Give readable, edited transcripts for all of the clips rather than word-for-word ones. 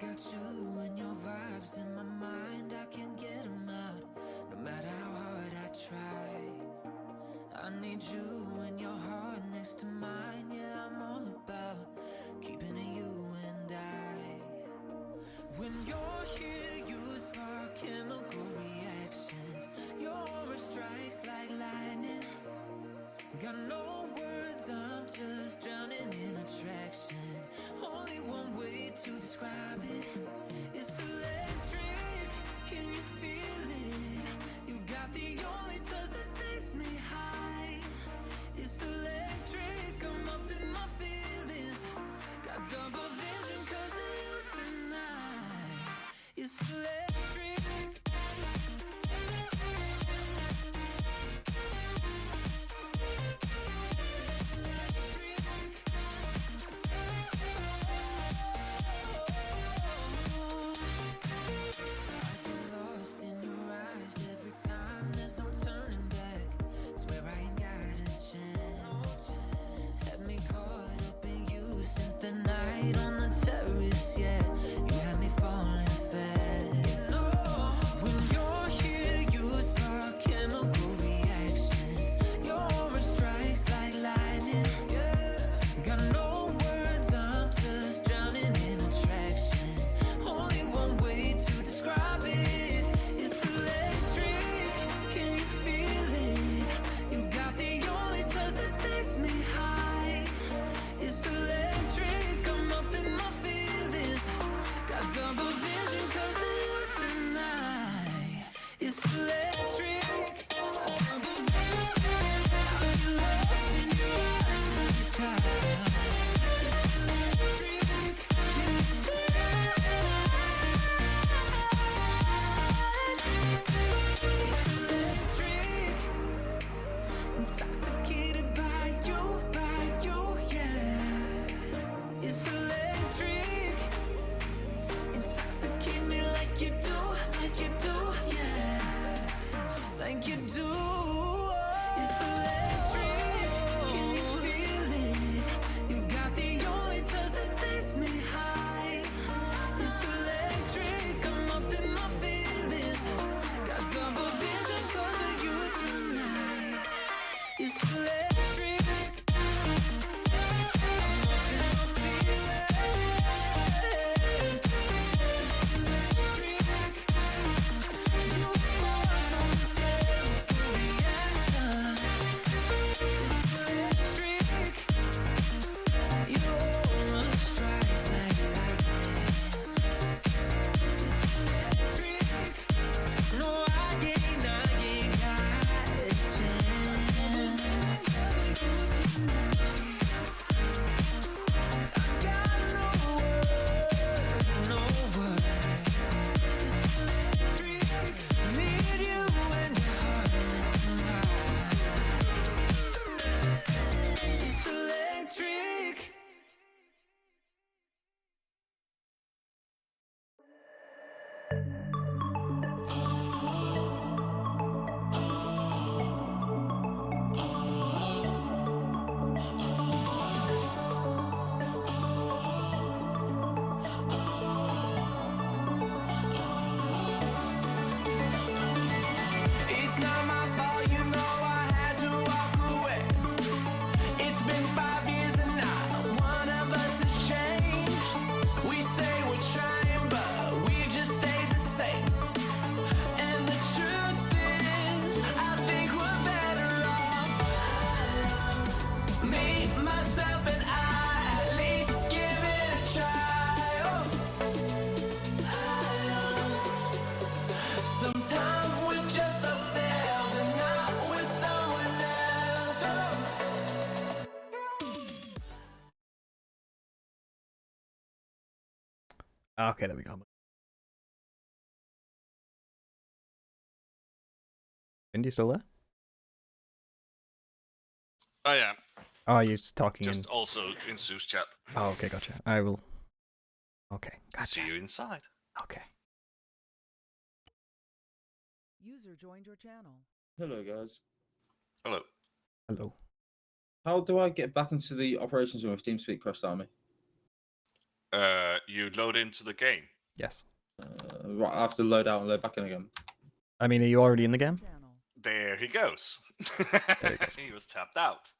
got you and your vibes in my mind, I can't get them out, no matter how hard I try. I need you and your heart next to mine, yeah, I'm all about keeping it you and I. When you're here, you spark chemical reactions, your aura strikes like lightning. Got no words, I'm just drowning in attraction. Only one way to describe it. It's electric, can you feel it? You got the only touch that takes me high. It's electric, I'm up in my feelings. Got double vision 'cause of you tonight. It's electric. The night on the terrace, yeah, you had me falling fast. When you're here, you spark chemical reactions. Your aura strikes like lightning. Got no words, I'm just drowning in attraction. Only one way to describe it. It's electric, can you feel it? You got the only touch that takes me high. It's electric, I'm up in my feelings. Got double vision 'cause of you tonight. It's electric. Got double vision. I get lost in your eyes every time. It's electric. Can you feel it? It's electric. Intoxicated by you, yeah. It's electric. Intoxicate me like you do, yeah. Like you do. It's electric. Can you feel it? You got the only touch that takes me high. It's electric. I'm up in my feelings. Got double vision 'cause of you tonight. It's electric. I'm up in my feelings. It's electric. You spark those chemical reactions. It's electric. Your aura strikes like lightning. It's electric. No, I ain't got a chance. I got no words, no words. It's electric. Need you and your heart next to mine. It's electric. It's not my fault, you know I had to walk away. It's been 5 years and not one of us has changed. We say we're trying, but we just stayed the same. And the truth is, I think we're better off. Me, myself, and I, at least give it a try. Sometimes we're just ourselves and not with someone else. Okay, there we go. Indy, still there? Oh yeah, Oh, you're just talking just in. also in Sue's chat. Oh, okay, gotcha. I will. Okay, gotcha. See you inside. Okay. User joined your channel. Hello, guys. Hello. Hello. How do I get back into the operations room of TeamSpeak Crest Army? You load into the game. Yes. Right, I have to load out and load back in again. I mean, are you already in the game? Channel. There he goes. There he goes. He was tapped out.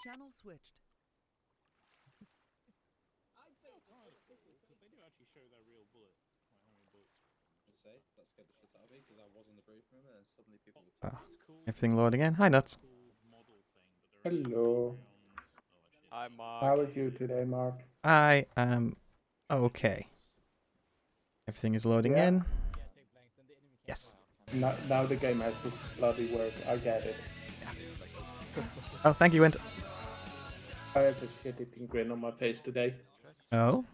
Channel switched. That scared the shit out of me because I was in the briefing room and then suddenly people would Oh, everything loading in. Hi, Nuts. Hello. Hi, Mark. How is you today, Mark? I am okay. Everything is loading Yeah. in. Yes. Now the game has to bloody work. I get it. Oh, thank you, Wint. I have a shit-eating grin on my face today. Oh,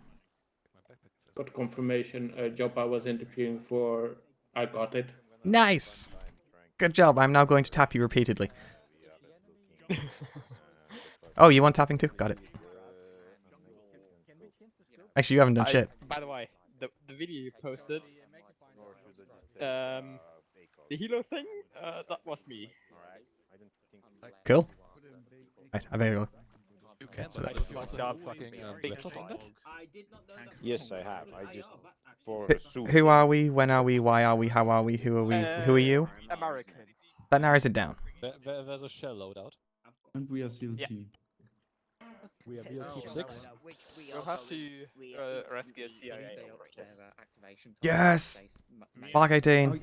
Got confirmation. A job I was interviewing for, I got it. nice. Good job. I'm now going to tap you repeatedly. Oh, you want tapping too? Got it. Actually, you haven't done shit. By the way, the video you posted, the helo thing, that was me. Cool. Right, I better go. You can, So but that- don't you also have fucking laptop on that? Yes, I have. I just for Who- suit. Who are we? When are we? Why are we? How are we? Who are we? Who are you? Americans. That narrows it down. There's a shell loadout. And we are still Yeah. team. We have Team 6. We'll have to rescue CIA. Yes. Mark 18.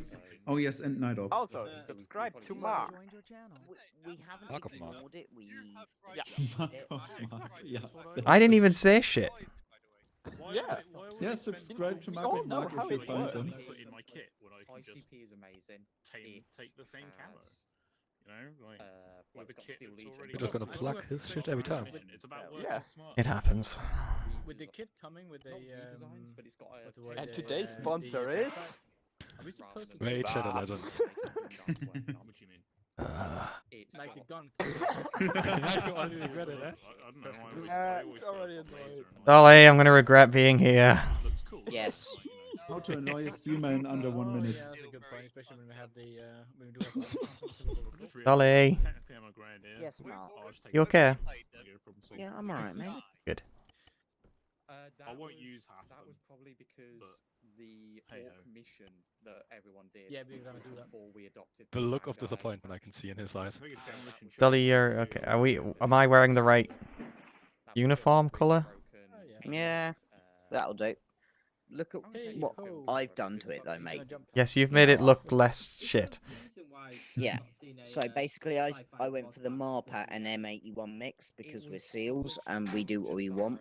Oh yes, and Night Ops. Also, subscribe to User Mark. joined your channel. We haven't Mark of Mark. ignored it. We Mark of Mark. Yeah. I didn't even say shit. Yeah. Yeah, subscribe to Mark all of know Mark how if you it find them. works. Put in my kit when I can just ICP is amazing. take the same camo. You know, like with a kit that's already. You're just gonna plug his shit every time. It's about working Yeah. smart. It happens. With the kit coming with a But it's got And today's sponsor is. Are we supposed to Raid Shadow Stop. Legends. What do you mean? Like the gun. You already regret it, eh? I don't know. I always It's already annoyed. Dolly, I'm gonna regret being here. looks cool. Yes. How to annoy a streamer in under 1 minute. Yeah, that's a good point, especially when we have the when we do have Dolly. technically I'm a grand, yeah. Yes, Mark. I'll just take You it. okay? No problem, so- Yeah, I'm alright, mate. Good. I won't use half That of was them, probably because but the hey-ho. orc mission that everyone did. Yeah, we're gonna do that. Before we adopted. The look of Vanguard. disappointment I can see in his eyes. I think it's demolition shop. Dolly, you're okay. Are we? Am I wearing the right? That was Uniform really colour? broken. Yeah, that'll do. Look at Hey what ho. I've done to it, though, mate. Yes, you've made it look less shit. Yeah. So basically, I went for the Marpat and M81 mix because we're SEALs and we do what we want.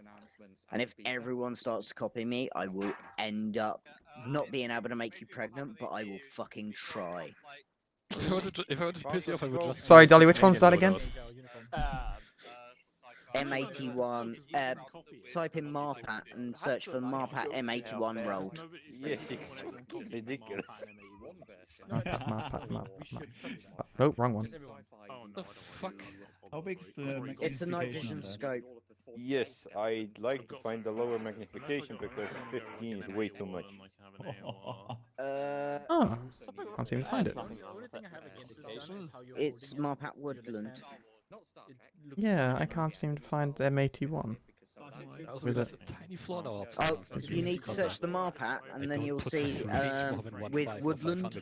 And if everyone starts to copy me, I will end up not being able to make you pregnant, but I will fucking try. If I wanted to piss you off, I would just. Sorry, Dolly, which one's that again? M81. Type in Marpat and search for Marpat M81 rolled. Yes, it's ridiculous. Marpat. Oh, wrong one. The fuck? How big is the It's a night magnification vision on that? scope. Yes, I'd like to find the lower magnification because 15 is way too much. Oh, can't seem to find it. It's Marpat Woodland. Yeah, I can't seem to find M81. Also, With there's it. a tiny flaw now. Oh, you need to search the Marpat, and then you'll see with Woodland.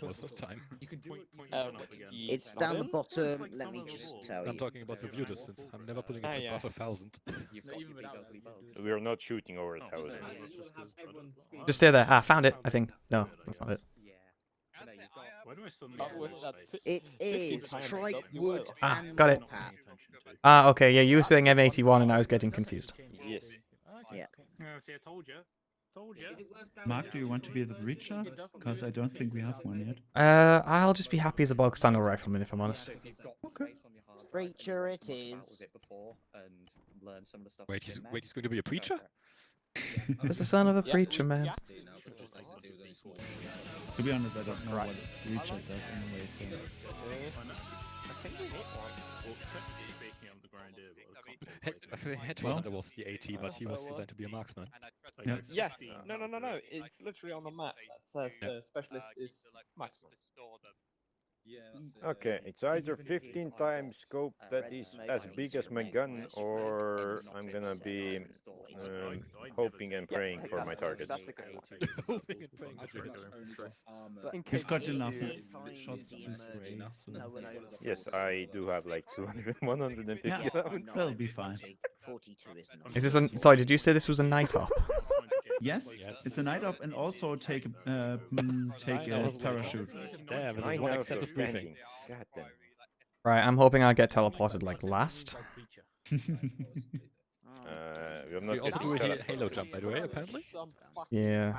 It's down the bottom. Let me just tell I'm you. talking about the view distance. I'm never putting it above 1,000. We're not shooting over 1,000. Just stay there. Ah, found it. I think. No, that's not it. Why do I suddenly It is Trike Wood Ah, and got it. Marpat. Ah, okay. Yeah, you were saying M81, and I was getting confused. Yes. Yeah. See, I told you. Told you. Mark, do you want to be the breacher? Because I don't think we have one yet. I'll just be happy as a bog standard rifleman, if I'm honest. Okay. Breacher it is. Wait, he's going to be a preacher? It's the son of a preacher, man. To be honest, I don't know what breacher does anyway, so... Headhunter was the AT, but he was designed to be a marksman. Yeah. No. It's literally on the map that says specialist is maximum. Yeah, that's it. Okay, it's either 15 times scope that is as big as my gun, or I'm gonna be hoping and praying for my targets. That's a good one. Hoping and praying I for pretty your much target. only got armor. But in We've case got you enough need shots to spray, so Yes, I do have like 150 Yeah, I'm rounds. not That'll be fine. 42 is not. Is this a... Sorry, did you say this was a night op? yes, Yes. it's a night op, and also take a parachute. Damn, this I is one know, extensive so briefing. standing. God damn. Right, I'm hoping I get teleported like last. We're We not also getting do a teleported. halo jump, by the way, apparently. Yeah.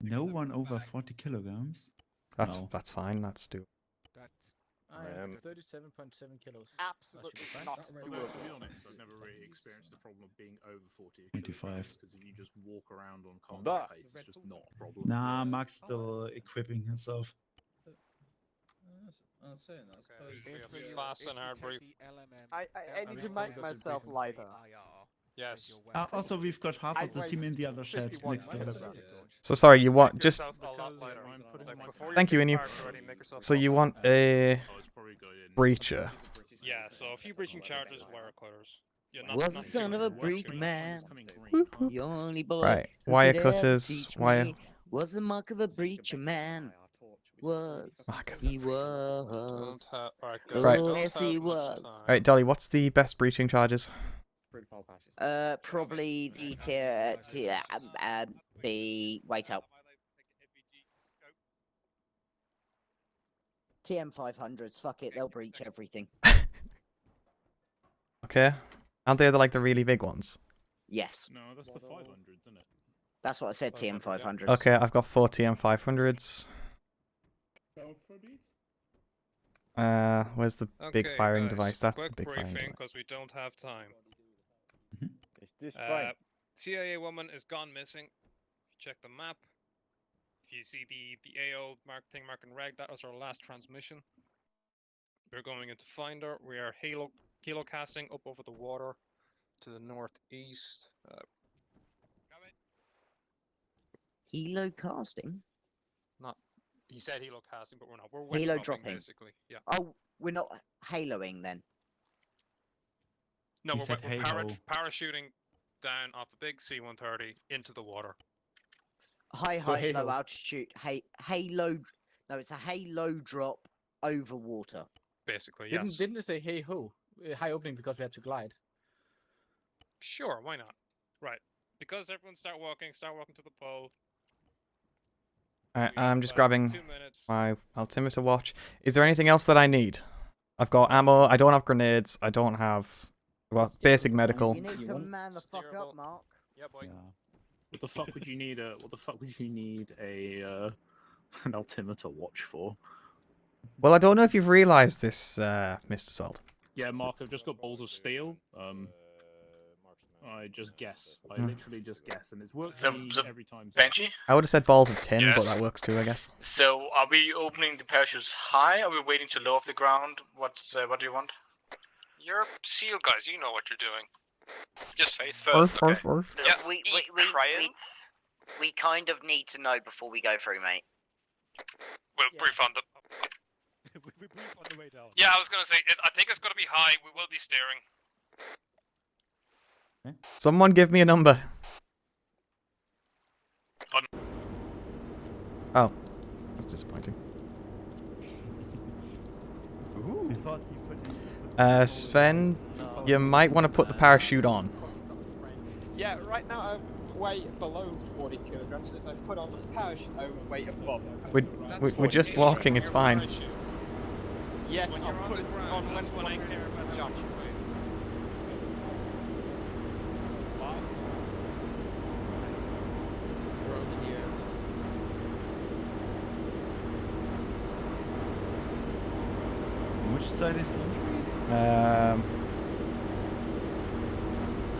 No one over 40 kilograms. That's No. that's fine. That's do. I am 37.7 kilos. Absolutely not To be honest, I've never really experienced the problem of being over 40 25. because if you just walk around on Bah. combat pace, it's just not a problem. Nah, Mark's still equipping himself. I'm saying that. I suppose. Fast and hard brief. I need to make myself lighter. Yes. Also, we've got half of the team in the other shed next to us. So sorry, you want just... Before Thank you, Inu. So you want a breacher? Yeah, so a few breaching charges, wire cutters. Was the son of a breed man. The only boy Right, who wire could ever cutters, teach wire... me was the mark of a breacher man. Was Mark of he was? Right. Oh, yes, he was. Alright, Dolly, what's the best breaching charges? Probably the the wait out. TM500s, fuck it, they'll breach everything. Okay. Aren't they like the really big ones? Yes. No, that's the 500s, isn't it? That's what I said, TM500s. Okay, I've got 4 TM500s. Where's the big firing device? That's the big firing device. Because we don't have time. Is this fine? CIA woman is gone missing. Check the map. If you see the AO marking red, that was our last transmission. We're going in to find her. We are halo casting up over the water to the northeast. Helo casting? Not. He said halo casting, but we're not. We're Halo wet dropping. basically. Yeah. Oh, we're not haloing then. No, He we're said halo. parachuting down off a big C-130 into the water. High height, low altitude. Halo. No, it's a halo drop over water. Basically, yes. Didn't it say hey ho? High opening because we had to glide. Sure, why not? Right. Because everyone start walking to the pole. Alright, We got I'm just about grabbing 2 minutes. my altimeter watch. Is there anything else that I need? I've got ammo, I don't have grenades, I don't have... Well, basic medical. You need to man the fuck up, Mark. Yeah, boy. What the fuck would you need a an altimeter watch for? Well, I don't know if you've realised this, Mr. Salt. Yeah, Mark, I've just got balls of steel. I just guess. I literally just guess, and it's worked for me every time. Benji? I would have said balls of tin, but Yes. that works too, I guess. So, are we opening the parachutes high? Are we waiting to low off the ground? What do you want? You're SEAL guys, you know what you're doing. Just face Orf, orf, orf. Yeah, we kind of need to know before we go through, mate. We'll brief on the... We brief on the way down. Yeah, I was gonna say, I think it's gonna be high. We will be steering. Someone give me a number. Oh, that's disappointing. We thought you put in... Sven, you might want to put the parachute on. Yeah, right now I'm way below 40 kilograms. If I put on the parachute, I would weigh above. We're just walking, it's fine. Yes, I'll put it on when I care about jumping. Which side is the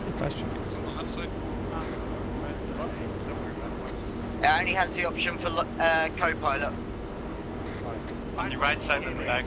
Good question. It's on the left side. It only has the option for co-pilot. On the right side of the back.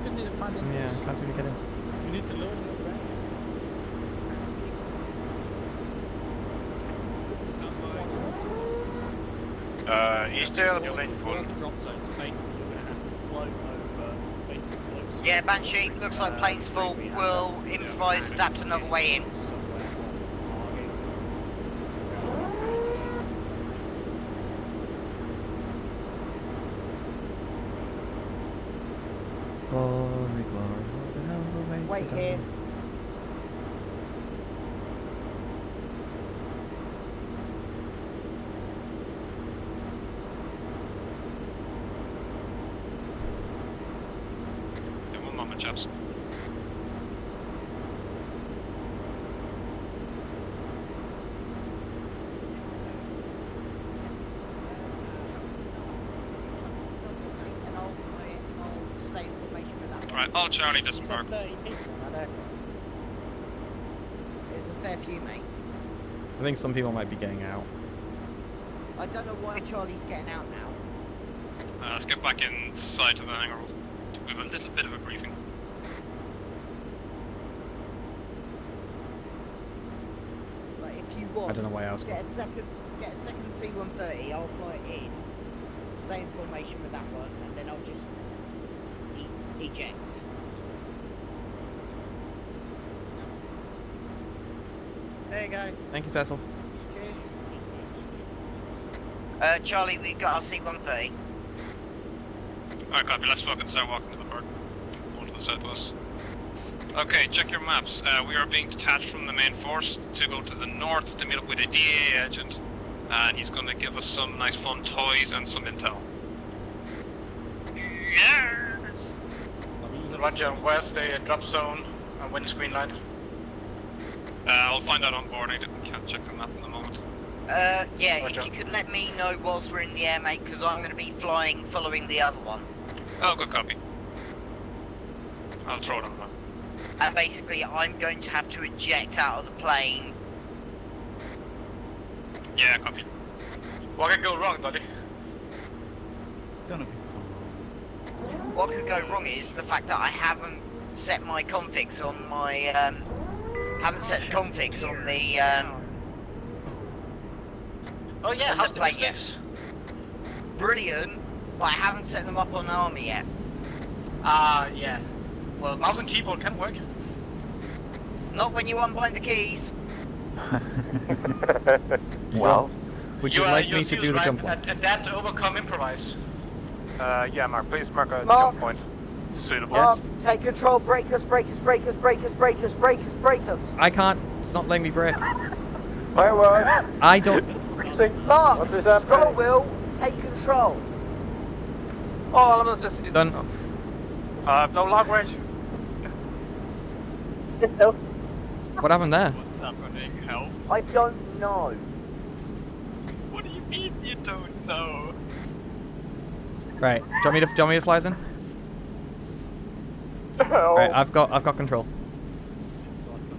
even need to find it. Yeah, can't seem to get in. You need to load it up, right? East JW lane full. The drop zone, so basically you're going to have to float over, basically float. Yeah, Banshee, looks like plane's full. We'll improvise, adapt another way in. Somewhere off target. Glory, glory, what the hell of a way Wait to here. die. Yeah, one moment, chaps. Right, all Charlie disembark. There's a fair few, mate. I think some people might be getting out. I don't know why Charlie's getting out now. Let's get back inside to the hangar. We have a little bit of a briefing. Like, if you want, I don't know why I was. get a second C-130. I'll fly it in, stay in formation with that one, and then I'll just eject. There you go. Thank you, Cecil. Cheers. Charlie, we've got our C-130. Alright, copy. Let's fucking start walking to the bird. Going to the southwest. Okay, check your maps. We are being detached from the main force to go to the north to meet up with a DA agent. And he's going to give us some nice fun toys and some intel. Yes! Roger, west, a drop zone, and windscreen line. I'll find out on board. I can't check the map in the moment. Yeah, Roger. if you could let me know whilst we're in the air, mate, because I'm going to be flying following the other one. Oh, good copy. I'll throw it on that. And basically, I'm going to have to eject out of the plane. Yeah, copy. What could go wrong, Dudley? Gonna be fine. What could go wrong is the fact that I haven't set my configs on my, haven't set the configs on the, Oh yeah, on how's the the plane yet. mistakes? Brilliant, but I haven't set them up on Arma yet. Yeah. Well, mouse and keyboard can work. Not when you unbind the keys. Well, would you like me to do the jump line? lines? Adapt, overcome, improvise. yeah, Mark, please mark a Mark. jump point. Suitable. Yes. Mark, take control, breakers, breakers, breakers, breakers, breakers, breakers, breakers. I can't. It's not letting me brake. Fireworks! I don't. Mark, What is happening? scroll wheel, take control. All elements is Done. no log range. What happened there? What's happening? Help? I don't know. What do you mean you don't know? Right. Do you want me to fly us in? Right. I've got control.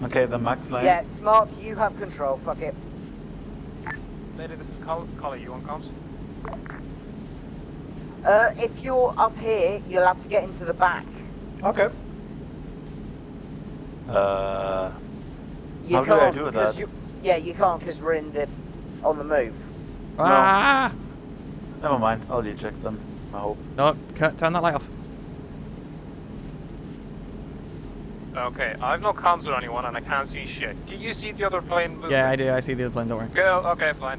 Okay, the max line. Yeah, Mark, you have control. Fuck it. Lady, this is Collie. You on comms? If you're up here, you'll have to get into the back. Okay. You How do I can't do because that? yeah, you can't because we're on the move. Ah! Never mind. I'll eject them. I hope. No, turn that light off. Okay, I've no comms with anyone and I can't see shit. Do you see the other plane moving? Yeah, I do. I see the other plane. Don't worry. Go. Okay, fine.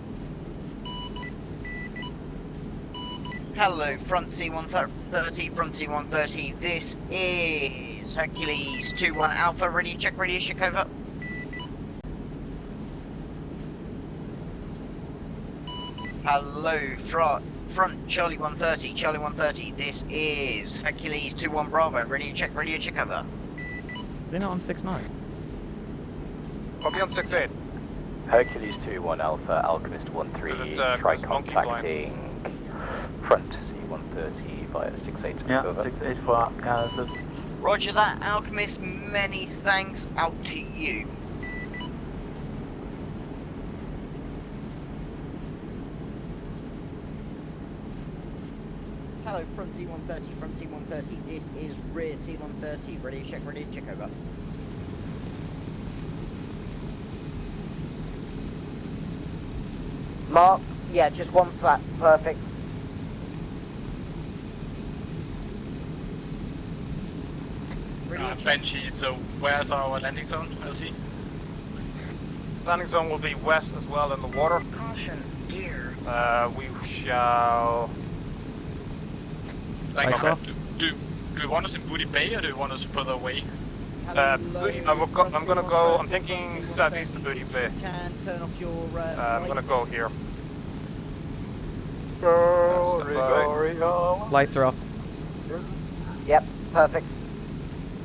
Hello, front C-130, front C-130. This is Hercules 2-1 Alpha. Radio check, over. Hello, front Charlie 130, Charlie 130. This is Hercules 2-1 Bravo. Radio check, over. They're not on 6-9. I'll be on 6-8. Hercules 2-1 Alpha, Alchemist 1-3, try contacting front C-130 via 6-8. Yeah, over. 6-8 for that's Roger that, Alchemist. Many thanks. Out to you. hello, front C130, front C130. This is rear C130. Ready to check, over. Mark, yeah, just one flat, perfect. Benchy, so where's our landing zone, LC? Landing zone will be west as well in the water. Caution, gear. We shall... Lights off. Do you want us in Booty Bay or do you want us further away? Booty, I'm gonna go, I'm thinking southeast of Booty Bay. Can turn off your I'm gonna go here. Lights are off. Yep, perfect.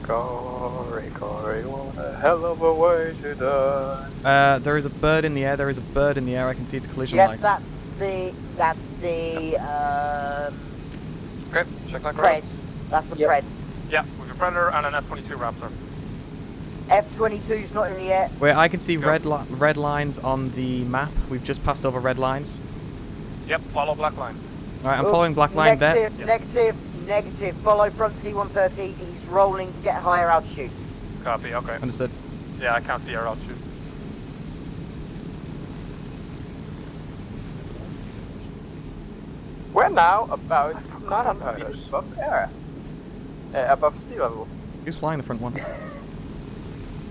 Corey, what a hell of a way to die. There is a bird in the air. There is a bird in the air. I can see its collision Yep, lights. that's the Okay, check that Pred. That's the Pred. Yeah, with a Predator and an F-22 Raptor. F-22's not in the air. Wait, I can see red lines on the map. We've just passed over red lines. Yep, follow black line. Alright, I'm following black line there. Negative. Follow front C-130. He's rolling to get higher altitude. Copy, okay. Understood. Yeah, I can't see our altitude. We're now about 900 meters above air. Above sea level. Who's flying the front one?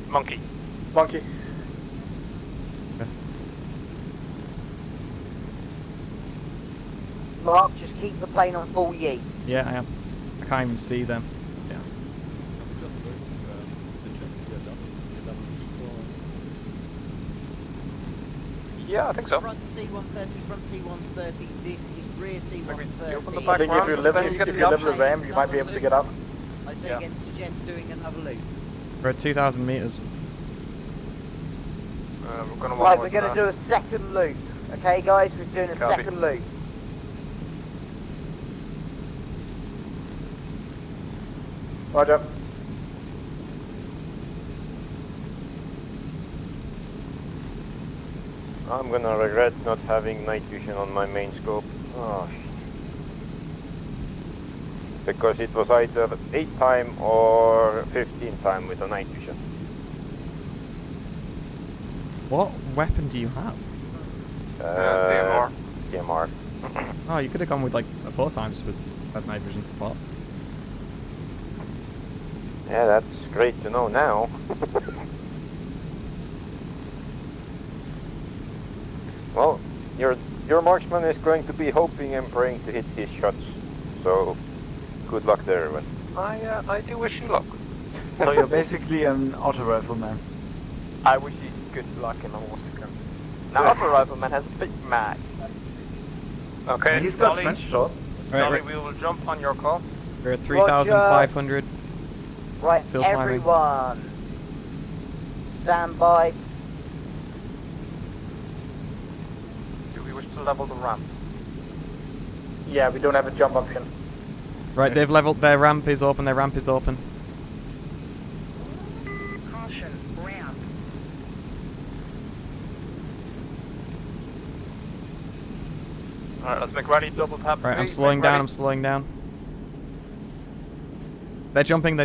Monkey. Monkey. Mark, just keep the plane on full yeet. Yeah, I am. I can't even see them. Yeah. Yeah, I think so. Front C-130. This is rear C-130. Open the back ramp, then you get the level the ramp, you might be able to get up. I say again, suggest doing another loop. We're at 2,000 meters. We're gonna do a second loop. Okay, guys, we're doing a second loop. Roger. I'm gonna regret not having night vision on my main scope. Oh, because it was either 8 time or 15 time with a night vision. What weapon do you have? DMR. DMR. Oh, you could have gone with like 4 times with that night vision spot. Yeah, that's great to know now. Well, your marksman is going to be hoping and praying to hit his shots. So, good luck there, everyone. I do wish you luck. So you're basically an auto rifleman. I wish you good luck in the horse gun. Now, auto rifleman has a big mag. Okay, And he's got Dolly, French shots. Dolly, we will jump on your call. We're at 3,500. Right, Still climbing. everyone, stand by. Do we wish to level the ramp? Yeah, we don't have a jump option. Right, they've leveled. Their ramp is open. Caution, ramp. Alright, let's make ready, double tap. Right, I'm slowing down. They're jumping.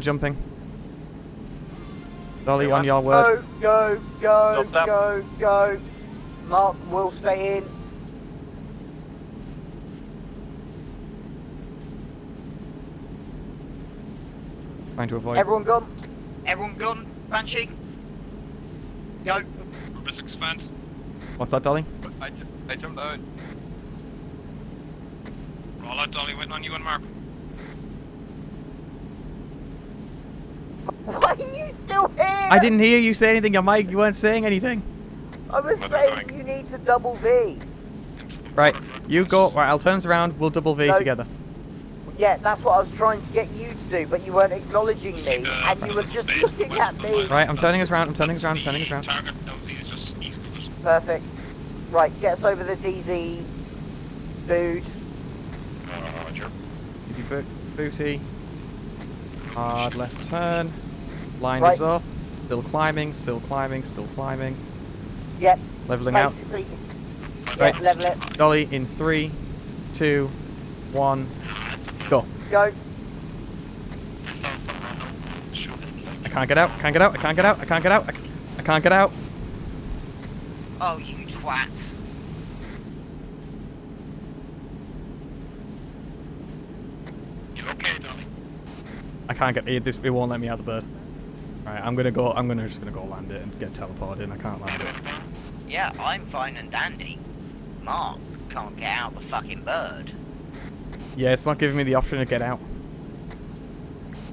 Dolly, on your word. Go. Mark will stay in. Trying to avoid. Everyone gone. Banshee. Go. Rubis expand. What's that, Dolly? I jumped out. Roll out, Dolly, waiting on you and Mark. Why are you still here? I didn't hear you say anything, your mic. You weren't saying anything. I was saying you need to double V. Right, you go. Right, I'll turn us around. We'll double V together. Yeah, that's what I was trying to get you to do, but you weren't acknowledging me, and you were just looking at me. Right, I'm turning us around. Target LZ is just east of us. Perfect. Right, get us over the DZ, dude. Roger. Easy booty. Hard left turn. Line Right. is up. Still climbing. Yep. Leveling out. Basically. Right. Yep, level it. Dolly in 3, 2, 1. Go. Go. I can't get out. Can't get out. I can't get out. I can't get out. I can't get out. Oh, you twat. You okay, darling? I can't get it. It won't let me out the bird. Right, I'm gonna go. Just gonna go land it and get teleported. I can't land it. Yeah, I'm fine and dandy. Mark can't get out the fucking bird. Yeah, it's not giving me the option to get out.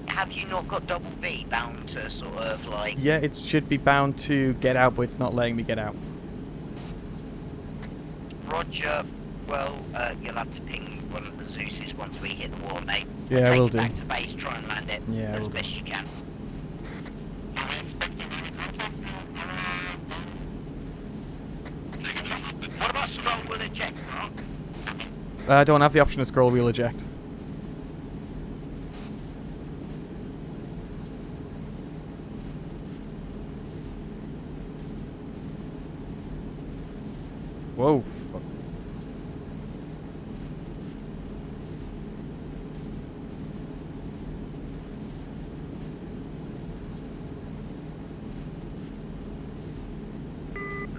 Have you not got double V bound to sort of like... Yeah, it should be bound to get out, but it's not letting me get out. Roger. Well, you'll have to ping one of the Zeuses once we hit the wall, mate. Yeah, Take will it do. back to base, try and land it Yeah, as will do. best you can. What about scroll will eject, Mark? I don't have the option to scroll wheel eject. Whoa, fuck.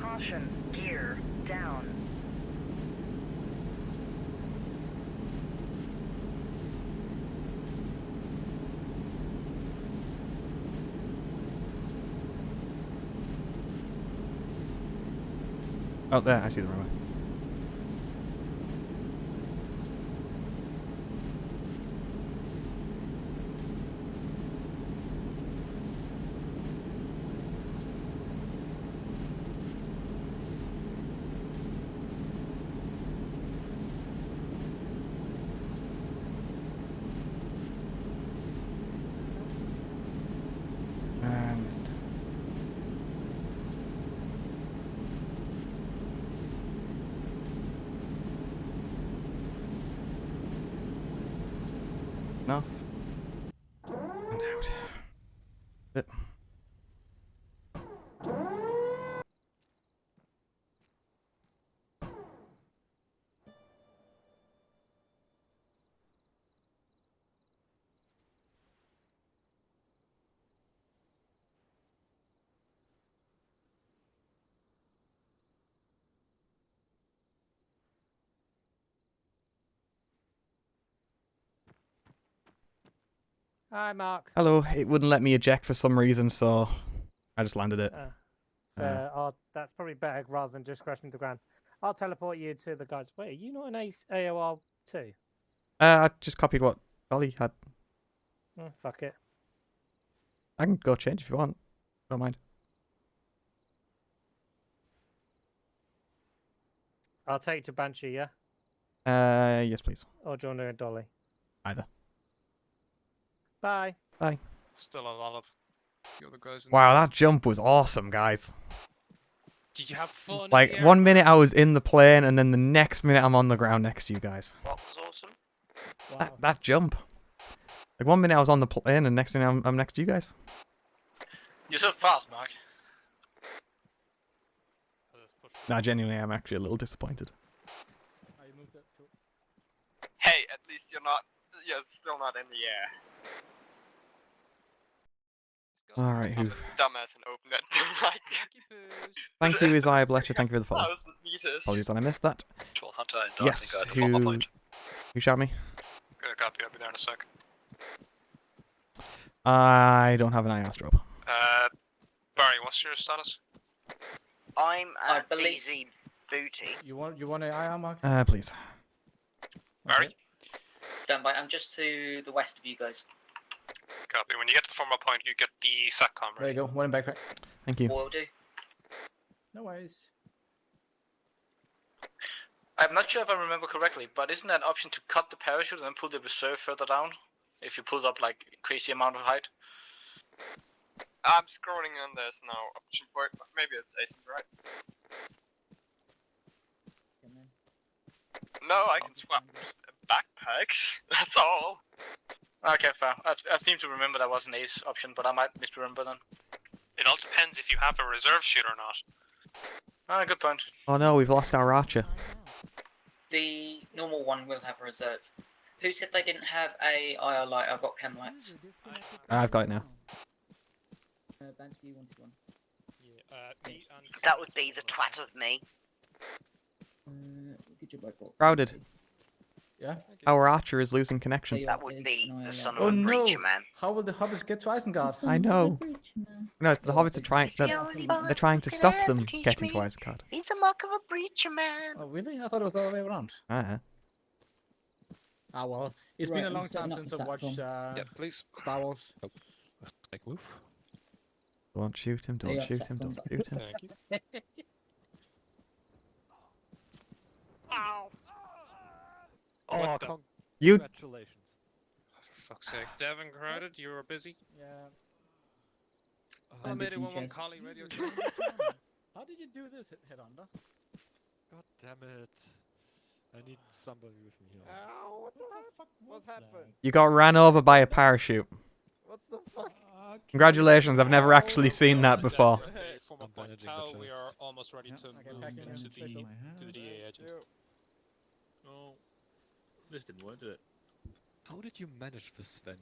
Caution, gear down. Oh, there, I see the runway. And enough. And out. It. Hi, Mark. Hello, it wouldn't let me eject for some reason, so I just landed it. That's probably better rather than just crashing to the ground. I'll teleport you to the guys. Wait, are you not an AOR too? I just copied what Ollie had. Oh, fuck it. I can go change if you want. Don't mind. I'll take you to Banshee, yeah? Yes, please. Or do you want to go Dolly? Either. Bye. Bye. Still a lot of the other guys in Wow, there. that jump was awesome, guys. Did you have fun? in Like, the air? 1 minute I was in the plane, and then the next minute I'm on the ground next to you guys. What was awesome? That jump. Like, 1 minute I was on the plane, and next minute I'm next to you guys. You're so fast, Mark. Nah, genuinely, I'm actually a little disappointed. Hey, at least you're still not in the air. Alright, who? Dumbass and open it. Like, Thank you, Isaiah Bletcher. Thank you for the follow. 1,000 meters. Apologies that I missed that. Actual hunter, I don't Yes, think I had the point. who shot me? Good copy, I'll be there in a sec. I don't have an IR strobe. Barry, what's your status? I'm at DZ Booty. You want an IR, Mark? Please. Barry? Stand by. I'm just to the west of you guys. Copy. When you get to the formal point, you get the SATCOM, There you go. One in backpack. Thank you. Will do. No worries. I'm not sure if I remember correctly, but isn't there an option to cut the parachute and then pull the reserve further down? If you pulled up like crazy amount of height? I'm scrolling on this now. Option for it. Maybe it's async, right? No, I can swap backpacks. That's all. Okay, fair. I seem to remember there was an ace option, but I might misremember then. It all depends if you have a reserve shoot or not. Ah, good point. Oh no, we've lost our archer. The normal one will have a reserve. Who said they didn't have a IR light? I've got chem lights. I've got it now. Banshee, you wanted one. Me and That would be the twat of me. Good job, I got. Crowded. Yeah? Our archer is losing connection. That would be the son of Oh a no! breacher man. How will the hobbits get to Isengard? I know. No, it's the hobbits are trying. They're trying to stop them getting to Isengard. He's a mark of a breacher man. Oh really? I thought it was the other way around. Ah well, it's been a long time since I've watched please. Star Wars. Oh, take move. Don't shoot him! Don't shoot him! Don't shoot him! Thank you. Ow! Oh, you. you. Congratulations. For fuck's sake, Devin Crowded, you were busy. Yeah. I made it one collie radio. How did you do this, Head Under? God damn it! I need somebody with me here. Ow, what the fuck? What happened? You got ran over by a parachute. What the fuck? Congratulations! I've never actually seen that before. From a point Tau, we are almost ready to move into the DA agent. Oh, this didn't work, did it? How did you manage this, Sven?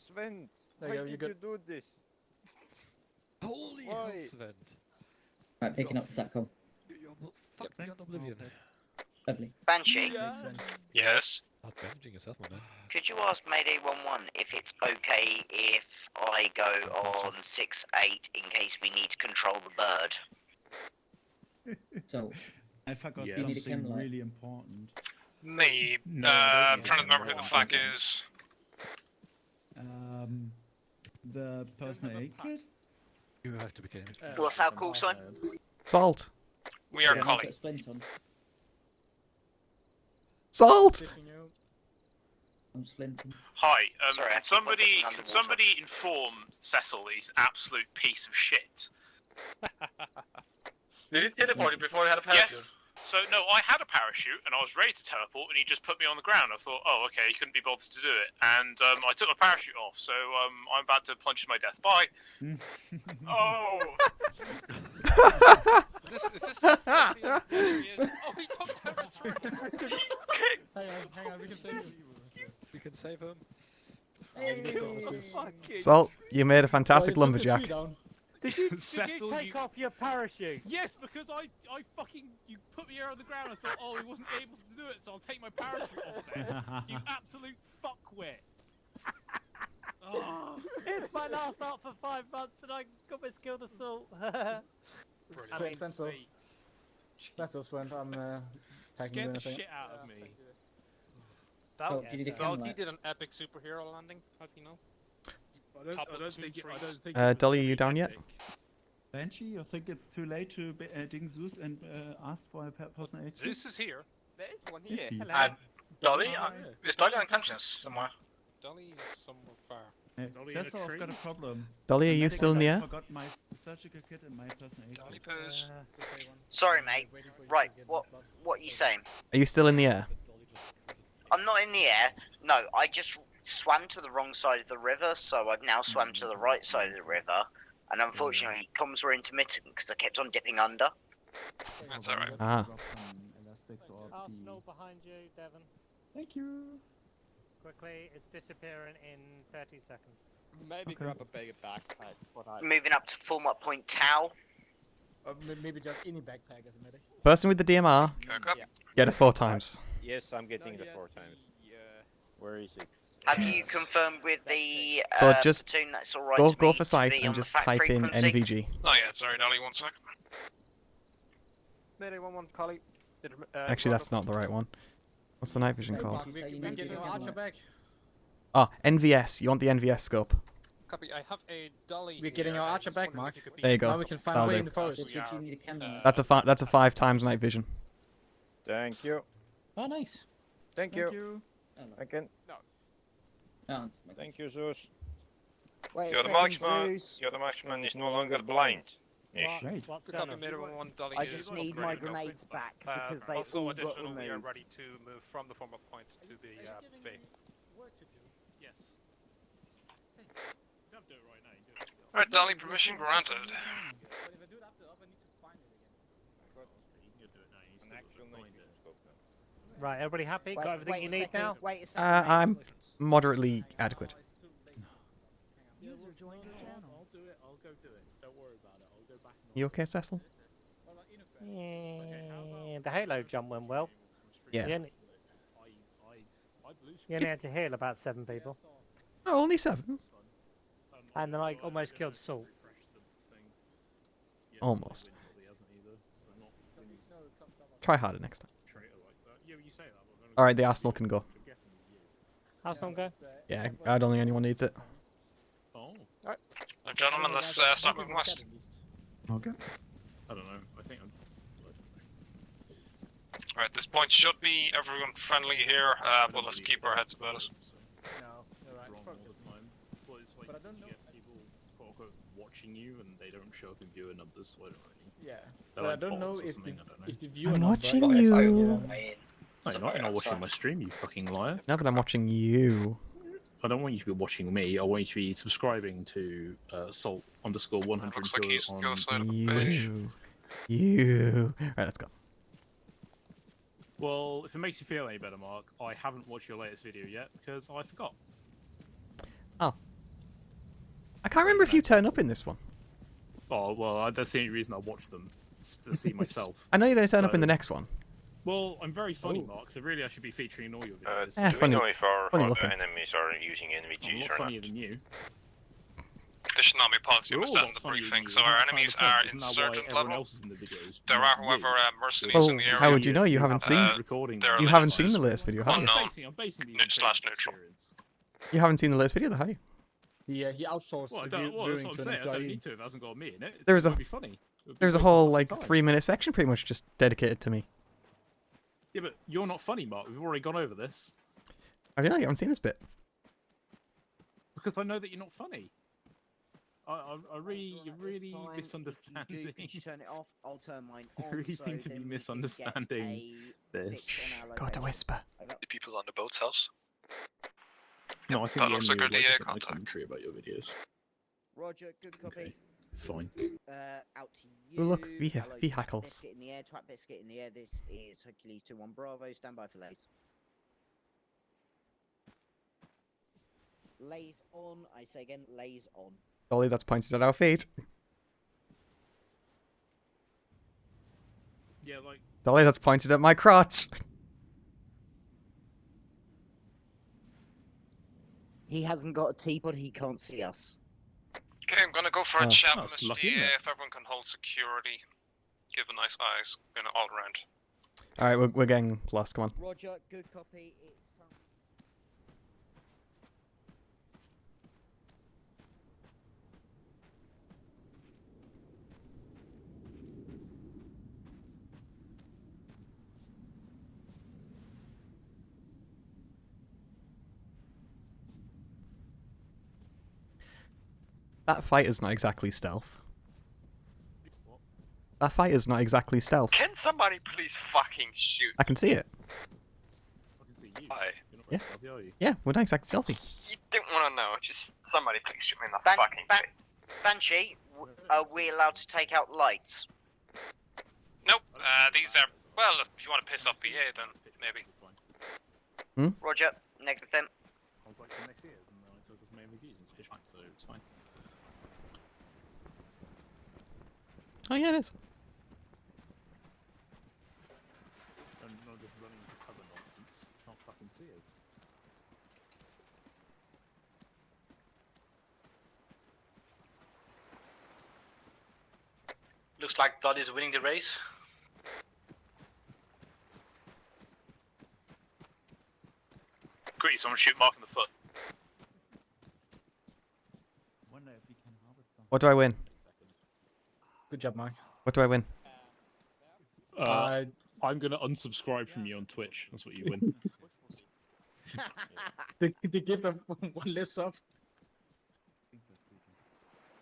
Sven, There why you go, did you you do this? Holy hell, Sven! Right, picking up the satcom. You're fucked beyond oblivion. Lovely. Banshee, Yes. Not bandaging yourself, my man. could you ask Mayday 11 if it's okay if I go on 6-8 in case we need to control the bird? So, I forgot Yeah. You need a chem something light. really important. Me. No, I'm trying to remember who the fuck is. The personal aid kit? You have to be kidding me. What's our call sign? Salt. We are yeah, collie. put a splint on. Salt. I'm splinting. Hi. Sorry, I Can keep on looking can underwater. somebody inform Cecil that he's an absolute piece of shit? Did he teleport you before he had a parachute? Yes. So no, I had a parachute and I was ready to teleport, and he just put me on the ground. I thought, oh, okay, he couldn't be bothered to do it, and I took my parachute off. So I'm about to plunge to my death. Bye. Oh. Is this oh, he took territory. Hang on, we can save him. We can save him. Salt, you made a fantastic lumberjack. Did you Cecil, take off your parachute? Yes, because I fucking, you put me here on the ground and thought, oh, he wasn't able to do it, so I'll take my parachute off then. You absolute fuckwit. Oh. It's my last art for 5 months and I got my skilled assault. Cecil, Sven, I'm Scared the shit out of me. Oh, did you do chem Salty light? did an epic superhero landing. How do you know? I don't think Dolly, are you down yet? Banshee, I think it's too late to ding Zeus and ask for a personal aid kit. Zeus is here. There's one Is here. he? Hello. Dolly? Is Dolly unconscious somewhere? Dolly is somewhere far. Dolly in a Cecil, I've tree? got a problem. Dolly, are you Medic still in the air? I forgot my surgical kit and my personal aid Dolly kit. pose. Sorry, mate. Right, what are you saying? Are you still in the air? I'm not in the air. No, I just swam to the wrong side of the river, so I've now swam to the right side of the river. And unfortunately, comms were intermittent because I kept on dipping under. That's alright. Ah. Drop some elastics or Arsenal behind you, Devon. Thank you. Quickly, it's disappearing in 30 seconds. Maybe Okay. grab a bigger backpack. What I Moving up to form up point Tau. Maybe just any backpack as a medic. Person with the DMR, get it 4 times. Yes, I'm getting the 4 times. Where is it? Have you confirmed with the So just platoon that's alright go to go me for to sight be and on the just fat type in frequency? NVG. Oh yeah, sorry, Dolly. 1 second. Mayday 1-1, collie. Actually, that's not the right one. What's the night vision called? We're getting our archer back. Oh, NVS. You want the NVS scope? Copy. I have a Dolly. We're getting here. our I archer just back, wondered Mark. if you could be- There you go. Now we can find a That'll way do. in the forest. Did you need a chem light? That's a 5 times night vision. Thank you. Oh, nice. Thank you. I can. Oh, Thank you, Zeus. Wait Your marksman is no longer blind. Yes. What's Copy. going on? Mayday 1-1, Dolly I is just need upgraded my now. grenades back because they also all got additional, we are removed. ready to move from the former point to the bay. Work to do. Yes. Don't do it right now. You do it. Alright, Dolly, permission granted. But if I do it after up, I need to find it again. An actual night vision scope now. Right, everybody happy? Got everything you need now? Wait a second. I'm moderately adequate. User joined your channel. I'll do it. I'll go do it. Don't worry about it. I'll go back and You okay, Cecil? Yeah, the Halo jump went well. Yeah. You only had to heal about 7 people. Oh, only 7? And then like almost killed Salt. Almost. Try harder next time. Alright, the Arsenal can go. Arsenal go? Yeah, I don't think anyone needs it. Alright. Gentlemen, let's start moving west. Okay. I don't know. I think I'm. Alright, this point should be everyone friendly here, but let's keep our heads about us. No, alright. Wrong all the time. Well, it's like you get people quote unquote watching you and they don't show up in viewer numbers, so I don't really. Yeah. They're But like I don't know bots or if something, the I don't know. if the viewer I'm number watching is- you. No, you're not. You're not watching my stream, you fucking liar. No, but I'm watching you. I don't want you to be watching me. I want you to be subscribing to Salt _100 Looks like he's on the other side of the You. Right, let's go. Well, if it makes you feel any better, Mark, I haven't watched your latest video yet because I forgot. Oh. I can't remember if you turn up in this one. Oh, well, that's the only reason I watch them, to see myself. I know you're going to turn up in the So- next one. Well, I'm very funny, Mark, so really I should be featuring in all your videos. Yeah, Do funny- we know if our funny other looking. enemies are using I'm a NVGs lot or funnier not? than you. This should not be policy, We're we all said a in the lot funnier briefing, than so you. our Isn't that enemies kind of are point? Isn't that why insurgent everyone level. else is in the videos, There not are, you? however, mercenaries Well, in the area. Howard, you know you haven't seen recording. They're you haven't seen the latest video, have you? unknown. I'm basing these Slash neutral. You haven't seen the latest video, though, have you? Yeah, he outsourced Well, I the don't, well, that's viewing what to I'm an saying. I don't employee. need to if it hasn't got me in it. There was It a would be funny. It would be There's a wasting whole my like time. 3-minute section pretty much just dedicated to me. Yeah, but you're not funny, Mark. We've already gone over this. How do you know? You haven't seen this bit. Because I know that you're not funny. You're really misunderstanding. Could you turn it off? I'll turn mine You on. really so seem to be then we can misunderstanding get a this. fix on our Got to location. whisper. The people on the boat's house. No, I think That the looks enemy like would a like DA to put my contact. commentary about your videos. Roger, good copy. Fine. Out to you. Oh, look, Hello, vehicles. Biscuit in the air, Trap Biscuit in the air. This is Hercules 2-1 Bravo. Stand by for lays. Lays on. I say again, lays on. Dolly, that's pointed at our feet. Yeah, like. Dolly, that's pointed at my crotch. He hasn't got a teapot. He can't see us. Okay, I'm gonna go for a Oh. chat Oh, with it's Mr. lucky, isn't DA it? if everyone can hold security. Give a nice eyes, all around. Alright, we're getting lost. Come on. Roger, good copy. It's currently... That fighter's not exactly stealth. That fighter's not exactly stealth. Can somebody please fucking shoot? I can see it. I can see you. Hi. You're not Yeah. very stealthy, are you? Yeah, we're not exactly stealthy. You don't want to know, just somebody please shoot me in the Ban- fucking ban- face. Banshee, are we allowed to take out lights? Nope, these are, well, if you want to piss off PA then, maybe. Roger, negative them. I was like, the next year's, and I took off my MVGs and it's pitch black, so it's fine. Oh yeah, it is. And not just running into cover nonsense. Can't fucking see us. Looks like Dodd is winning the race. Great, someone shoot Mark in the foot. Wonder if we can harvest some. What do I win? Good job, Mike. What do I win? I'm gonna unsubscribe from you on Twitch. That's what you win. They give them one less sub.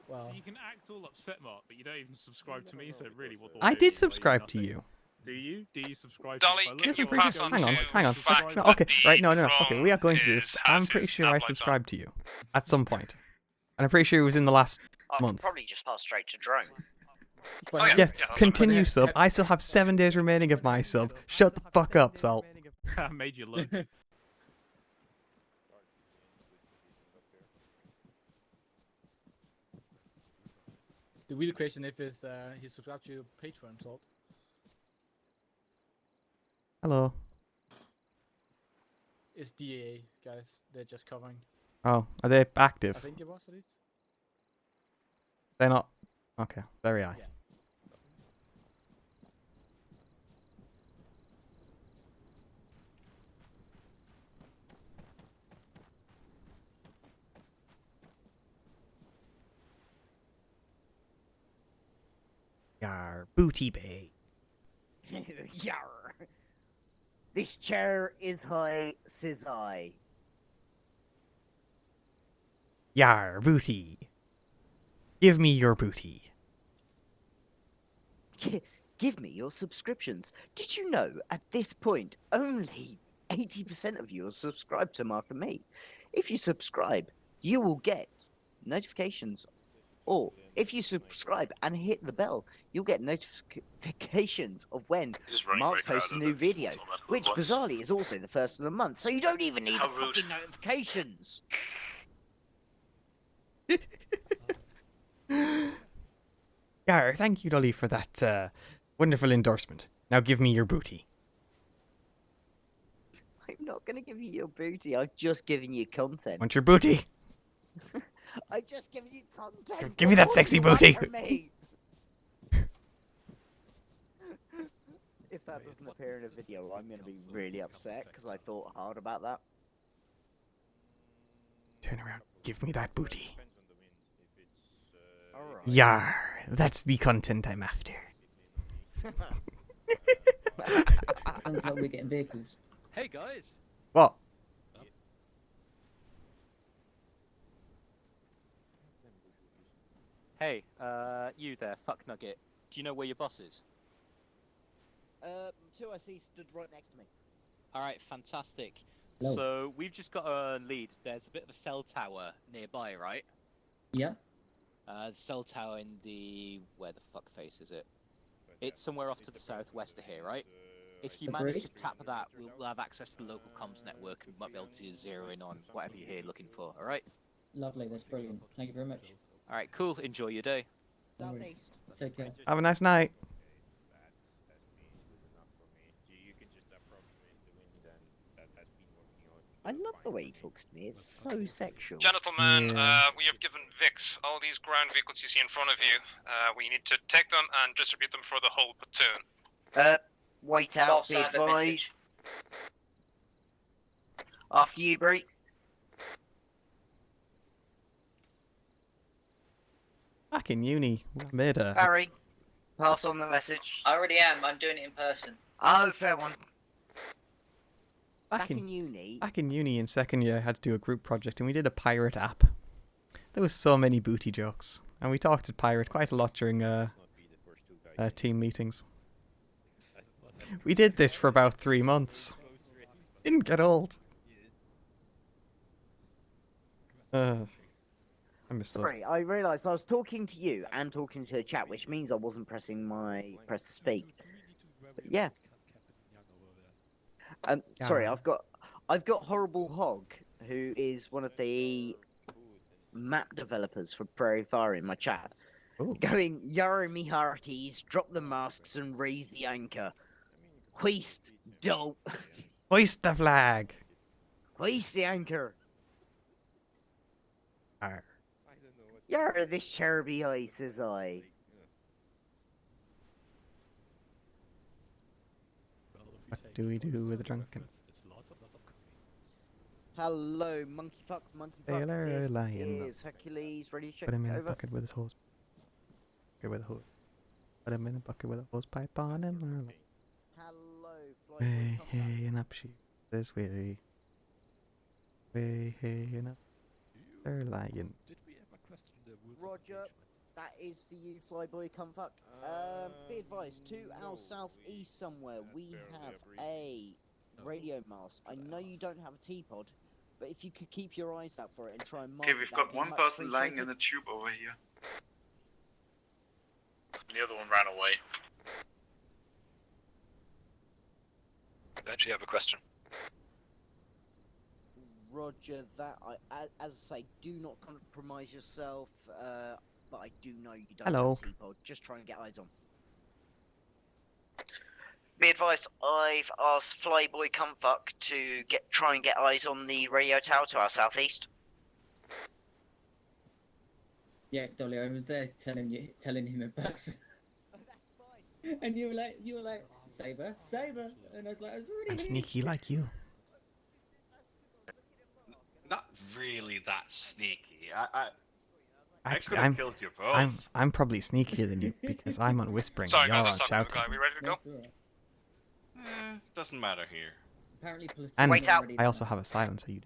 Wow. So you can act all upset, Mark, but you don't even subscribe to me. So really, what? do I do? did You subscribe to nothing. you. Do you? Do you subscribe? Dolly, to me? If I can Yes, look I'm you at pretty your pass sure. on Hang on, to hang on. fact No, that okay, the right, no. Okay, drone we are going to do is- this. I'm has pretty his sure I headlights on. subscribed to you at some point, and I'm pretty sure it was in the last I could month. probably just pass straight to drone. Oh, yeah. Yes, Yeah, that's continue fine. sub. I still have 7 days remaining of my sub. Shut the fuck up, Salt. I made you look. The real question if is he subscribed to your Patreon, salt. Hello. It's DAA, guys. They're just covering. Oh, are they active? I think it was at least. They're not. Okay, very high. Yeah. Yar, booty bay. Yarr. This chair is high, says I. Yar, booty. Give me your booty. Give me your subscriptions. Did you know at this point only 80% of you are subscribed to Mark and me? If you subscribe, you will get notifications. Or if you subscribe and hit the bell, you'll get notifications of when Mark posts a new video, which bizarrely is also the first of the month. So you don't even need the fucking notifications. Yar, thank you, Dolly, for that wonderful endorsement. Now give me your booty. I'm not going to give you your booty. I've just given you content. Want your booty? I've just given you content. Give me that sexy booty. If that doesn't appear in a video, I'm going to be really upset because I thought hard about that. Turn around. Give me that booty. Alright. Yar, that's the content I'm after. Sounds like we're getting vehicles. Hey guys. What? Hey, you there, fuck nugget. Do you know where your boss is? Two I see stood right next to me. Alright, fantastic. Hello. So, we've just got a lead. There's a bit of a cell tower nearby, right? Yeah. The cell tower in the... where the fuck face is it? It's somewhere off to the southwest of here, right? If you manage to tap that, we'll have access to the local comms network and might be able to zero in on whatever you're here looking for, alright? Lovely, that's brilliant. Thank you very much. Alright, cool. Enjoy your day. Southeast. Take care. Have a nice night. I love the way he talks to me. It's so sexual. Gentlemen, Yeah. we have given VIX all these ground vehicles you see in front of you. We need to take them and distribute them for the whole platoon. Wait out, be advised. After you, Bree. Back in uni, we made a... Barry, pass on the message. I already am. I'm doing it in person. Oh, fair one. Back in uni. Back in uni in second year, I had to do a group project, and we did a pirate app. There was so many booty jokes, and we talked to pirate quite a lot during team meetings. We did this for about 3 months. Didn't get old. I miss those. Sorry, I realised I was talking to you and talking to a chat, which means I wasn't pressing my press to speak. But yeah. Sorry, I've got Horrible Hog, who is one of the map developers for Prairie Fire in my chat. Ooh. Going, Yarrow me hearties, drop the masks and raise the anchor. Hoist, dope. Hoist the flag. Hoist the anchor. Arr. Yarrow this cherubby eye, says I. What do we do with the drunken? Hello, monkey fuck. Sailor This lion. is Hercules, ready to check Put him in a over. bucket with his hose. Bucket with a hose. Put him in a bucket with a hose pipe on him. Hello, Way, hey, and up she this way. Way, hey, and up. They're lying. Roger, that is for you, Flyboy Comfuck. Be advised, to our southeast somewhere, we have a radio mast. I know you don't have a T-pod, but if you could keep your eyes out for it and try and mark Okay, we've got one person lying in the tube over here. The other one ran away. Actually, have a question. Roger that. As I say, do not compromise yourself. But I do know you don't Hello. have T-pod. Just try and get eyes on. Be advised, I've asked Flyboy Comfuck to try and get eyes on the radio tower to our southeast. Yeah, Dolly, I was there telling him in person. And you were like, Saber, and I was already I'm here. sneaky like you. Not really that sneaky. Actually, I could have killed you both. I'm probably sneakier than you because I'm on whispering Sorry, and guys, you're I on stopped the shouting. guy. Are we ready to go? Doesn't matter here. Apparently, And Wait out. I also have a silencer. You.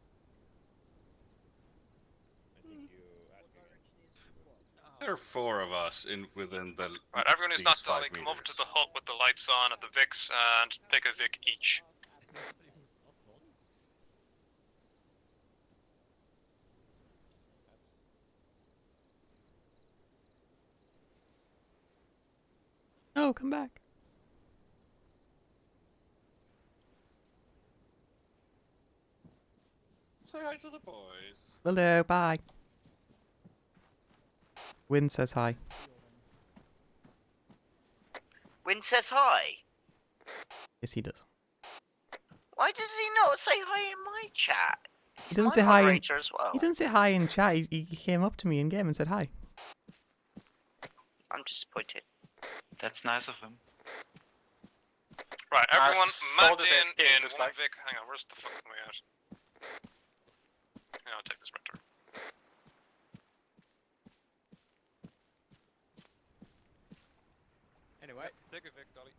There are 4 of us within the. Right, everyone who's not these 5 Dolly, come over to meters. the hut with the lights on at the Vix and pick a Vic each. Oh, come back. Say hi to the boys. Will do. Bye. Win says hi. Win says hi. Yes, he does. Why does he not say hi in my chat? He doesn't say hi. In, as well. He doesn't say hi in chat. He came up to me in game and said hi. I'm disappointed. That's nice of him. Right, everyone mapped sorted in it, looks one like. Vic. Hang on, where's the fuck am I at? Hang on, I'll take the sprinter. Anyway, take a Vic, Dolly.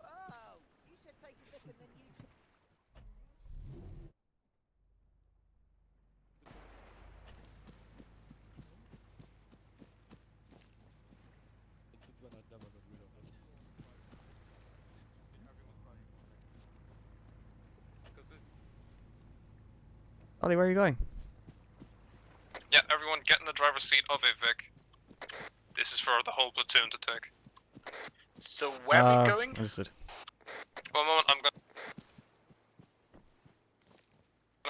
Oh, you said take a Vic and then you took. Ollie, where are you going? Yeah, everyone get in the driver's seat of a Vic. This is for the whole platoon to take. So where are we going? Understood. One moment, I'm gonna.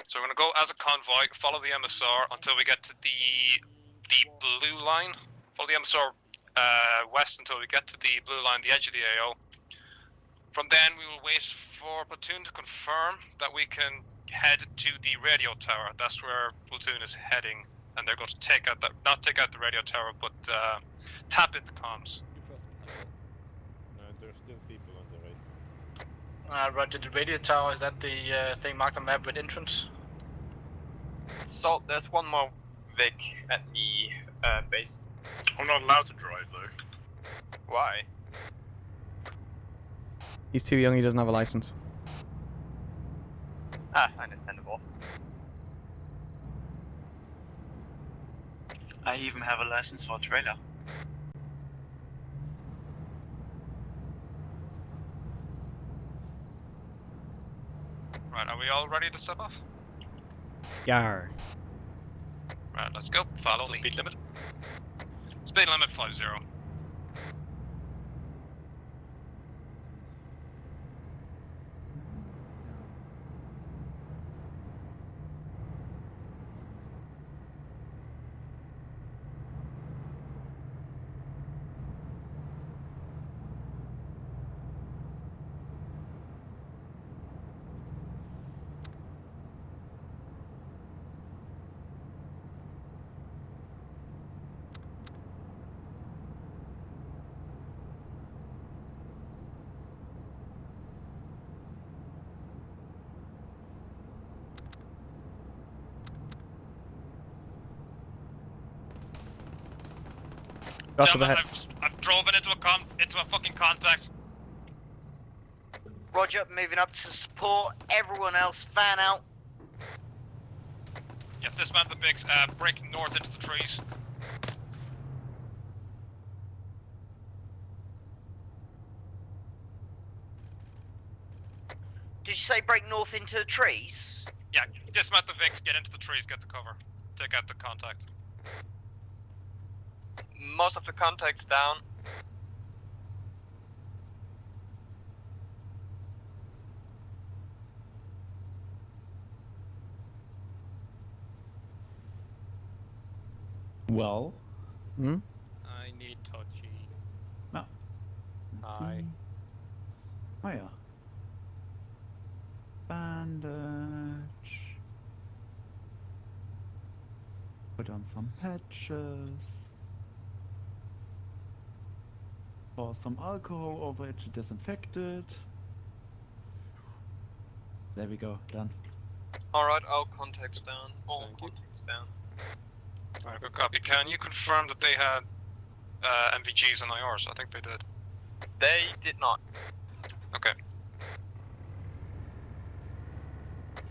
So we're gonna go as a convoy, follow the MSR until we get to the blue line. Follow the MSR west until we get to the blue line, the edge of the AO. From then we will wait for platoon to confirm that we can head to the radio tower. That's where platoon is heading, and they're going to take out not take out the radio tower, but tap into comms. No, there's still people on the right. Roger, the radio tower, is that the thing marked on the map with entrance? So there's one more Vic at the base. I'm not allowed to drive though. Why? He's too young. He doesn't have a license. Ah, understandable. I even have a license for a trailer. Right, are we all ready to step off? Yar. Right, let's go. Follow the speed limit. Speed limit 50. Gentlemen, I've driven into a fucking contact. Roger, moving up to support. Everyone else, fan out. Yeah, dismount the bigs, breaking north into the trees. Did you say break north into the trees? Yeah, dismount the Vics, get into the trees, get the cover. Take out the contact. Most of the contacts down. Well. Hmm? I need touchy. No. Let's Hi. see. Oh yeah. Bandage. Put on some patches. Pour some alcohol over it to disinfect it. There we go, done. Alright, all contacts down. All contacts down. Alright, good copy. Can you confirm that they had MVGs and IRs? I think they did. They did not. Okay.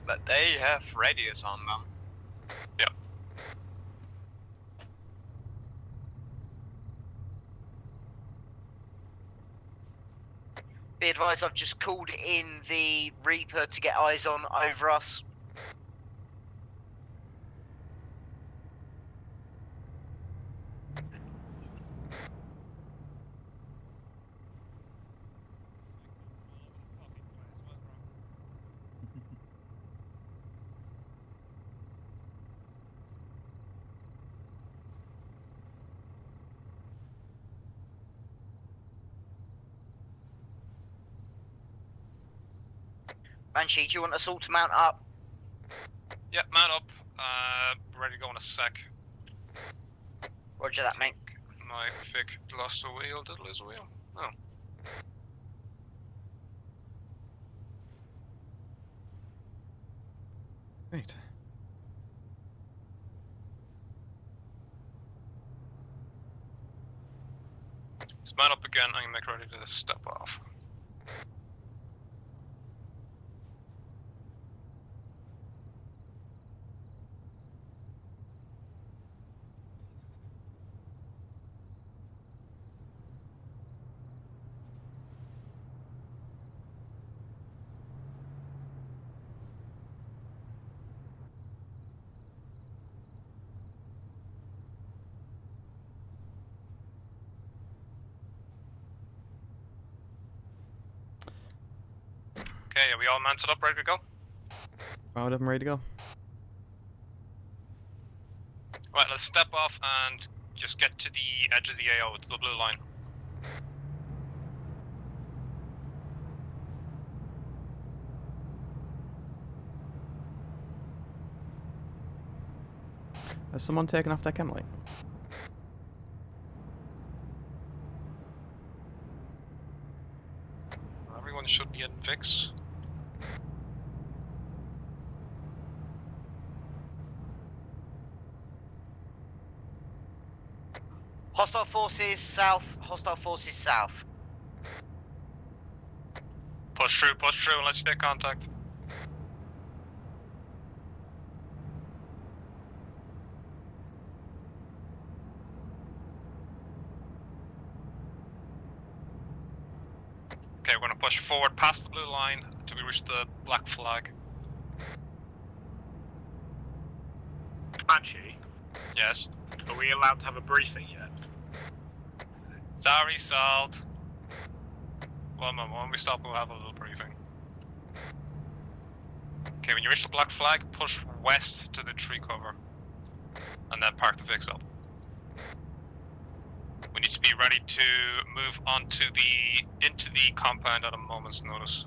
But they have radius on them. Yeah. Be advised, I've just called in the Reaper to get eyes on over us. Banshee, do you want us all to mount up? Yeah, man up. Ready to go in a sec. Roger that, mate. My Vic lost a wheel. Did lose a wheel? No. Right. Let's man up again and make ready to step off. Okay, are we all mounted up, ready to go? Round up and ready to go. Right, let's step off and just get to the edge of the AO, to the blue line. Has someone taken off their chem light? Everyone should be in fix. Hostile forces south, hostile forces south. Push through unless you get contact. Okay, we're gonna push forward past the blue line until we reach the black flag. Banshee, Yes. are we allowed to have a briefing yet? Sorry, Salt. One moment, when we stop, we'll have a little briefing. Okay, when you reach the black flag, push west to the tree cover. And then park the Vix up. We need to be ready to move into the compound at a moment's notice.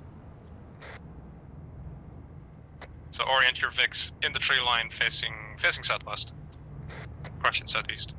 So orient your Vix in the tree line facing southwest. Correction, southeast.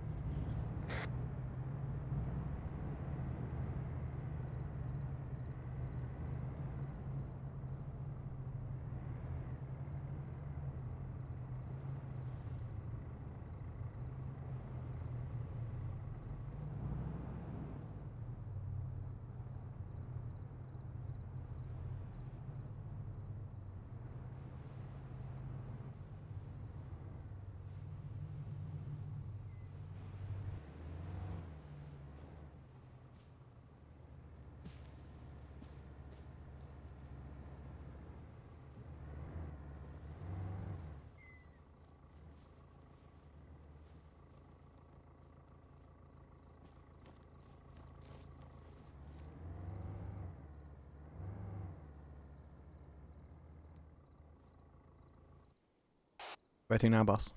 Where to now, boss?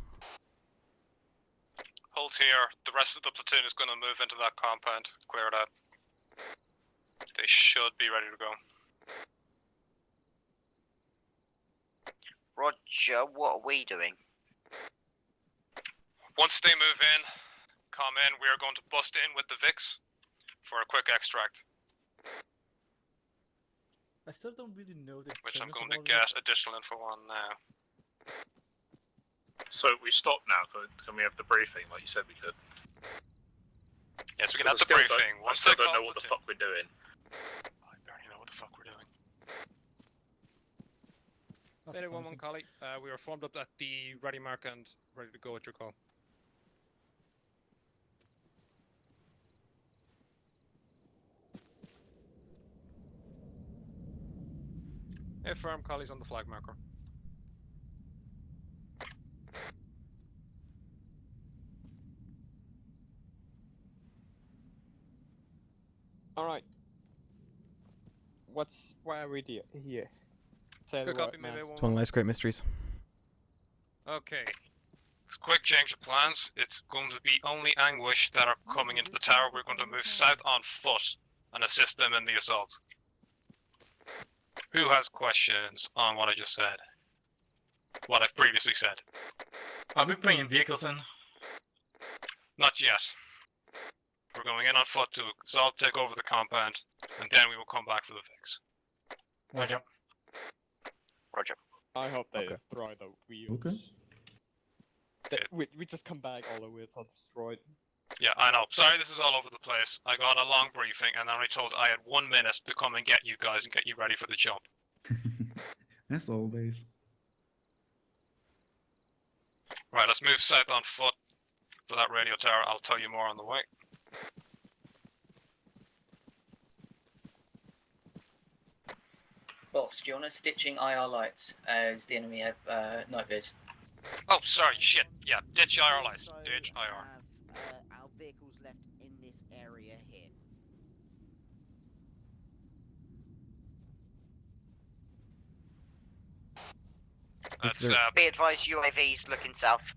Hold here. The rest of the platoon is going to move into that compound. Clear it out. They should be ready to go. Roger, what are we doing? Once they move in, come in, we are going to bust in with the VIX for a quick extract. I still don't really know the Which I'm premise going of to all get this. additional info on now. So we stop now. Can we have the briefing like you said we could? Yes, we can have I the briefing. I still don't know what the fuck we're doing. I barely know what the fuck we're doing. Mayday 1-1 Collie, we are formed up at the ready mark and ready to go at your call. Firm Collie's on the flag marker. Alright. Why are we here? Say Good the copy, word, man. Mayday 1-1. It's one of life's great mysteries. Okay. Quick change of plans. It's going to be only Anguish that are coming into the tower. We're going to move south on foot and assist them in the assault. Who has questions on what I just said? What I've previously said? Are we bringing vehicles in? Not yet. We're going in on foot to assault, take over the compound, and then we will come back for the fix. Roger. Roger. I hope they destroy the wheels. Okay. We just come back, all the wheels are destroyed. Yeah, I know. Sorry this is all over the place. I got a long briefing and then I told I had 1 minute to come and get you guys and get you ready for the jump. As always. Right, let's move south on foot for that radio tower. I'll tell you more on the way. Boss, do you want us ditching IR lights as the enemy have night viz? Oh, sorry, shit. Yeah, ditch IR lights. Ditch IR. Our vehicles left in this area here. Be advised, UAVs looking south.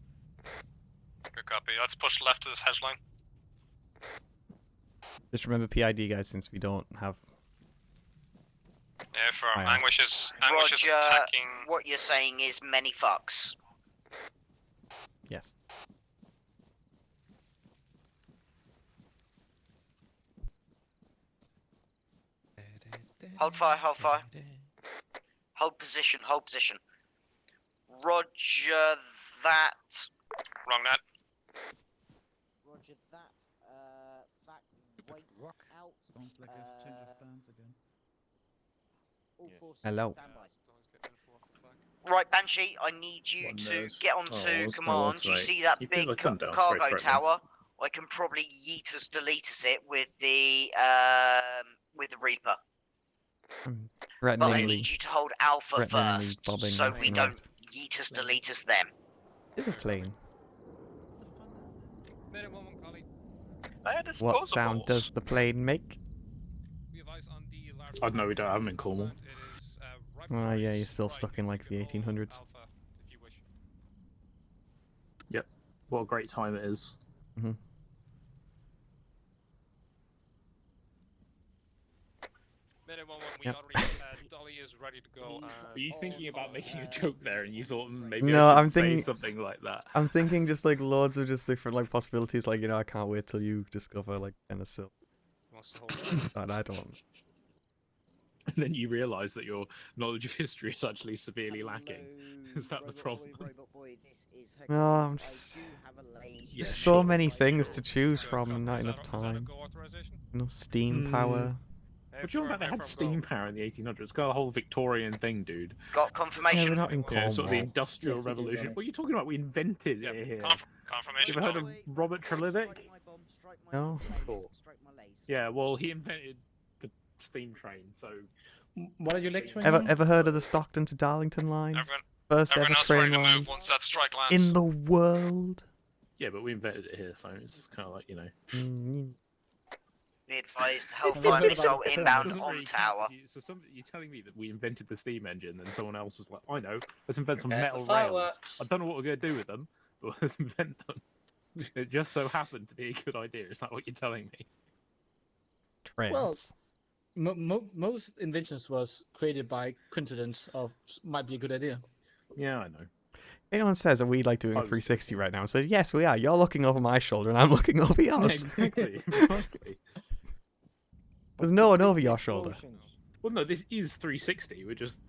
Good copy. Let's push left to this hedge line. Just remember PID, guys, since we don't have... Yeah, for Right. Anguish is Roger, attacking. what you're saying is many fucks. Yes. Hold fire, hold fire. Hold position, hold position. Roger that. Wrong net. Roger that. Fact, wait out. Sounds like a change of plans again. All forces Hello. stand by. Right, Banshee, I need you One to nerd. get onto Oh, what's command. no odds, Do you mate? see that You big could have come down cargo straight through, man. tower? I can probably yeetus deletus it with the Reaper. But I Threateningly, need you to hold Alpha threateningly first, bobbing so left we and don't right. yeetus deletus them. Is a plane. Minute 1-1 Collie. What sound does the plane make? We have eyes on the large. Oh no, we don't have them in Cornwall. It is right Oh behind yeah, us, you're still right. stuck in like the You can hold 1800s. Alpha if you wish. Yep. What a great time it is. Mm-hmm. Minute 1-1, we Yep. already, Dolly is ready to go. Were you thinking about making a joke there, and you thought maybe No, I I'm should say thinking something like that? I'm thinking just like loads of just different like possibilities. Like, you know, I can't wait till you discover like penicillin. Wants to hold. And I don't. And then you realise that your knowledge of history is actually severely lacking. Is that the problem? No, I'm just. There's so many things to choose from and not enough time. No steam power. What do you want about they had steam power in the 1800s? It's got a whole Victorian thing, dude. Got Yeah, confirmation. we're not in Yeah, sort of the Cornwall. Industrial Yes, we do, Revolution. right. What are you talking about? We invented it here. Confirmation. You ever heard of Robert Trelivick? No. Yeah, well, he invented the steam train, so... What are you lecturing Ever on? ever heard of the Stockton to Darlington line? First ever Everyone else train ready to line move once that strike lands. in the world. Yeah, but we invented it here, so it's kind of like, you know... Mm. The Be advised, Hellfire heard about missile the inbound Doesn't on really tower. count. So you're telling me that we invented the steam engine, and someone else was like, "I know, let's invent some Prepare for metal rails. fireworks. I don't know what we're going to do with them, but let's invent them." It just so happened to be a good idea. Is that what you're telling me? Trains. Most inventions was created by coincidence of might be a good idea. Yeah, I know. Anyone says, are we like doing a 360 right now? I said, yes, we are. You're looking over my shoulder and I'm looking over yours. Exactly. Precisely. There's no one over your shoulder. Well, no, this is 360.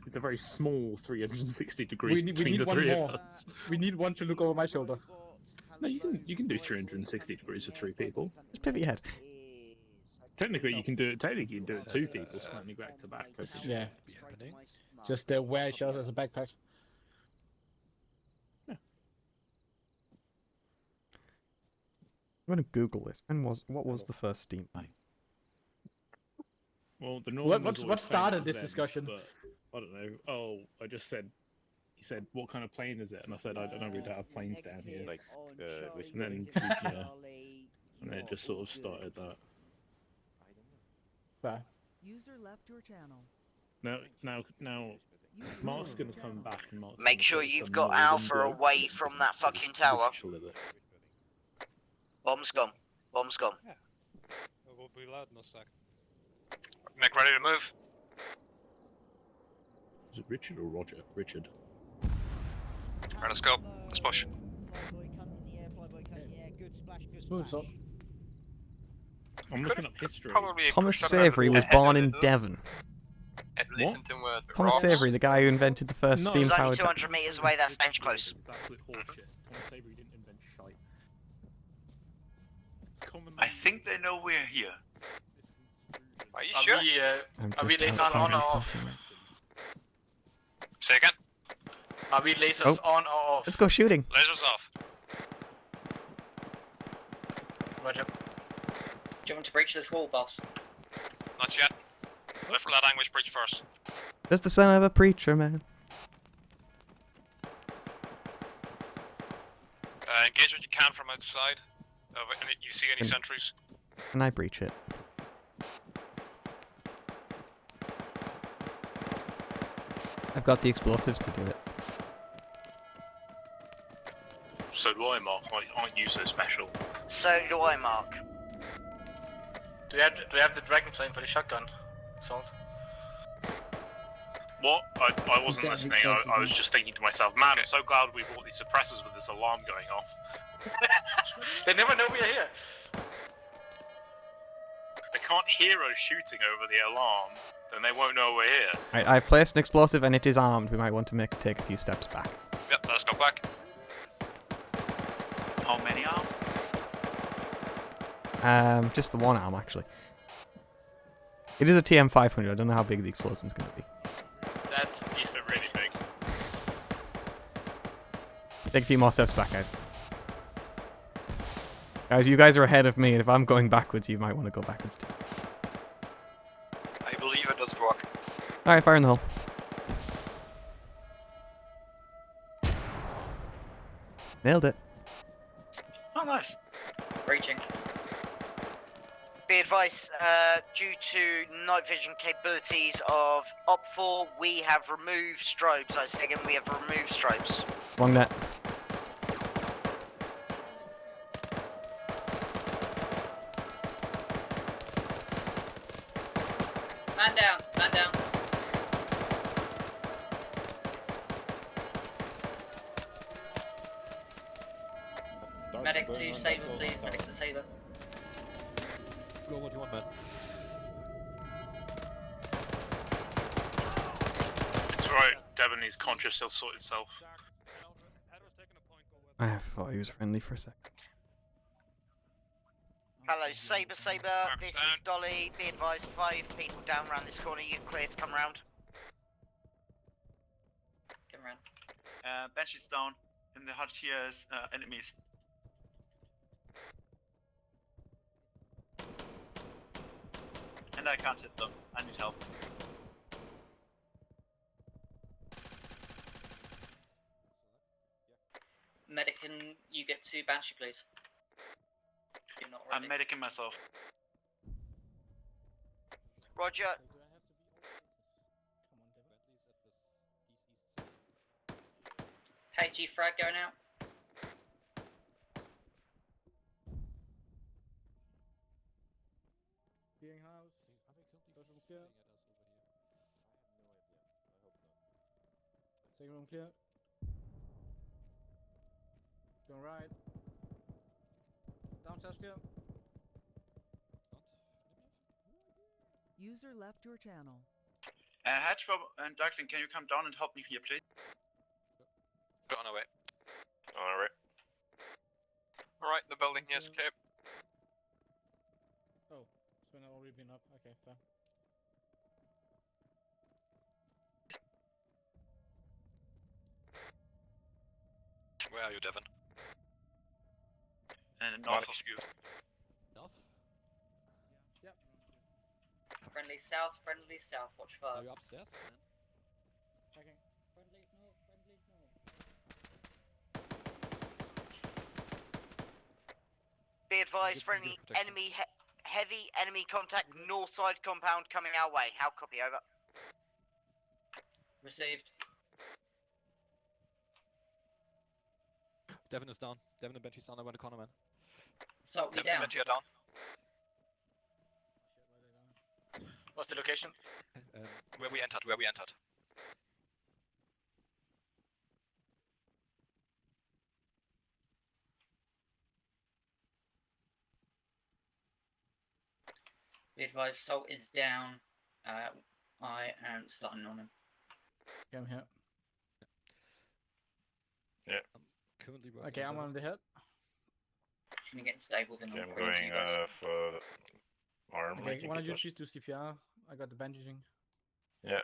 It's a very small 360 degrees We need between the one three more. of us. We need one to look over my shoulder. No, you can do 360 degrees with 3 people. Just pivot your head. Technically, you can do it. Technically, you can do it 2 people standing back to back. Yeah. Just wear each other as a backpack. I'm going to Google this. What was the first Steam? Well, the Northern What started this discussion? But I don't know. Oh, I just said. He said, "What kind of plane is it?" And I said, "I don't know. We don't have planes down here." Like, and then and then it just sort of started that. Fair. User left your channel. Now, Mark's gonna come back and Mark's Make gonna sure say you've some got Northern Alpha bloke away that from doesn't that feel fucking tower. official of it. Bomb's gone. Bomb's gone. We'll be loud in a sec. Make ready to move. Is it Richard or Roger? Richard. Right, let's go. Let's push. Smooth shot. I'm looking up history. Thomas Savery was born in Devon. Listen to word. Thomas Savery, the guy who invented the first There's only steam-powered... 200 meters away. That's dangerous close. It's absolute horseshit. Thomas Savery didn't invent shite. It's common. I think they know we're here. Are you sure? Are we lasers on or off? Say again. Are we lasers Oh. on or off? Let's go shooting. Lasers off. Roger. Do you want to breach this wall, boss? Not yet. Let that language breach first. Just the son of a preacher, man. Engage what you can from outside. You see any sentries? And I breach it. I've got the explosives to do it. So do I, Mark. I use it special. So do I, Mark. Do we have the dragon plane for the shotgun? Salt. What? I wasn't listening. I was just thinking to myself, man, I'm so glad we bought these suppressors with this alarm going off. They never know we're here. They can't hear us shooting over the alarm, then they won't know we're here. Right, I've placed an explosive and it is armed. We might want to take a few steps back. Yep, let's go back. How many are? Just the one arm, actually. It is a TM500. I don't know how big the explosion's going to be. That's decent, really big. Take a few more steps back, guys. Guys, you guys are ahead of me, and if I'm going backwards, you might want to go backwards too. I believe it does work. Alright, fire in the hole. Nailed it. Oh, nice. Breaching. Be advised, due to night vision capabilities of Op4, we have removed strobes. I say again, we have removed strobes. Wrong net. Man down, man down. Medic to Saber, please. Medic to Saber. Go, what do you want, man? It's right, Devon is conscious, he'll sort himself. I thought he was friendly for a sec. Hello, Saber. This is Dolly. Be advised, 5 people down around this corner. You're clear to come round. Come around. Banshee's down. In the hut here is enemies. And I can't hit them. I need help. Medic, can you get to Banshee, please? You're not ready. I'm medicing myself. Roger. Hey, G Frag going out. Being house. First room clear. Second room clear. Going right. Downstairs clear. User left your channel. Hatchbob and Duckling, can you come down and help me here, please? Go on our way. On our way. Alright, the building, yes, clear. Oh, so now already been up. Okay, fair. Where are you, Devon? And north of you. North? Yep. Friendly south, watch fire. Are you upstairs, man? Checking. Friendly's north, friendly's north. Be advised, friendly enemy heavy enemy contact north side compound coming our way. How copy, over. Received. Devon is down. Devon and Benchy's down. I went to corner, man. So we Devon and down. Benji are down. What's the location? Where we entered, where we entered. Be advised, Salt is down. I am starting on him. Yeah, I'm here. Yeah. Currently working. Okay, I'm on the hit. Gonna get stable, then Okay, I'll I'm bring it to going you guys. for arm. I Okay, think one it of you was. please do CPR. I got the bandaging. Yeah.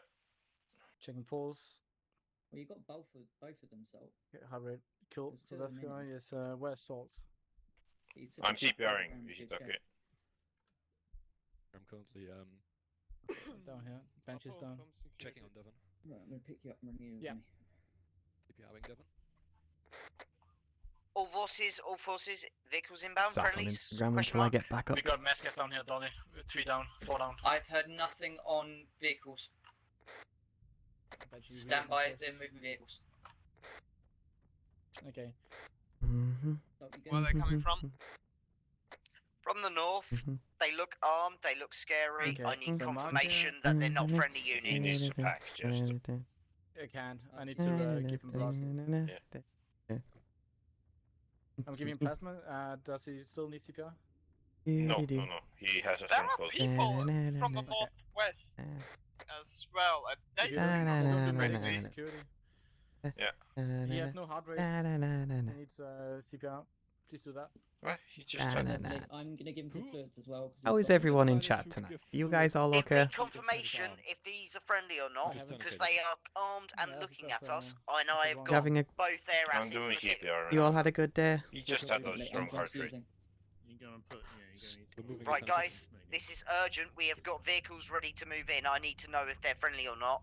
Checking pulse. Well, you got both of them, so. Okay, heart rate. Cool. There's So two this of them guy in is where's Salt? I'm CPRing. Is it okay? I'm currently Down here. Bench is down. checking on Devon. Right, I'm gonna pick you up and bring you with Yeah. me. CPRing Devon. All forces, vehicles inbound, Sat on friendlies. Instagram Question until I mark. get back up. We got Mesketh down here, Dolly. 3 down, 4 down. I've heard nothing on vehicles. Stand by, they're moving vehicles. Okay. Where are they coming from? From the north, they look armed, they look scary. Okay, I need so mark confirmation here. that they're not friendly He units. needs to pack just. I can. I need to give him plasma. Yeah. I'm giving him plasma. Does he still need CPR? No. He has a There strong are pulse. people from the northwest as well, and they If you don't don't know do ready medical to security. Yeah. He has no heart rate. He needs CPR. Please do that. What? He just I'm gonna give him some fluids as well. 'cause How he's is got- everyone in chat tonight? You guys all Give okay? me confirmation if these are friendly or not, because they are armed and looking at us. I know I've got Having a- both their I'm assets. doing looking- CPR. You all had a good day? He just had a strong heart rate. You're gonna put, you're gonna Right, guys, this is urgent. We have got vehicles ready to move in. I need to know if they're friendly or not.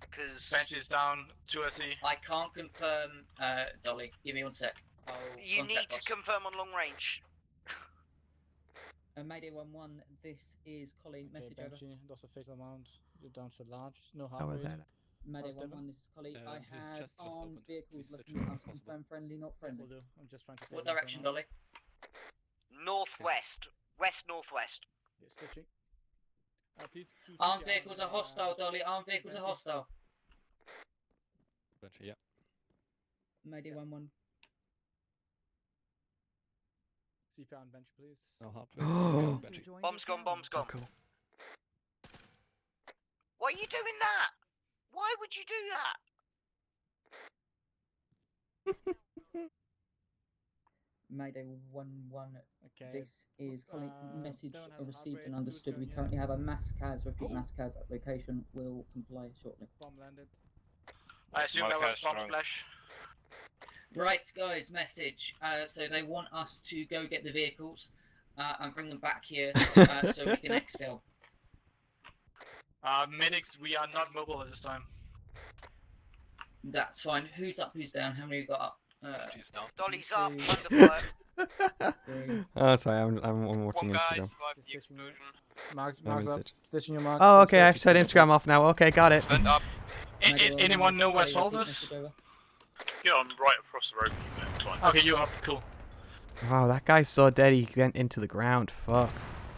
Because Bench is down, 2 SE. I can't confirm, Dolly. Give me 1 sec. I'll you need contact to boss. confirm on long range. Mayday 1-1, this is Collie. Okay, Message over. Banshee, that's a fatal amount. You're down to large. No heart How was rate. that? Mayday How's 1-1, this is Collie. I his have chest just armed opened. vehicles Please looking check at if us. possible. Confirm friendly, not friendly. Will do. I'm just trying to What save direction, info now. Dolly? Northwest. West-northwest. Yeah, stitching. Please do Armed CPR vehicles on, are hostile, Dolly. Armed vehicles are Benji. hostile. Benchy, yeah. Mayday 1-1. CPR on bench, please. No heart Oh. rate. Benchy. Bomb's gone, bomb's So gone. cool. Why are you doing that? Why would you do that? Mayday 1-1. Okay. This is Collie. Message Devon has a heart received rate, and who's understood. We going currently in? have a mass CAS. Repeat, mass CAS at location. Will comply shortly. Bomb landed. I assume that was bomb splash. Right, guys, message. So they want us to go get the vehicles and bring them back here so we can exfil. Medics, we are not mobile at this time. That's fine. Who's up, who's down? How many we got up? She's down. Dolly's up, Three. under fire. Oh, sorry, I'm watching One guy Instagram. survived the explosion. Marks I missed up. it. Stitching your marks. Oh, okay, I've set Instagram off now. Okay, got it. Vent up. Anyone know where Salt is? Yeah, I'm right across the road from you. It's fine. Okay, you're up. Cool. Wow, that guy's so dead he went into the ground. Fuck.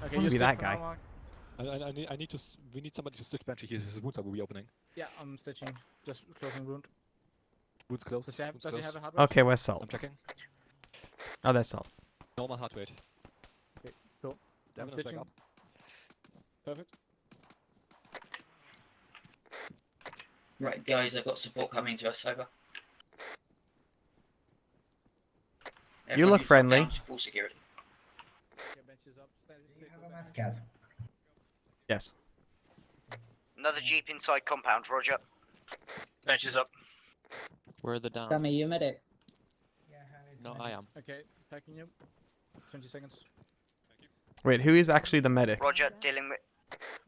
Okay, Wanna you be stick that for now, guy. Mark. I need to. We need somebody to stitch Banshee. His wounds are reopening. Yeah, I'm stitching. Just closing wound. Wounds closed. Does he have, wounds does he closed. have a hard rate? Okay, where's Salt? I'm checking. Oh, that's Salt. Normal heart rate. Okay, cool. I'm Devin is back stitching. up. Perfect. Right, guys, I've got support coming to us. Over. You Everyone look who's friendly. down to full security. Okay, benches up. Yes. Another jeep inside compound, Roger. Benches up. Where are the down? Sammy, you medic. No, I am. Okay, packing you. 20 seconds. Wait, who is actually the medic? Roger, dealing with.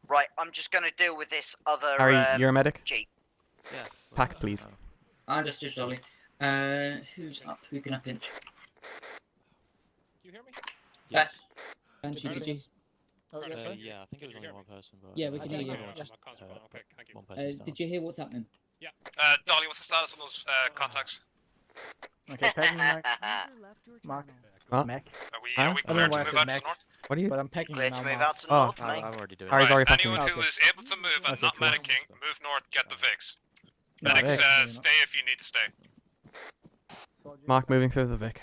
Right, I'm just gonna deal with this other. Harry, you're a medic? Jeep. Yeah. Pack, please. Understood, Dolly. Who's up? Who can I pinch? You hear me? Yes. Banshee, did you? Oh, yeah, sorry? Yeah, I think it was only one person. But Yeah, we can hear you. Okay, thank you. One person's down. Did you hear what's happening? Yeah. Dolly, what's the status on those contacts? Okay, packing you, Mark. User left your Mark. channel. What? Mac. Are we Huh? clear I don't know to why I move said out to Mac. the north? What are you? But I'm packing Clear you to now, move Mark. out to the Oh. north, mate. I'm already doing Harry's it. already packing Anyone me. who Okay. is able to move and Okay, not cool. medicing, move north, get the Vix. No, Medics, Vic, you're not. stay if you need to stay. Mark moving through the Vic.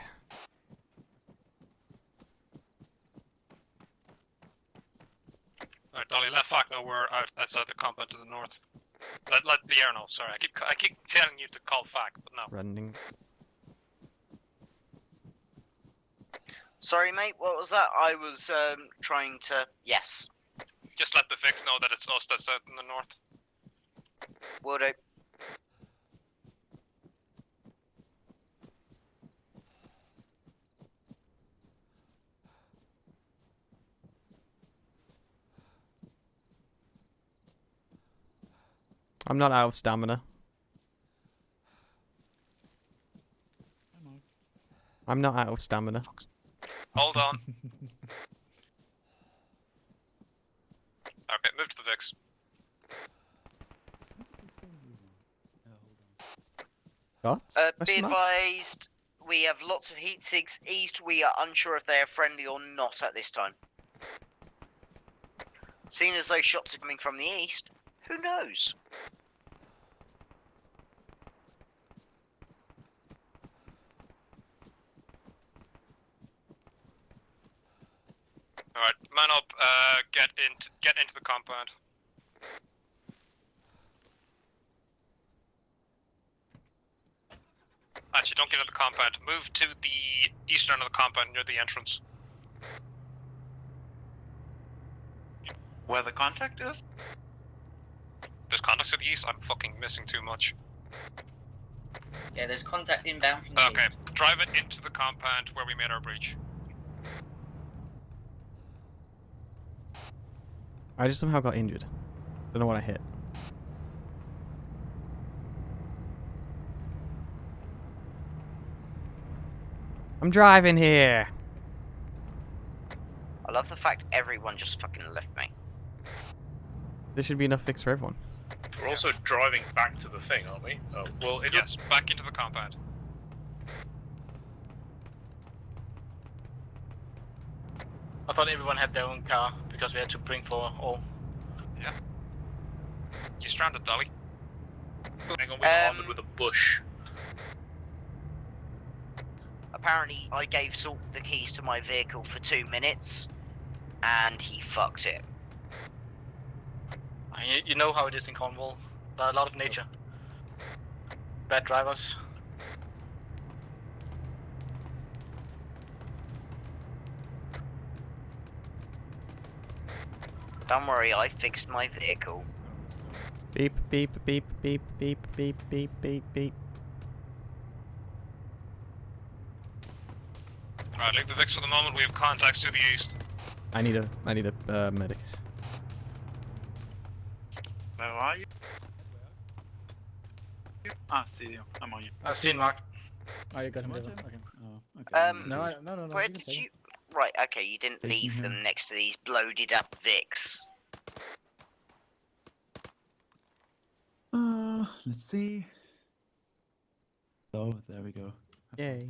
Alright, Dolly, let FAC know we're outside the compound to the north. Let the air know, sorry. I keep telling you to call FAC, but no. Running. Sorry, mate. What was that? I was trying to. Yes. Just let the Vix know that it's us that's out in the north. Will do. I'm not out of stamina. I'm not out of stamina. Hold on. Okay, move to the Vix. What? Be Question mark? advised, we have lots of heat sigs east. We are unsure if they are friendly or not at this time. Seeing as those shots are coming from the east, who knows? Alright, man up, get into the compound. Actually, don't get into the compound. Move to the eastern of the compound near the entrance. Where the contact is? There's contacts to the east? I'm fucking missing too much. Yeah, there's contact inbound from the Okay, east. drive it into the compound where we made our breach. I just somehow got injured. Don't know what I hit. I'm driving here. I love the fact everyone just fucking left me. There should be enough fix for everyone. We're also driving back to the thing, aren't we? Oh, well, yes, back into the compound. I thought everyone had their own car because we had to bring for all. Yeah. You stranded, Dolly. Hang on, we're armored with a bush. Apparently, I gave Salt the keys to my vehicle for 2 minutes, and he fucked it. You know how it is in Cornwall. There are a lot of nature. Bad drivers. Don't worry, I fixed my vehicle. Beep, beep, beep, beep, beep, beep, beep, beep, beep. Alright, leave the Vix for the moment. We have contacts to the east. I need a medic. Where are you? Ah, see you. I'm on you. I've seen Mark. Oh, you got him there. Roger. Okay. Oh, okay. No. Where you can did take him. you? Right, okay, you didn't Taking leave him. them next to these bloated up Vics. Let's see. Oh, there we go. Yay.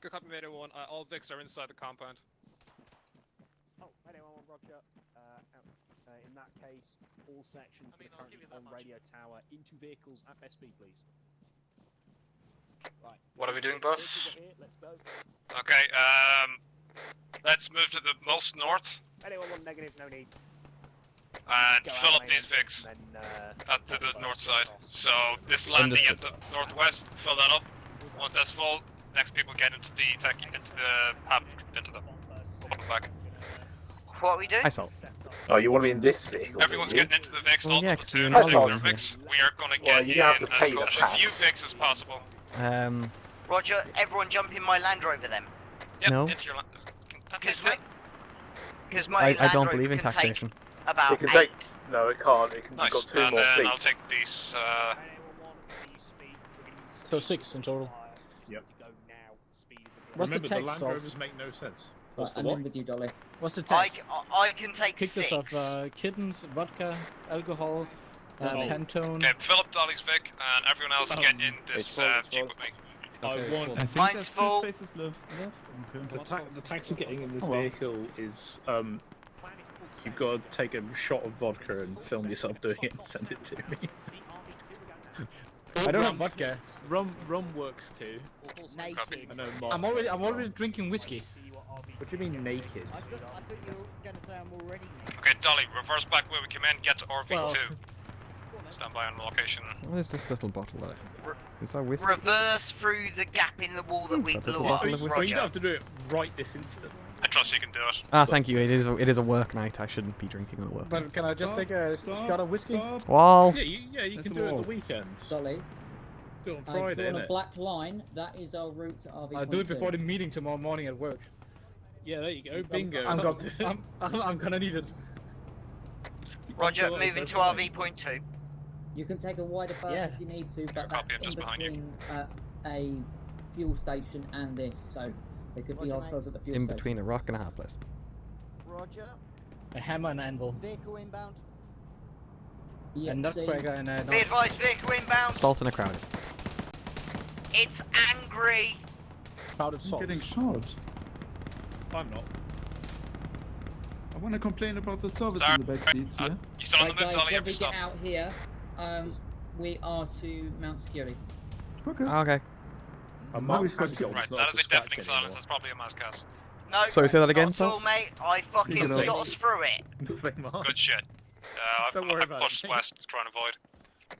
Good copy, Mayday 1. All Vics are inside the compound. Oh, Mayday 1, Roger. In that case, all sections that are currently on radio tower into vehicles at best speed, please. Right. What are we doing, boss? Vehicles are here, let's go. Okay, let's move to the most north Mayday 1, negative, no need. and Go fill out up main these entrance Vics and then, up to the north side. So this landing at the northwest, fill that up. Once that's full, next people get into the hub, into the back. What are we doing? I saw. Oh, you want to be in this vehicle? Everyone's getting into the Vics, Well, all yeah, the 'cause you're platoon, not regular alone Vics. We are going to Well, get you in have to as pay close the to a few tax. Vics as possible. Roger, everyone jump in my Land Rover then. Yep, No. into your land. Because my I Land don't Rover believe in can taxation. take about It can 8. take. No, it can't. It can. Nice. You've got 2 And more then I'll seats. take these. So 6 in total. Yep. What's Remember, the text Land of? Rovers make no sense. Right, I'm in with you, Dolly. What's the I, text? I can take Kicked 6. us off kittens, vodka, alcohol, Pantone. Okay, fill up Dolly's Vic, and everyone else get in this Jeep with me. I want. I think Mine's there's full. 2 spaces left. Okay. The tax of getting in this Oh, well. vehicle is you've got to take a shot of vodka and film yourself doing it and send it to me. I don't have vodka. Rum works too. Naked. I know Mark I'm already drinking whiskey. What do you mean naked? I thought you were going to say I'm already naked. Okay, Dolly, reverse back where we came in, get to RV2. Well- Stand by on location. What is this little bottle there? Is that whiskey? Reverse through the gap in the wall that we Got the blew little up. bottle of whiskey. Well, you don't have to do it right this instant. I trust you can do it. Ah, thank you. It is a work night. I shouldn't be drinking on a work. But can I just take a shot of whiskey? Wall. Yeah, you That's can a do it at wall. the weekend. Dolly, Do it on I've Friday, drawn a innit? black line. That is our route to RV. I'll do it before the meeting tomorrow morning at work. Yeah, there you go. Bingo. I'm gonna need it. Roger, moving to RV point 2. You can take a wider berth Yeah. if you need to, but Copy, that's I'm in just behind you. between a fuel station and this, so there could be Roger, hostiles at the fuel In station. between a rock and a hard place. Roger. A hammer and anvil. Vehicle inbound. Yeah, A nutcracker and a... Be advised, vehicle inbound. Salt in a crowd. It's angry. Crowd of I'm salt. getting shot. I'm not. I want to complain about the service Sorry. in the back seats, yeah? You still on the Right, move, guys, Dolly? when Have we you get stopped? out here, we are to mount security. Okay. Okay. A Now mouse he's got job's Right, not that a is a distraction deafening silence. anymore. That's probably a mass cast. No. Sorry, say that again, not at Sal? all, mate. I fucking Nothing. got us through it. Nothing, Mark. Good shit. Don't worry I about pushed it. west to try and avoid.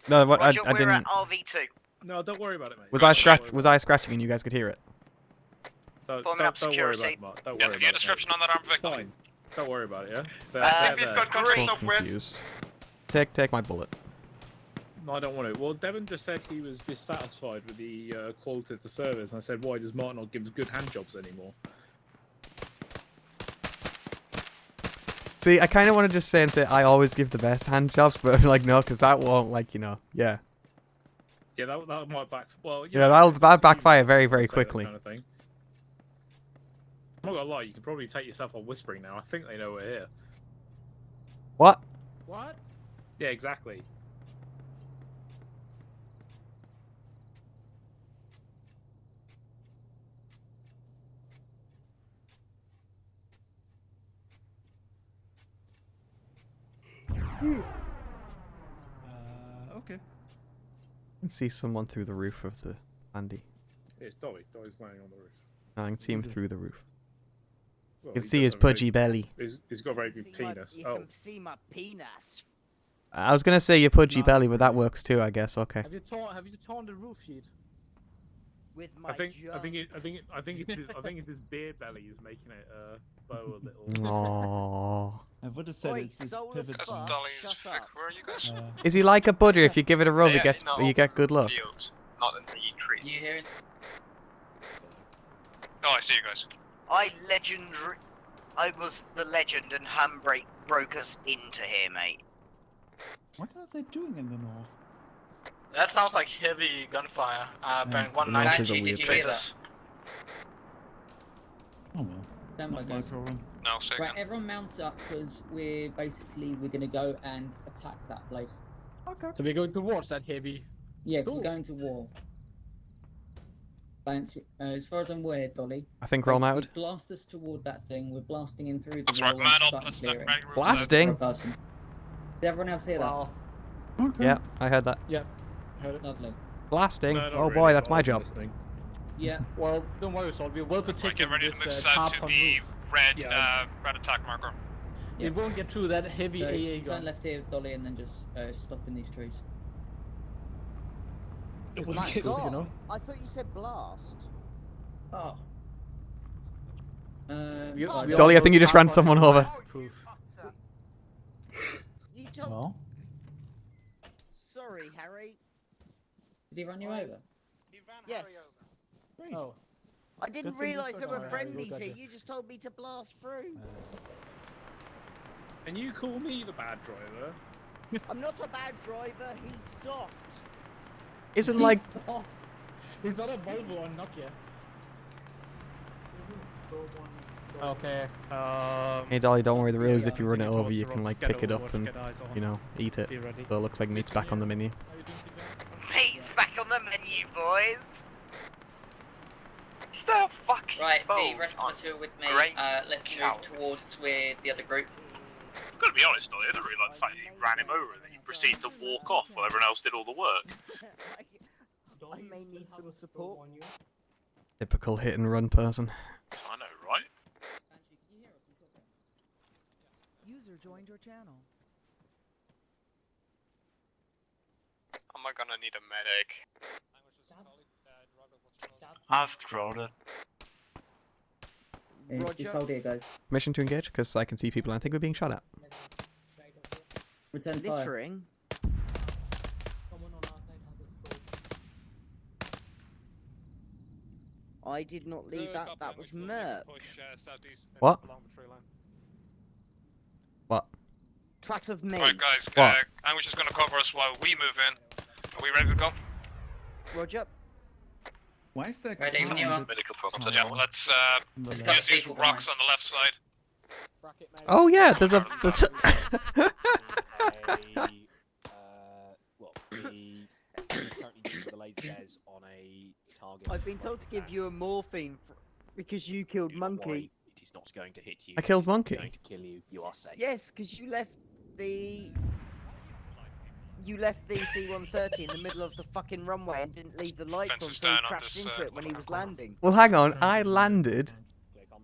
No, what, Roger, I we're didn't. at RV2. No, don't worry about it, mate. Was Don't I worry was I scratching and you guys could hear it? Forming up don't worry about security. it, Mark. Don't Yeah, worry give you a about it. description on that arm, It's Vic. fine. Don't worry about it, yeah? we've there. got contact So southwest. confused. Take my bullet. No, I don't want to. Well, Devon just said he was dissatisfied with the quality of the service, and I said, why does Martin not give us good hand jobs anymore? See, I kind of want to just say I always give the best hand jobs, but I'm like, no, because that won't, like, yeah. Yeah, that might back. Well, Yeah, that'll backfire very, very quickly. Kind of thing. I'm not gonna lie, you can probably take yourself on whispering now. I think they know we're here. What? What? Yeah, exactly. Okay. I can see someone through the roof of the Andy. It's Dolly. Dolly's laying on the roof. No, I can see him through the roof. Well, You can he see does his have a very- pudgy belly. He's got a very big penis. You Oh, can see my penis. I was gonna say your pudgy belly, but that works too, I guess. Okay. Have you torn the roof sheet? With my I think it's his beer belly is making it bow a little. Aww. I would have said Oi, it's soulless pivot. fuck, Dolly's shut Vic, up. where are you guys? Is he like a butter? If you give it a rub, Yeah, it gets in the you get good luck. Field, not in the trees. You hear it? Oh, I see you guys. I was the legend and handbrake broke us into here, mate. What are they doing in the north? That sounds like heavy gunfire. Bearing The 190. launch is a weird Did you hear place. that? Oh well. Stand by, Not my guys. problem. No, second. Right, everyone mount up because we're gonna go and attack that place. Okay. So we're going towards that heavy. Yes, Cool. we're going to war. As far as I'm aware, Dolly. I think we're all basically mounted. Blast us toward that thing. We're blasting in through the That's wall. right, and man up. starting Let's clearing. not Blasting? Per person. Did everyone else hear that? Yeah, I heard that. Yeah, heard it. Lovely. Blasting? No, not Oh really, boy, that's but my I'm job. listening. Yeah. Well, don't worry, Sol. We're well protected. Get ready to with move this, south to tarpon the roof. red, Yeah. red attack marker. We won't get through that heavy So, AA turn gun. left here, Dolly, and then just stop in these trees. It's Well, nice, stop. you know. I thought you said blast. Oh. Dolly, I think you just ran someone over. You told. Well. Sorry, Harry. Did he run you over? Yes. Oh. I didn't Good thing you realise there said were that. friendlies Look at here. you. You just told me to blast through. And you call me the bad driver? I'm not a bad driver. He's soft. Isn't like He's not a Volvo or Nokia. Okay. Hey Dolly, don't worry, the rule is if you run it Taking over, you photos can of like Get pick it over, up and, get eyes on. you know, eat it. Be ready. So it looks like meat's back on the menu. Meat's back on the menu, boys. So fucking Right, the bold rest of on us who are with me, great let's cows. move towards where the other group. I'm gonna be honest, Dolly, I don't really like the fact that you ran him over and then you proceeded to walk off while everyone else did all the work. I may need some support. Typical hit and run person. I know, right? User joined your channel. Am I gonna need a medic? Ask crowded. Just hold here, guys. Mission to engage, because I can see people and I think we're being shot at. Return fire. Littering. I did not leave that. That was Merc. What? What? Twat of me. Right, guys, What? Anguish is gonna cover us while we move in. Are we ready to go? Roger. Why is that? Ready when you are. Medical problems. So, yeah, let's Let's got use these people rocks on the left side. Oh yeah, there's a there's a Well, we currently use the laser bears on a target. I've been told to give you a morphine because you killed Monkey. It is not going to hit you. I killed It's Monkey. Going to kill you. You are safe. Yes, because you left the C-130 in the middle of the fucking runway and didn't leave the lights on, Fences so he down on crashed this, into it when he was landing. Well, hang on, I landed.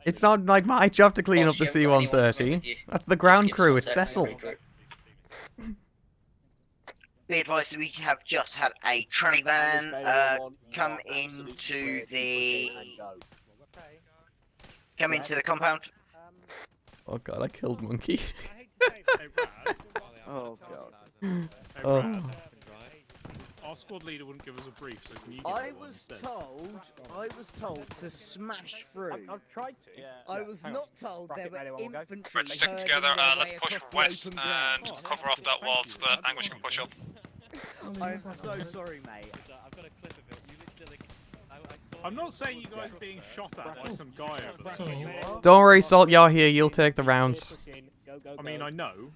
It's not like my job to clean up the C-130. That's the ground crew, it's Cecil. Be advised, we have just had a tranny van come into the compound. Oh god, I killed Monkey. Oh god. Oh. Our squad leader wouldn't give us a brief, so can you give I her one was instead? told to smash through. I've tried to. I was not told there were infantry Right, stick herding together. their Let's way push across the west open and ground. cover off that wall so that Anguish can push up. I'm so sorry, mate. I've got a clip of it. You literally. I saw I'm not saying you guys being shot at by some guy over there. Don't worry, Salt, you're here, you'll take the rounds. I mean, I know,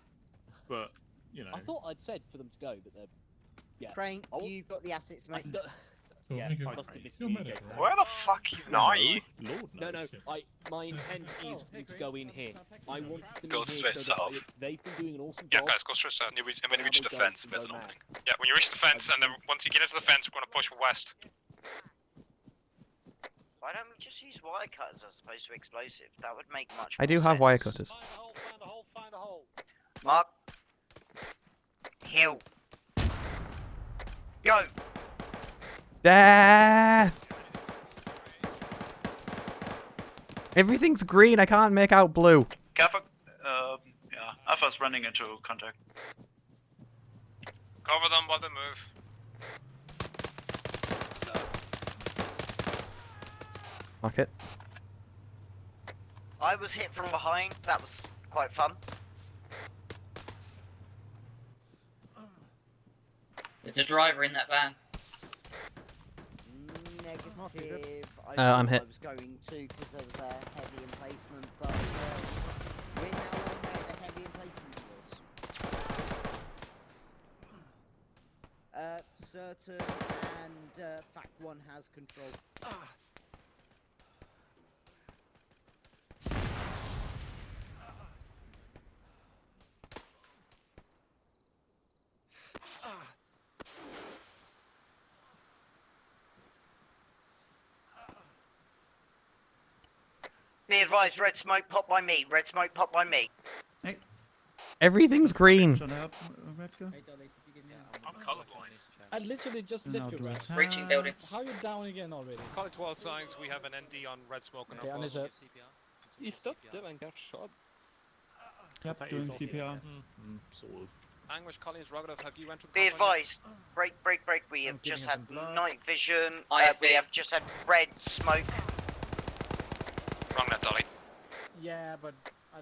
but, you know. I thought I'd said for them to go, but they're. Yeah. Crane, you've got the assets, mate. Yeah, you go. must have miscommunicated. Where the fuck are you? No. My intent is for you to go in here. I wanted them Go in here straight so that south. they've been doing an awesome Yeah, job. guys, go straight south. And when you reach the Now fence, we there's go an mad. opening. Yeah, when you reach the fence, and then once you get into the fence, we're gonna push west. Why don't we just use wire cutters as opposed to explosive? That would make much I more do sense. have wire cutters. Mark. Hill. Go. Death! Everything's green, I can't make out blue. Kappa, yeah, Alpha's running into contact. Cover them while they move. Mark it. I was hit from behind. That was quite fun. There's a driver in that van. Negative. I'm thought hit. I was going to because there was a heavy emplacement, but we're now on where the heavy emplacement was. Certain and Fact 1 has control. Be advised, red smoke pop by me. Red smoke pop by me. Everything's green. Shut up, Redker. I'm colorblind. I literally just No, left you, do right? us. Breaching building. How are you down again already? College wall signs, we have an ND on red smoke on Okay, our and bottom. is it? He stopped still and got shot. Yep, doing CPR. Anguish, Collins, Rogative, have you entered Be combat yet? advised, break. We have just giving had us some blood. night vision. IFV. We have just had red smoke. Wrong net, Dolly. Yeah, but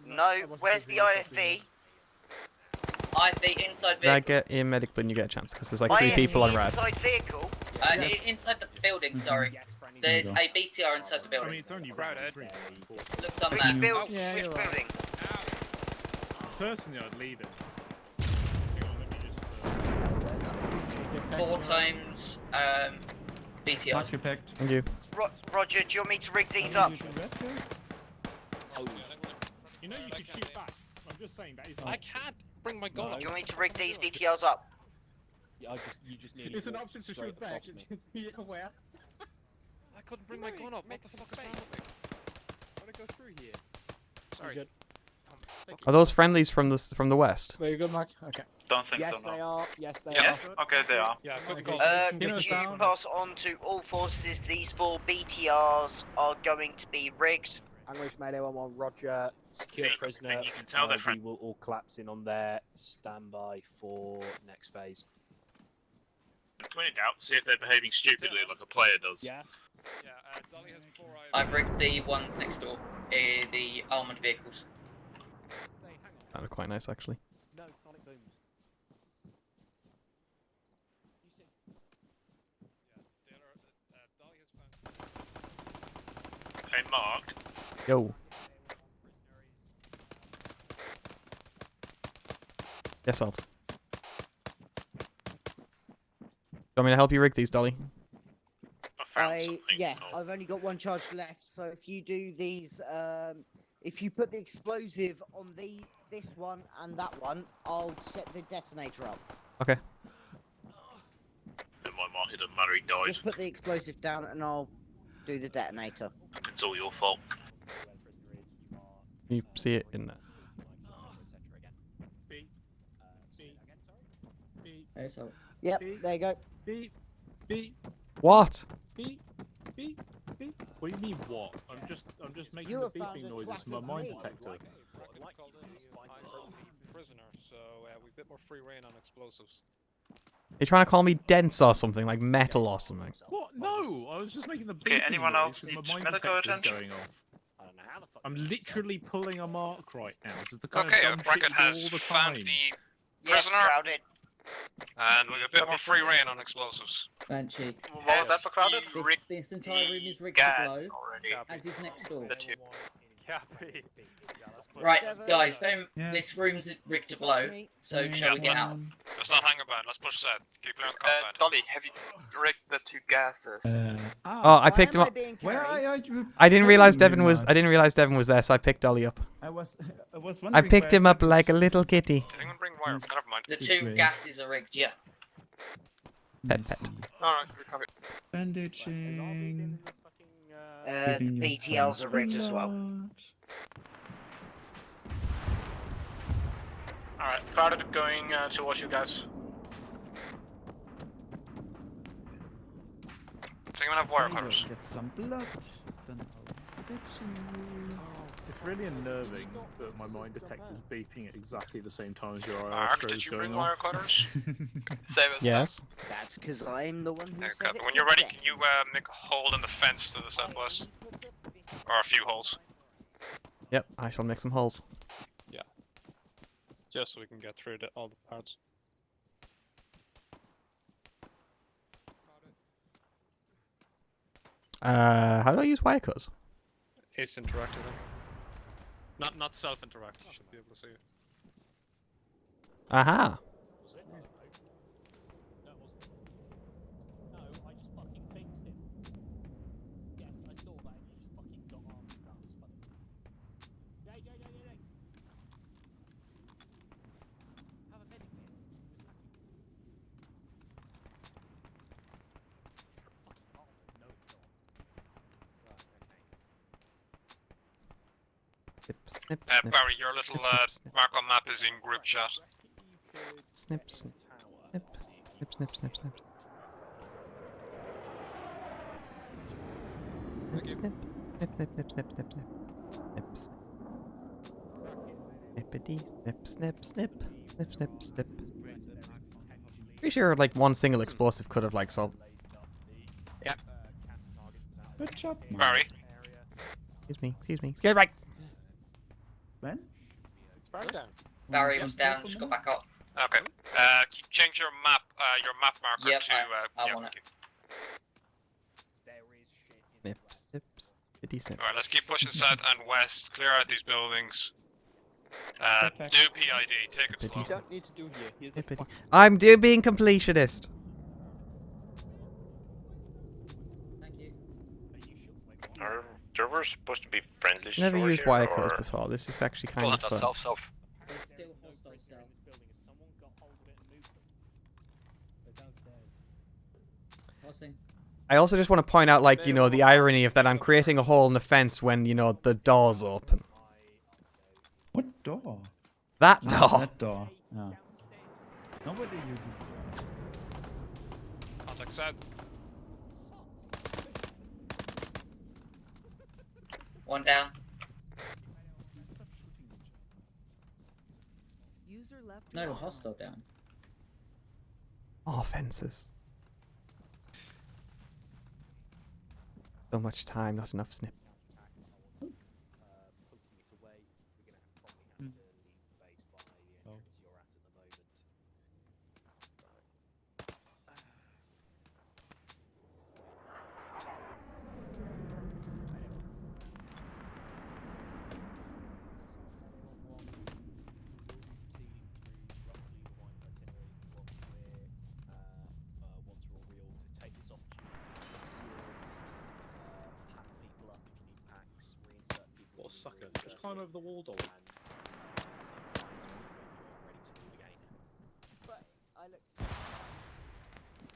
No, where's the IFV? IFV inside Did I vehicle. get a medic when you get a chance? Because there's like 3 people on rad. Inside vehicle. Inside the building, sorry. There's a BTR inside the building. it's only Crowded. Looks on Which, that. Yeah, which you're right. building? Personally, I'd leave it. Hang on, let me just. 4 times BTR. Mark your pact. Thank you. Roger, do you want me to rig these up? You know you could shoot back. I'm just saying that is. I can't bring my gun Do up. you want me to rig these BTRs up? You just need It's an option to shoot back. Be aware. I couldn't bring my gun up. What the fuck is wrong with me? How did I go through here? Sorry. Good. Are those friendlies from the west? Very good, Mark. Okay. Don't think Yes, so. they no. are. Yes, they Yes? are. Okay, they are. Yeah, quick Okay. call. Could Kino's you down. pass on to all forces these 4 BTRs are going to be rigged? English Mayday 1-1, Roger. Secure See, prisoner. and you can tell they're We will all collapse in on their standby for next phase. When in doubt, see if they're behaving stupidly like a player does. Yeah. Yeah, Dolly has 4 IFV. I've rigged the ones next door, the armoured vehicles. That looked quite nice, actually. No, sonic booms. Dolly has found. Hey, Mark. Yo. Yes, Alt. Do you want me to help you rig these, Dolly? I found something. Yeah, Oh. I've only got 1 charge left, so if you do these, if you put the explosive on this one and that one, I'll set the detonator up. Okay. Never mind, Mark. It doesn't matter. He died. Just put the explosive down and I'll do the detonator. It's all your fault. You see it in there. Okay, so Yep, there you go. Beep, beep, What? beep, beep, beep. What do you mean what? I'm just making You the have found beeping a noises twat from my of mine me. detector. It's called a prisoner, so we've a bit more free reign on explosives. You're trying to call me dense or something, like metal or something. What? No, I was just making the beeping Okay, anyone noise else 'cause need my mine medical detector's attention? going off. I don't know how the fuck. I'm literally pulling a mark right now. This is the kind Okay, of dumb shit Racket you do has all the found time. the Yes, prisoner, crowded. and we've a bit more free reign on explosives. Banshee. What was that for crowded? This entire room is rigged to Guards blow, already. as is next door. The 2. Right, guys, Yeah. this room's rigged to blow, so shall we get out? Let's not hang about. Let's push ahead. Keep clear of the combat. Dolly, have you rigged the 2 gases? Oh, I picked him up. Where are you? I didn't realize Devin Devin was there, so I picked Dolly up. I was wondering. I picked where him up like a little kitty. Did anyone bring wire? Yes. Never mind. The It's 2 great. gases are rigged, yeah. Pet, pet. Alright, recover. Bandaging. The Giving you BTLs some are rigged as well. blood. Alright, crowded going towards you guys. Does anyone have wire I will cutters? get some blood. Then I'll stitch you. It's really unnerving that my mine detector's beeping at exactly the same time as your IR Mark, throws did you going bring wire off. cutters? Save us. Yes. That's because I'm the one who Okay, said it when to you're ready, Jess. can you make a hole in the fence to the southwest? Or a few holes. Yep, I shall make some holes. Yeah. Just so we can get through all the parts. How do I use Wirecuz? It's interact, I think. Not self-interact. You should be able to see it. Aha. Snip, snip, Barry, your little mark on map is in group chat. snip, snip, snip, snip, snip, snip, snip. Snip, snip, snip, snip, snip, snip, snip, snip, snip. Snippity, snip, snip, snip, snip, snip, snip. Pretty sure like one single explosive could have like solved. Yeah. Good job, Barry. Excuse me, excuse me. Get right. When? It's Barry down. Barry was down, just got back up. Okay. Change your map marker Yep, to. I yeah, want it. Snip, snip, snippity, snip. Alright, let's keep pushing south and west. Clear out these buildings. Do PID. Take it slow. You don't need to do here. Here's a Snippity. I'm being completionist. Are servers supposed to be friendly? Never store used here, Wirecuz or- before. This is actually kind Pull of out fun. the self. There's still hostile cell. Crossing. I also just want to point out, like, you know, the irony of that I'm creating a hole in the fence when, you know, the door's open. What door? That Ah, door. that door. Yeah. Nobody uses it. Contact south. One down. User left. No, hostile down. More fences. So much time, not enough snip. What a sucker. Just climb over the wall, Dolly.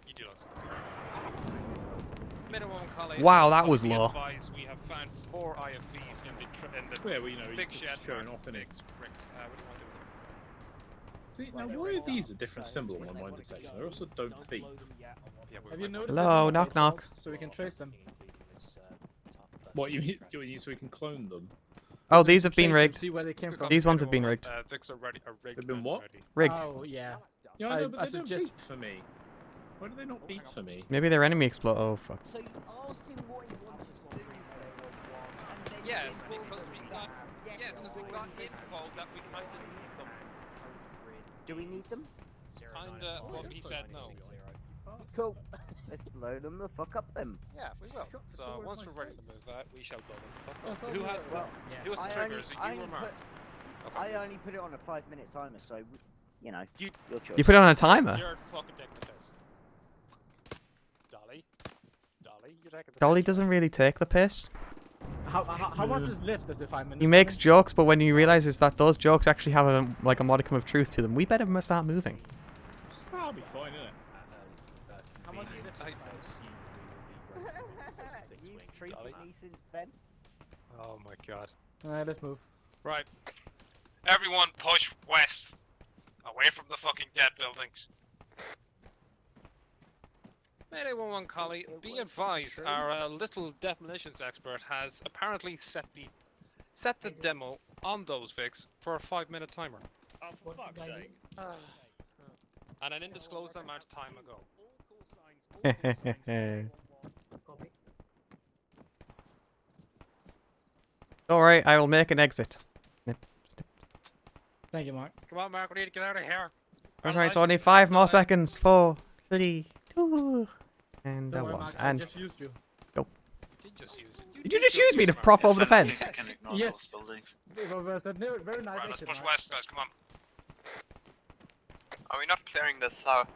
You do lots of Minimum college. Wow, that was low. We have found 4 IFVs in the Yeah, well, you know, he's big just shed showing marked off, innit? Rick, what do you want to do? See, now why are these a different symbol on my detection? I also don't beep. Have you noticed? Hello, knock knock. So we can trace them. What, you mean so we can clone them? Oh, these have been Trace them, rigged. see where they came from. These ones have been rigged. Vic's are ready. Rigged. They've been what? Ready. Rigged. Oh yeah. Yeah, I know, but I they don't suggest. beep for me. Why do they not beep for me? Maybe their enemy explode. Oh fuck. So you asked him what he wanted to do, and then Yes, you because we got info that we kind of need them. Do we need them? Kinda. Well, he said no. Cool. Let's blow them the fuck up then. Yeah, we will. So once we're ready to move out, we shall blow them the fuck up. Oh, Who has well, who has the triggers? I You only or Mark? I only put it on a 5-minute timer, so you know, your choice. You put it on a timer. You're fucking taking the piss. Dolly, you're taking the Dolly piss. doesn't really take the piss. How much is left of the 5 minutes? He makes jokes, but when he realizes that those jokes actually have a, like a modicum of truth to them, we better start moving. That'll be fine, innit? How much is left? You've treated me since then. Oh my god. Alright, let's move. Right. Everyone push west. Away from the fucking dead buildings. Mayday 1-1 Collie, be advised, our little demolitions expert has apparently set the demo on those Vics for a 5-minute timer. Oh, for fuck's sake. And an undisclosed amount of time ago. Alright, I will make an exit. Thank you, Mark. Come on, Mark, we need to get out of here. Alright, it's only 5 more seconds. 4, 3, 2, and Don't worry, 1. Mark, I And just used you. go. did just use it. Did you just use me to prop over the fence? Yes. It was a very nice Right, let's action, push Mark. west, guys. Come on. Are we not clearing the south?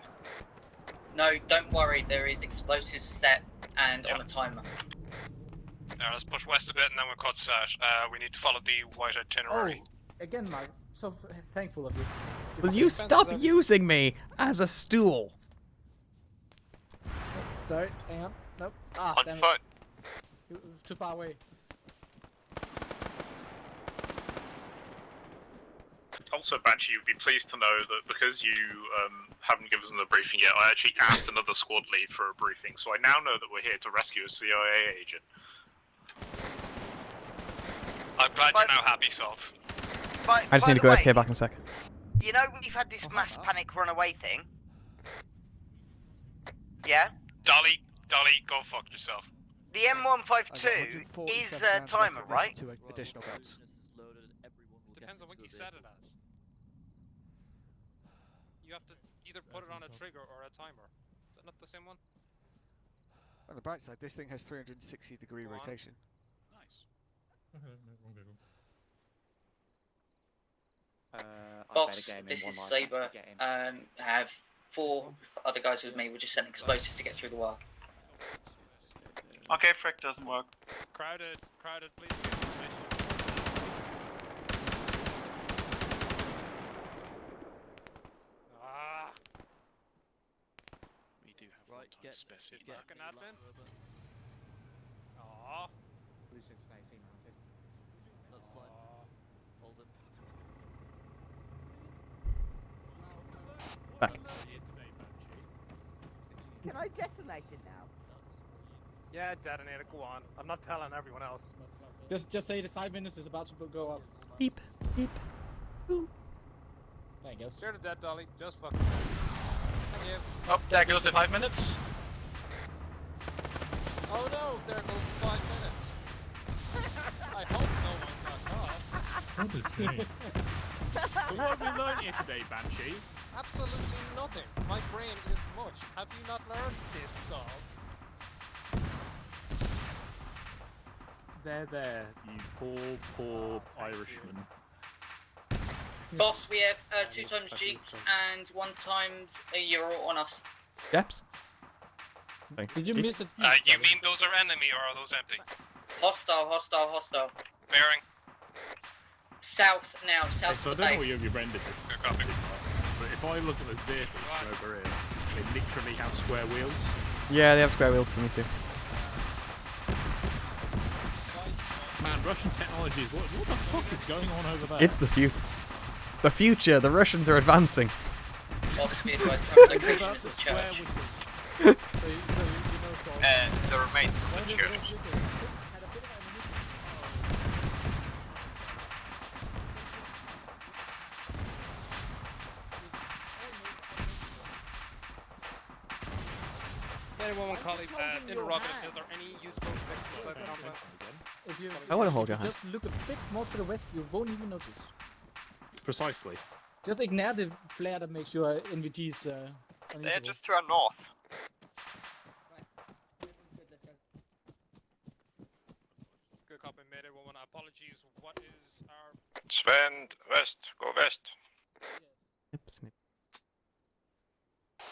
No, don't worry. There is explosives set and on a timer. Let's push west a bit and then we'll cut south. We need to follow the white Oh, itinerary. again, Mark. So thankful of you. Will you stop using me as a stool? Sorry, hang on. Nope. Ah, On damn foot. it. Too far away. Also, Banshee, you'd be pleased to know that because you haven't given us a briefing yet, I actually asked another squad lead for a briefing, so I now know that we're here to rescue a CIA agent. I'm glad you're now happy, Salt. I just need to go AFK back in a sec. You know we've had this mass panic runaway thing? Yeah? Dolly, go fuck yourself. The M152 is a timer, right? Depends on what you set it as. You have to either put it on a trigger or a timer. Is that not the same one? On the bright side, this thing has 360-degree rotation. Nice. Boss, this is Saber. Have 4 other guys with me. We're just setting explosives to get through the wall. Okay, Frick doesn't work. Crowded, please. We do have one time specimen. Fucking admin. Aww. Back. Can I detonate it now? Yeah, detonate it. Go on. I'm not telling everyone else. Just say the 5 minutes is about to go up. Beep, beep, boop. Thank you. Share the dead, Dolly. Just fucking. Thank you. Oh, there goes the 5 minutes. Oh no, there goes 5 minutes. I hope no one got off. What a shame. So what have we learned here today, Banshee? Absolutely nothing. My brain is mush. Have you not learned this, Salt? There, you poor Irishman. Boss, we have 2 times jeeps and 1 times a euro on us. Jeps? Did you miss it? You mean those are enemy or are those empty? Hostile. Bearing. South now, Hey, south so I of don't the know what base. you rendered this, but if I look at those vehicles from over here, they literally have square wheels. Yeah, they have square wheels for me too. Man, Russian technology is what the fuck is going on over there? It's the future. The future. The Russians are advancing. Boss, be advised, location is a church. The remains of the church. Anyone want to call it interrogative? Is there any useful fixes I found? If you, I wanna hold if your you just look a bit more to the west, you won't even notice. Precisely. Just ignore the flare that makes your NVGs They're unusable. just to our north. Good copy, Mayday 1-1. Apologies. What is our... Sven, west, go west. Snip, snip.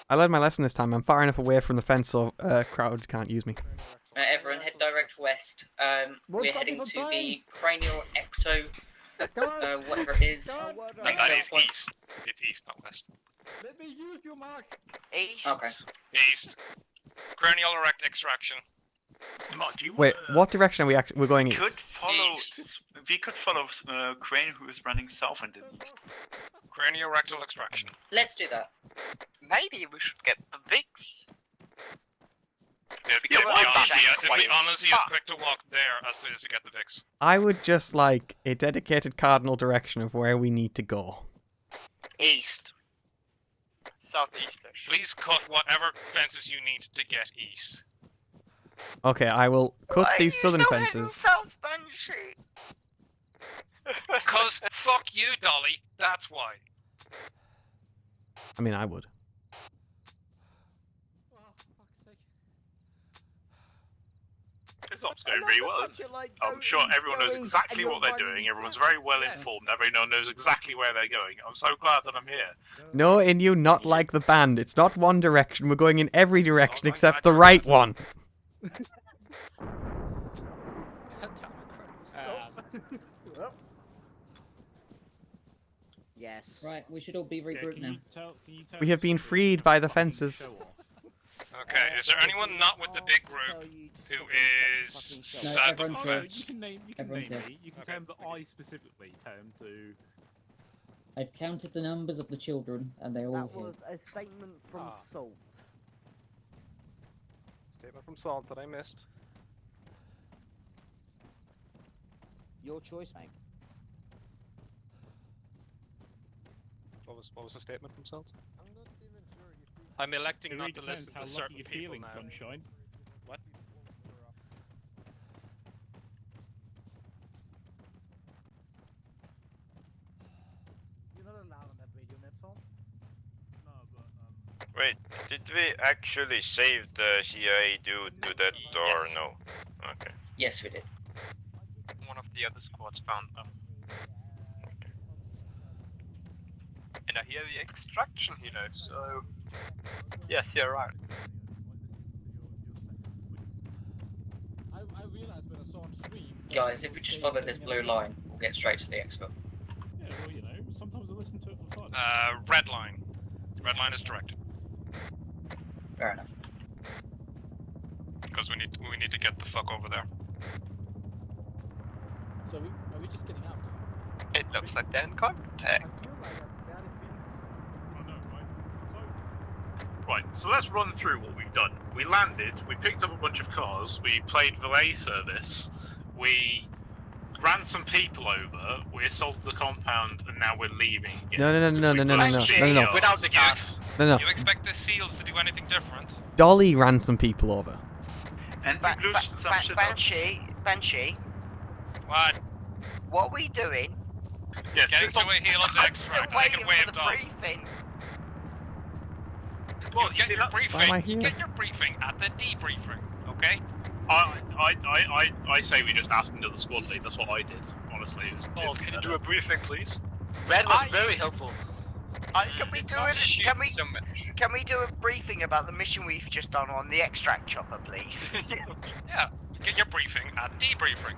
I learned my lesson this time. I'm far enough away from the fence so crowd can't use me. Everyone head direct west. We're heading to the cranial exo, whatever it is. And that is east. It's east, not west. Let me use you, Mark. East. Okay. East. Cranial erect extraction. Wait, what direction are we we're going Could east? follow. We could follow Crane, who is running south and east. Craniorectal extraction. Let's do that. Maybe we should get the VIX. It'd be Yeah, well, honestly as quick to walk there as it is to get the VIX. I would just like a dedicated cardinal direction of where we need to go. East. Southeast. Please cut whatever fences you need to get east. Okay, I will cut Why these are you southern still fences. heading south, Banshee? Cause fuck you, Dolly. That's why. I mean, I would. This op's doing really well. I'm sure everyone knows exactly what they're doing. Everyone's very well informed. Everyone knows exactly where they're going. I'm so glad that I'm here. No, in you, not like the band. It's not one direction. We're going in every direction except the right one. Yes. Right, we should all be regrouped now. We have been freed by the fences. Okay, is there anyone not with the big group who is No, Oh, sad? everyone's no, here. you can name Everyone's here. me. You can tell them that I specifically tell them to. I've counted the numbers of the children, and they're all That here. was a statement from Salt. Statement from Salt that I missed. Your choice, mate. What was the statement from Salt? I'm not even sure if he... I'm electing It not really to depends listen how to lucky certain you're people feeling, now. Sunshine. What? You're not allowed on that radio net phone. No, but Wait, did we actually save the CIA dude to that or no? Okay. Yes, we did. One of the other squads found them. And I hear the extraction, so... Yes, you're right. I realized when I saw on stream. Guys, if we just follow this blue line, we'll get straight to the expo. yeah, well, you know, sometimes I listen to it for fun. Red line. Red line is direct. Fair enough. Because we need to get the fuck over there. So are we just getting out now? It looks like they're in contact. Right, so let's run through what we've done. We landed, we picked up a bunch of cars, we played valet service, we ran some people over, we assaulted the compound, and now we're leaving. No. Without the gas. No. You expect the SEALs to do anything different? Dolly ran some people over. And Banshee. What? What are we doing? Yes, Getting to a helix extract. I can wave off. Briefing. Well, you get your briefing. Why am I You here? get your briefing at the debriefing. Okay? I say we just asked another squad lead, that's what I did, honestly. Can you do a briefing, please? Red was very helpful. Can we do it? Can we do a briefing about the mission we've just done on the extract chopper, please? Yeah. Get your briefing at debriefing.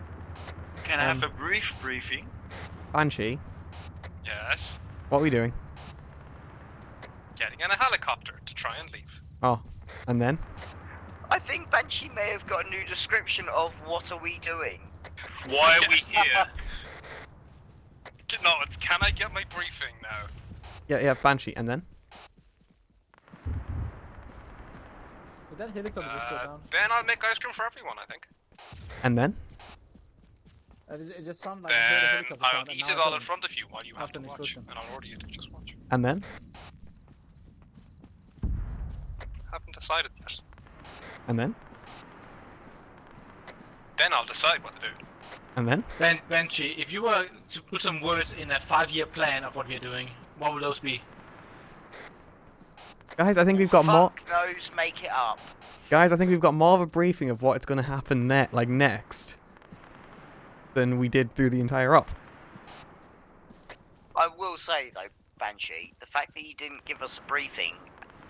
Can I have a brief briefing? Banshee, Yes. what are we doing? Getting in a helicopter to try and leave. Oh, and then? I think Banshee may have got a new description of what are we doing. Why are we here? No, it's can I get my briefing now? Yeah, Banshee, and then? Did that helicopter just go down? Then I'll make ice cream for everyone, I think. And then? It just sounded like I heard a Then helicopter I'll sound, and eat now it I all in don't. front of you while you have After to an watch. explosion. And I'll order you to just watch. And then? Haven't decided yet. And then? Then I'll decide what to do. And then? Banshee, if you were to put some words in a 5-year plan of what we're doing, what would those be? Guys, I think we've got more. Fuck knows, make it up. Guys, I think we've got more of a briefing of what's going to happen next than we did through the entire op. I will say though, Banshee, the fact that you didn't give us a briefing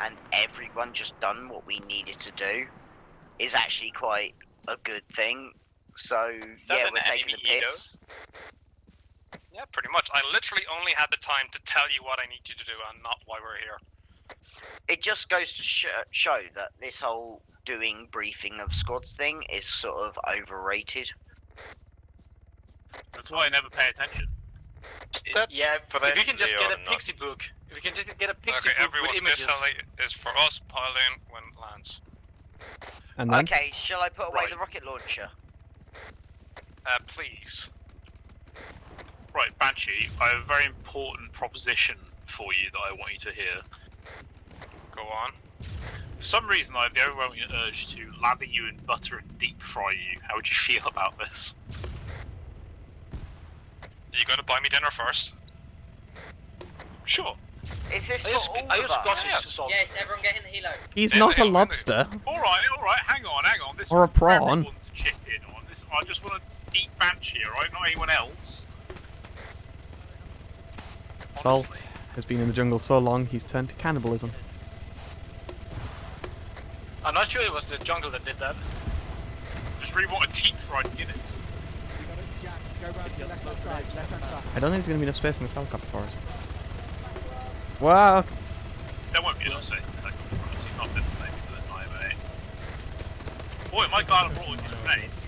and everyone just done what we needed to do is actually quite a good thing. So yeah, we're taking the piss. Yeah, pretty much. I literally only had the time to tell you what I need you to do and not why we're here. It just goes to show that this whole doing briefing of squads thing is sort of overrated. That's why I never pay attention. Yeah, if you can just get a pixie book. If you can just get a pixie Okay, book everyone, with this images. heli is for us, pile in when it lands. And then? Okay, shall I put away the rocket launcher? Please. Right, Banshee, I have a very important proposition for you that I want you to hear. Go on. For some reason, I have the overwhelming urge to lather you in butter and deep fry you. How would you feel about this? Are you going to buy me dinner first? Sure. Is this Are for you all are you of us? Scottish? Yes, everyone get in the helo. He's not a lobster. Alright, hang on. This Or a is for prawn. everyone to chip in on. This I just want to eat Banshee, alright? Not anyone else. Salt has been in the jungle so long he's turned to cannibalism. I'm not sure it was the jungle that did that. Just really want a deep-fried Guinness. Go round to the left-hand side, left-hand side. I don't think there's going to be enough space in this helicopter for us. Wow. There won't be enough space in the helicopter, promise you. Not this maybe for the time, eh? Boy, my god, I brought all these grenades.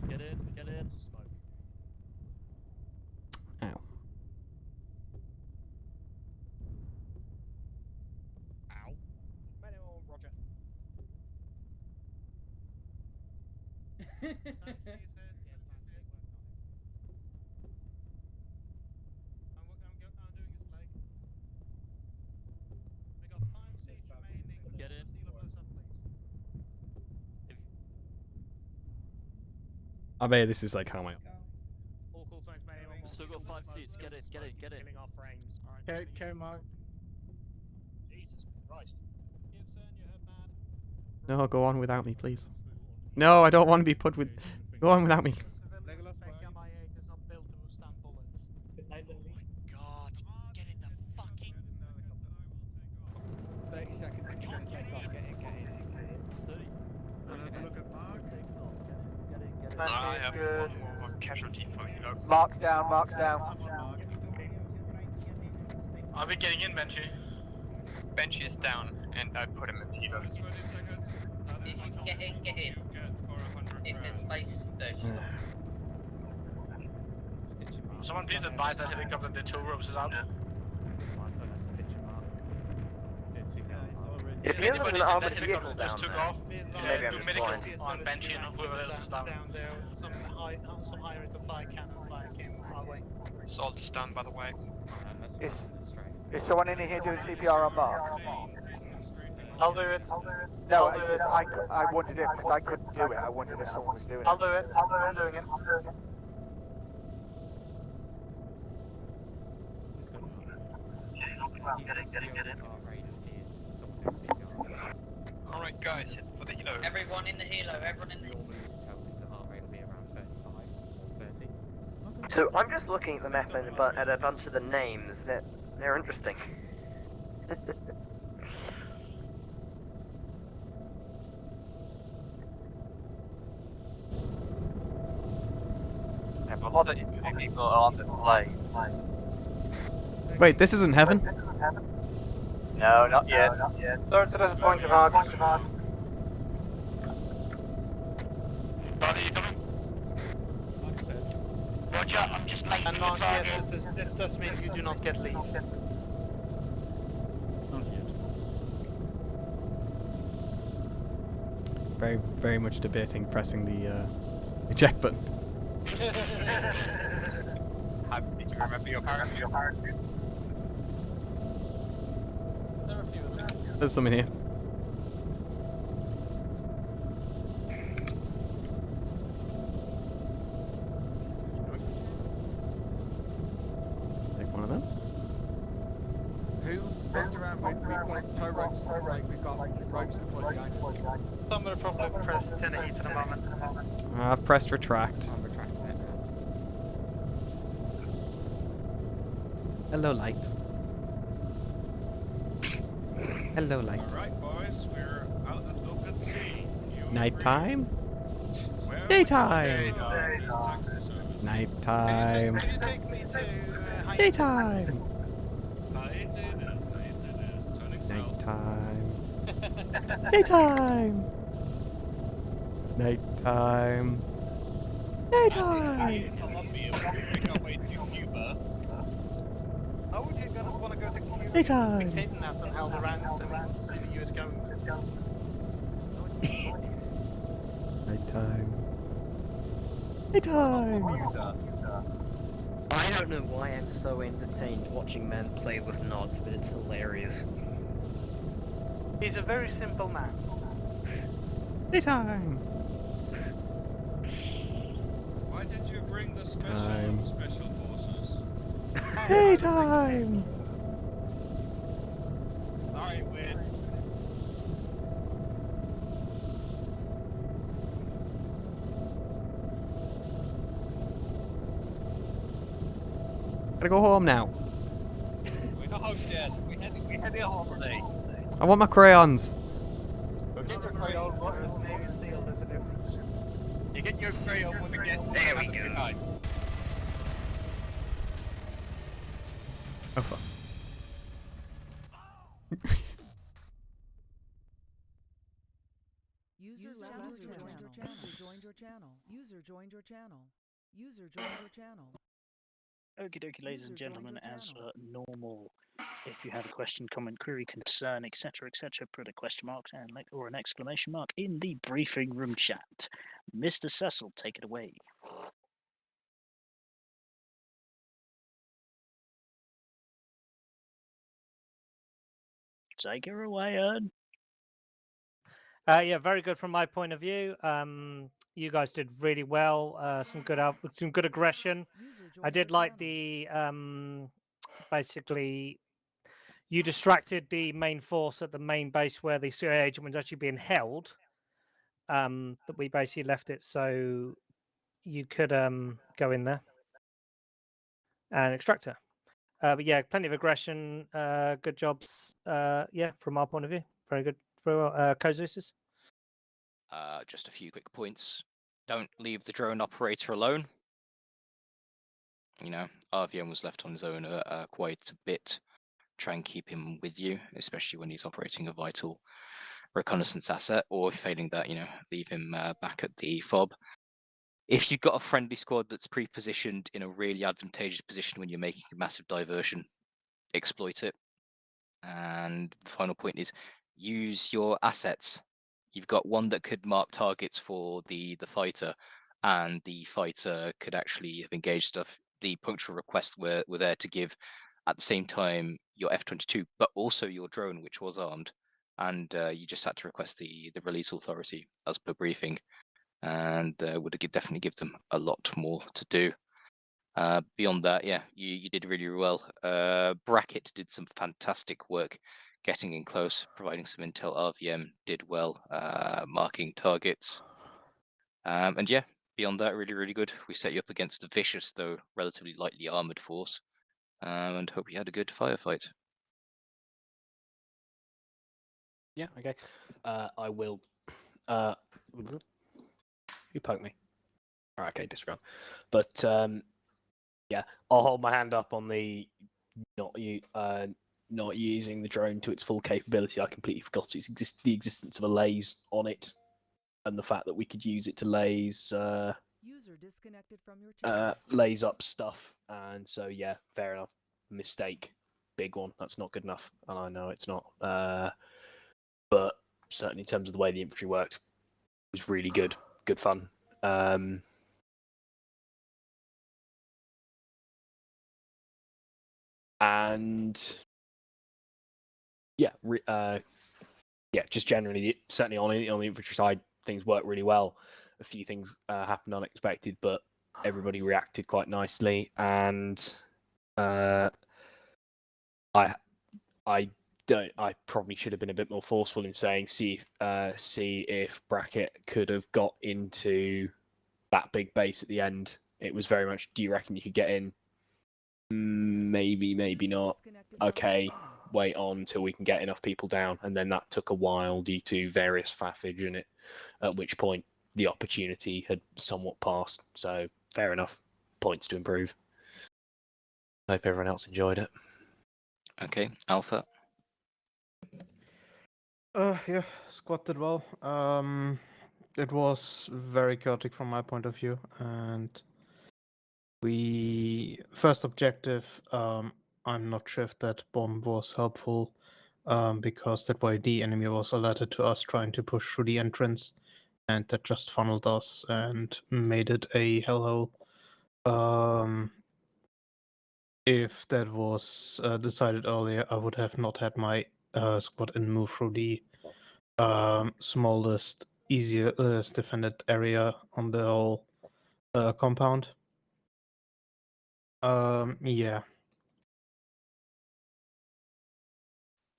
Get in, get in. Ow. Manual, roger. Get in. I bet this is like how my... All call signs, manual. Still got 5 seats. Get in, get in, get in. Killing our frames. Carry Mark. Jesus Christ. No, go on without me, please. No, I don't want to be put with... Go on without me. God, get in the fucking... 30 seconds, it's going to take off. Get in, get in. 30. I'll have a look at Mark. I have one more casualty for you. Mark's down, Mark's down. Are we getting in, Banshee? Banshee is down, and I put him in healer. Get in, get in. If there's space, there should be. Someone please advise that helicopter the tow ropes is out. If he has an armored vehicle down took there, off, maybe I'm do just medical blind. on Banshee and whoever else is down. Some high rates of fire cannon fire came our way. Salt is down, by the way. Is someone in here doing CPR on Mark? I'll do it. No, I wanted it because I couldn't do it. I wondered if someone was doing it. I'll do it. I'm doing it. Alright guys, hit for the helo. Everyone in the helo, everyone in the So I'm just looking at the map and at a bunch of the names. They're interesting. I have a lot of infantry people on the plane. Wait, this isn't heaven? No, not yet. Third to this point, Mark. Buddy, you coming? Roger, I'm just late And for Mark, the target. yes, this does mean you do not get leave. Not yet. Very, very much debating pressing the eject button. Did you remember your parachute? There are a few of them. There's some in here. Take one of them. Who runs around with? We've got tow ropes, like we've got ropes deployed behind us. Some will probably press 10 heat in a moment. I've pressed retract. I'm retracting it. Hello, light. Hello, light. Alright, boys, we're out at open sea. Nighttime? Where Daytime! Nighttime! Nighttime! Can you take me to Daytime! turning Nighttime! Daytime! Nighttime! Daytime! How would you gonna want to go to Cuba? Daytime! Be kidnapped and held around to the US government. Nighttime! Daytime! I don't know why I'm so entertained watching men play with nods, but it's hilarious. He's a very simple man. Daytime! Why did you bring the Time. special forces? Daytime! Gotta go home now. We're not home yet. We're heading on holiday. I want my crayons. Go get your crayon. Navy SEAL, there's a difference. You get your crayon when we get There we go. Night. Oh fuck. User joined your channel. User joined your channel. User joined your channel. User joined your channel. Okie dokie, ladies and User joined gentlemen, your as channel. normal, if you have a question, comment, query, concern, etc., put a question mark and or an exclamation mark in the briefing room chat. Mr. Cecil, take it away. Take her away, Ed. Yeah, very good from my point of view. You guys did really well. Some good aggression. I did like the basically you distracted the main force at the main base where the CIA agent was actually being held. That we basically left it so you could go in there and extract her. But yeah, plenty of aggression. Good jobs. Yeah, from our point of view, very good for Kozusis. Just a few quick points. Don't leave the drone operator alone. You know, RVM was left on his own quite a bit. Try and keep him with you, especially when he's operating a vital reconnaissance asset, or failing that, you know, leave him back at the FOB. If you've got a friendly squad that's pre-positioned in a really advantageous position when you're making a massive diversion, exploit it. And the final point is use your assets. You've got one that could mark targets for the fighter, and the fighter could actually have engaged stuff. The punctual requests were there to give at the same time your F-22, but also your drone, which was armed, and you just had to request the release authority as per briefing, and would definitely give them a lot more to do. Beyond that, yeah, you did really well. Bracket did some fantastic work getting in close, providing some intel. RVM did well, marking targets. And yeah, beyond that, really, really good. We set you up against a vicious, though relatively lightly armored force, and hope you had a good firefight. Yeah, okay. I will. You poke me. All right, okay, disregard. But yeah, I'll hold my hand up on the not using the drone to its full capability. I completely forgot the existence of a laze on it, and the fact that we could use it to laze User disconnected from your channel. laze up stuff. And so yeah, fair enough. Mistake, big one. That's not good enough, and I know it's not. But certainly in terms of the way the infantry worked, it was really good. Good fun. And yeah, yeah, just generally, certainly on the infantry side, things worked really well. A few things happened unexpected, but everybody reacted quite nicely. And I probably should have been a bit more forceful in saying see if Bracket could have got into that big base at the end. It was very much, do you reckon you could get in? Maybe, maybe not. Okay, wait on till we can get enough people down. And then that took a while due to various faffage in it, at which point the opportunity had somewhat passed. So fair enough. Points to improve. Hope everyone else enjoyed it. Okay, Alpha. Yeah, squad did well. It was very chaotic from my point of view, and first objective, I'm not sure if that bomb was helpful, because that way the enemy was alerted to us trying to push through the entrance, and that just funneled us and made it a hellhole. If that was decided earlier, I would have not had my squad and move through the smallest, easiest defended area on the whole compound. Yeah.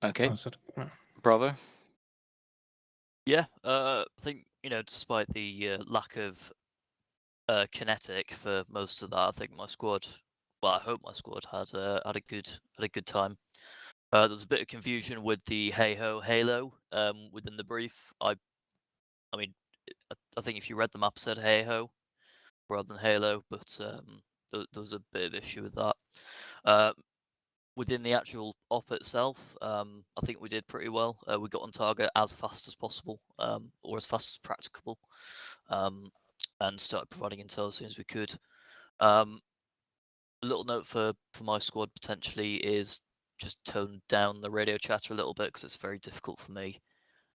Okay. That's it. Yeah. Bravo. Yeah, I think, you know, despite the lack of kinetic for most of that, I think my squad well, I hope my squad had a good time. There was a bit of confusion with the Hey Ho Halo within the brief. I mean, I think if you read the map, it said Hey Ho rather than Halo, but there was a bit of issue with that. Within the actual op itself, I think we did pretty well. We got on target as fast as possible, or as fast as practicable, and started providing intel as soon as we could. A little note for my squad potentially is just tone down the radio chatter a little bit, because it's very difficult for me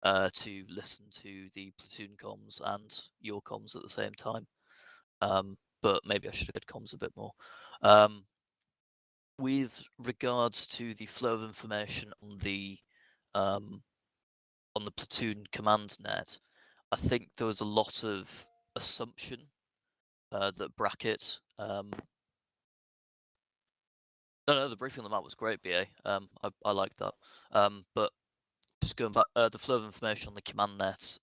to listen to the platoon comms and your comms at the same time. But maybe I should have had comms a bit more. With regards to the flow of information on the platoon command net, I think there was a lot of assumption that Bracket. No, the briefing on the map was great, BA. I liked that. But just going back, the flow of information on the command net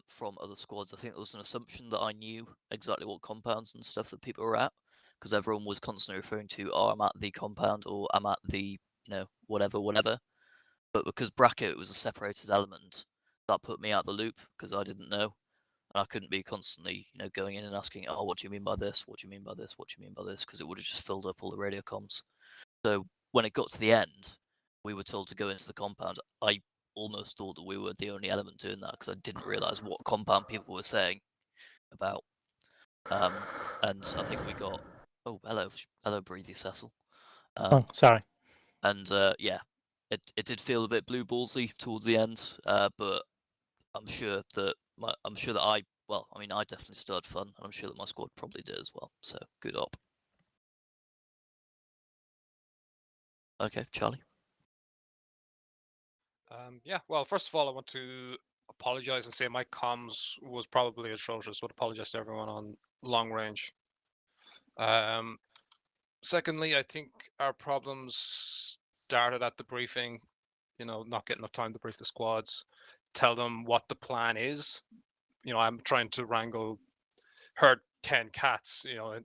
from other squads, I think there was an assumption that I knew exactly what compounds and stuff that people were at, because everyone was constantly referring to, "Oh, I'm at the compound," or "I'm at the, whatever." But because Bracket was a separated element, that put me out the loop because I didn't know, and I couldn't be constantly, going in and asking, "Oh, what do you mean by this? What do you mean by this? What do you mean by this?" Because it would have just filled up all the radio comms. So when it got to the end, we were told to go into the compound. I almost thought that we were the only element doing that because I didn't realize what compound people were saying about. And I think we got. Oh, hello, breathy Cecil. Oh, sorry. And yeah, it did feel a bit blue ballsy towards the end, but I'm sure that I definitely started fun, and I'm sure that my squad probably did as well. So good op. Okay, Charlie. Yeah, well, first of all, I want to apologize and say my comms was probably atrocious. Would apologize to everyone on long range. Secondly, I think our problems started at the briefing. Not getting enough time to brief the squads, tell them what the plan is. I'm trying to herd 10 cats,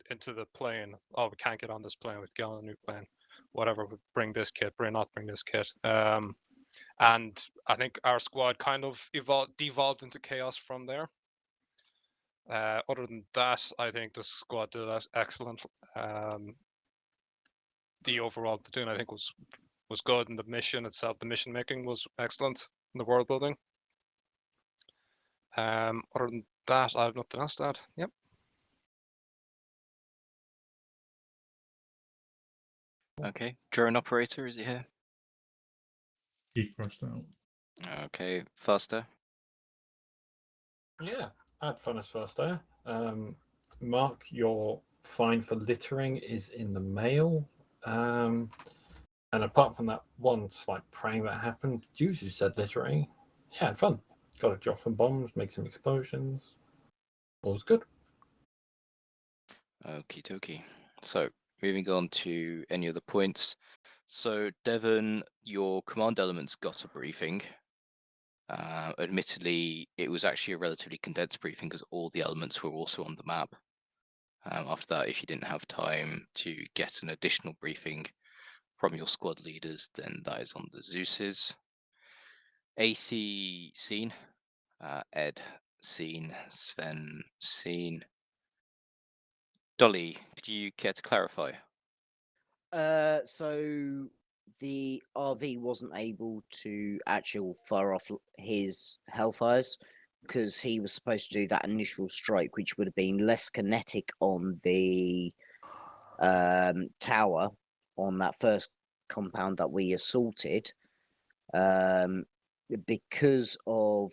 into the plane. Oh, we can't get on this plane. We get on a new plane. Whatever. We bring this kit. Not bring this kit. And I think our squad kind of devolved into chaos from there. Other than that, I think the squad did excellent. The overall platoon, I think, was good, and the mission itself, the mission making was excellent in the world building. Other than that, I have nothing else to add. Yep. Okay, drone operator, is he here? He crashed out. Okay, faster. Yeah, I had fun as first day. Mark, your fine for littering is in the mail. And apart from that one slight prank that happened, you said littering. Yeah, I had fun. Got to drop some bombs, make some explosions. All's good. Okie dokie. So, moving on to any other points. So, Devon, your command elements got a briefing. Admittedly, it was actually a relatively condensed briefing because all the elements were also on the map. After that, if you didn't have time to get an additional briefing from your squad leaders, then that is on the Zeus's. AC seen, Ed seen, Sven seen. Dolly, could you care to clarify? So the RV wasn't able to actually fire off his Hellfires because he was supposed to do that initial strike, which would have been less kinetic on the tower on that first compound that we assaulted, because of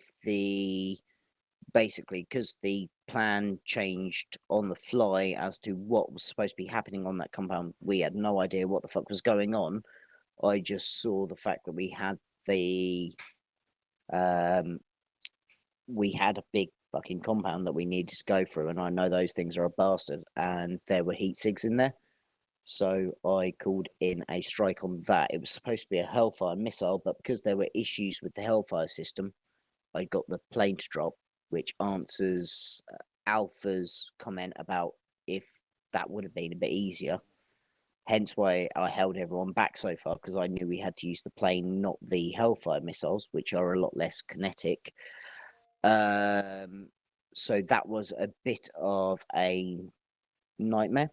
because the plan changed on the fly as to what was supposed to be happening on that compound. We had no idea what the fuck was going on. I just saw the fact that we had a big fucking compound that we needed to go through, and I know those things are a bastard, and there were heat sigs in there. So I called in a strike on that. It was supposed to be a Hellfire missile, but because there were issues with the Hellfire system, I got the plane to drop, which answers Alpha's comment about if that would have been a bit easier. hence why I held everyone back so far, because I knew we had to use the plane, not the Hellfire missiles, which are a lot less kinetic. So that was a bit of a nightmare.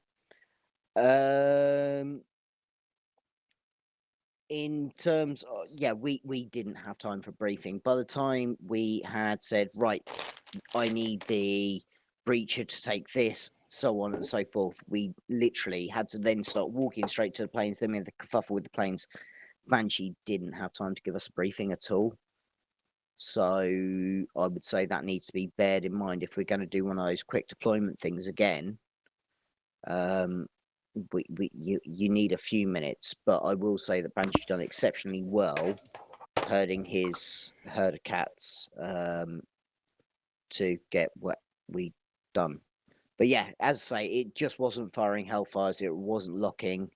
In terms of, yeah, we didn't have time for briefing. By the time we had said, right, I need the breacher to take this, so on and so forth, we literally had to then start walking straight to the planes. Then we had the kerfuffle with the planes. Banshee didn't have time to give us a briefing at all. So I would say that needs to be bared in mind if we're going to do one of those quick deployment things again. You need a few minutes, but I will say that Banshee's done exceptionally well herding his herd of cats to get what we done. But yeah, as I say, it just wasn't firing Hellfires. It wasn't locking.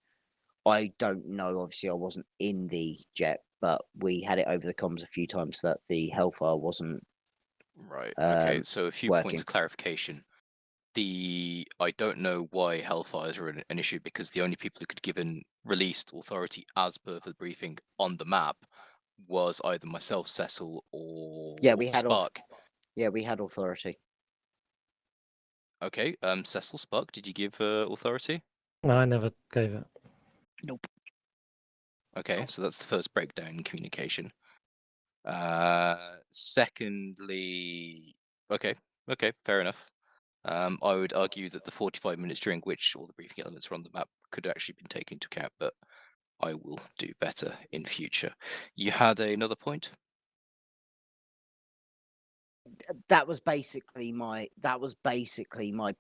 I don't know. Obviously, I wasn't in the jet, but we had it over the comms a few times that the Hellfire wasn't. Right. Okay. So a few points working. of clarification. I don't know why Hellfires are an issue, because the only people who could given released authority as per the briefing on the map was either myself, Cecil, or Yeah, we had Spark. Yeah, we had authority. Okay. Cecil, Spark, did you give authority? No, I never gave it. Nope. Okay, so that's the first breakdown in communication. Secondly, okay, fair enough. I would argue that the 45 minutes during which all the briefing elements were on the map could actually been taken into account, but I will do better in future. You had another point? That was basically my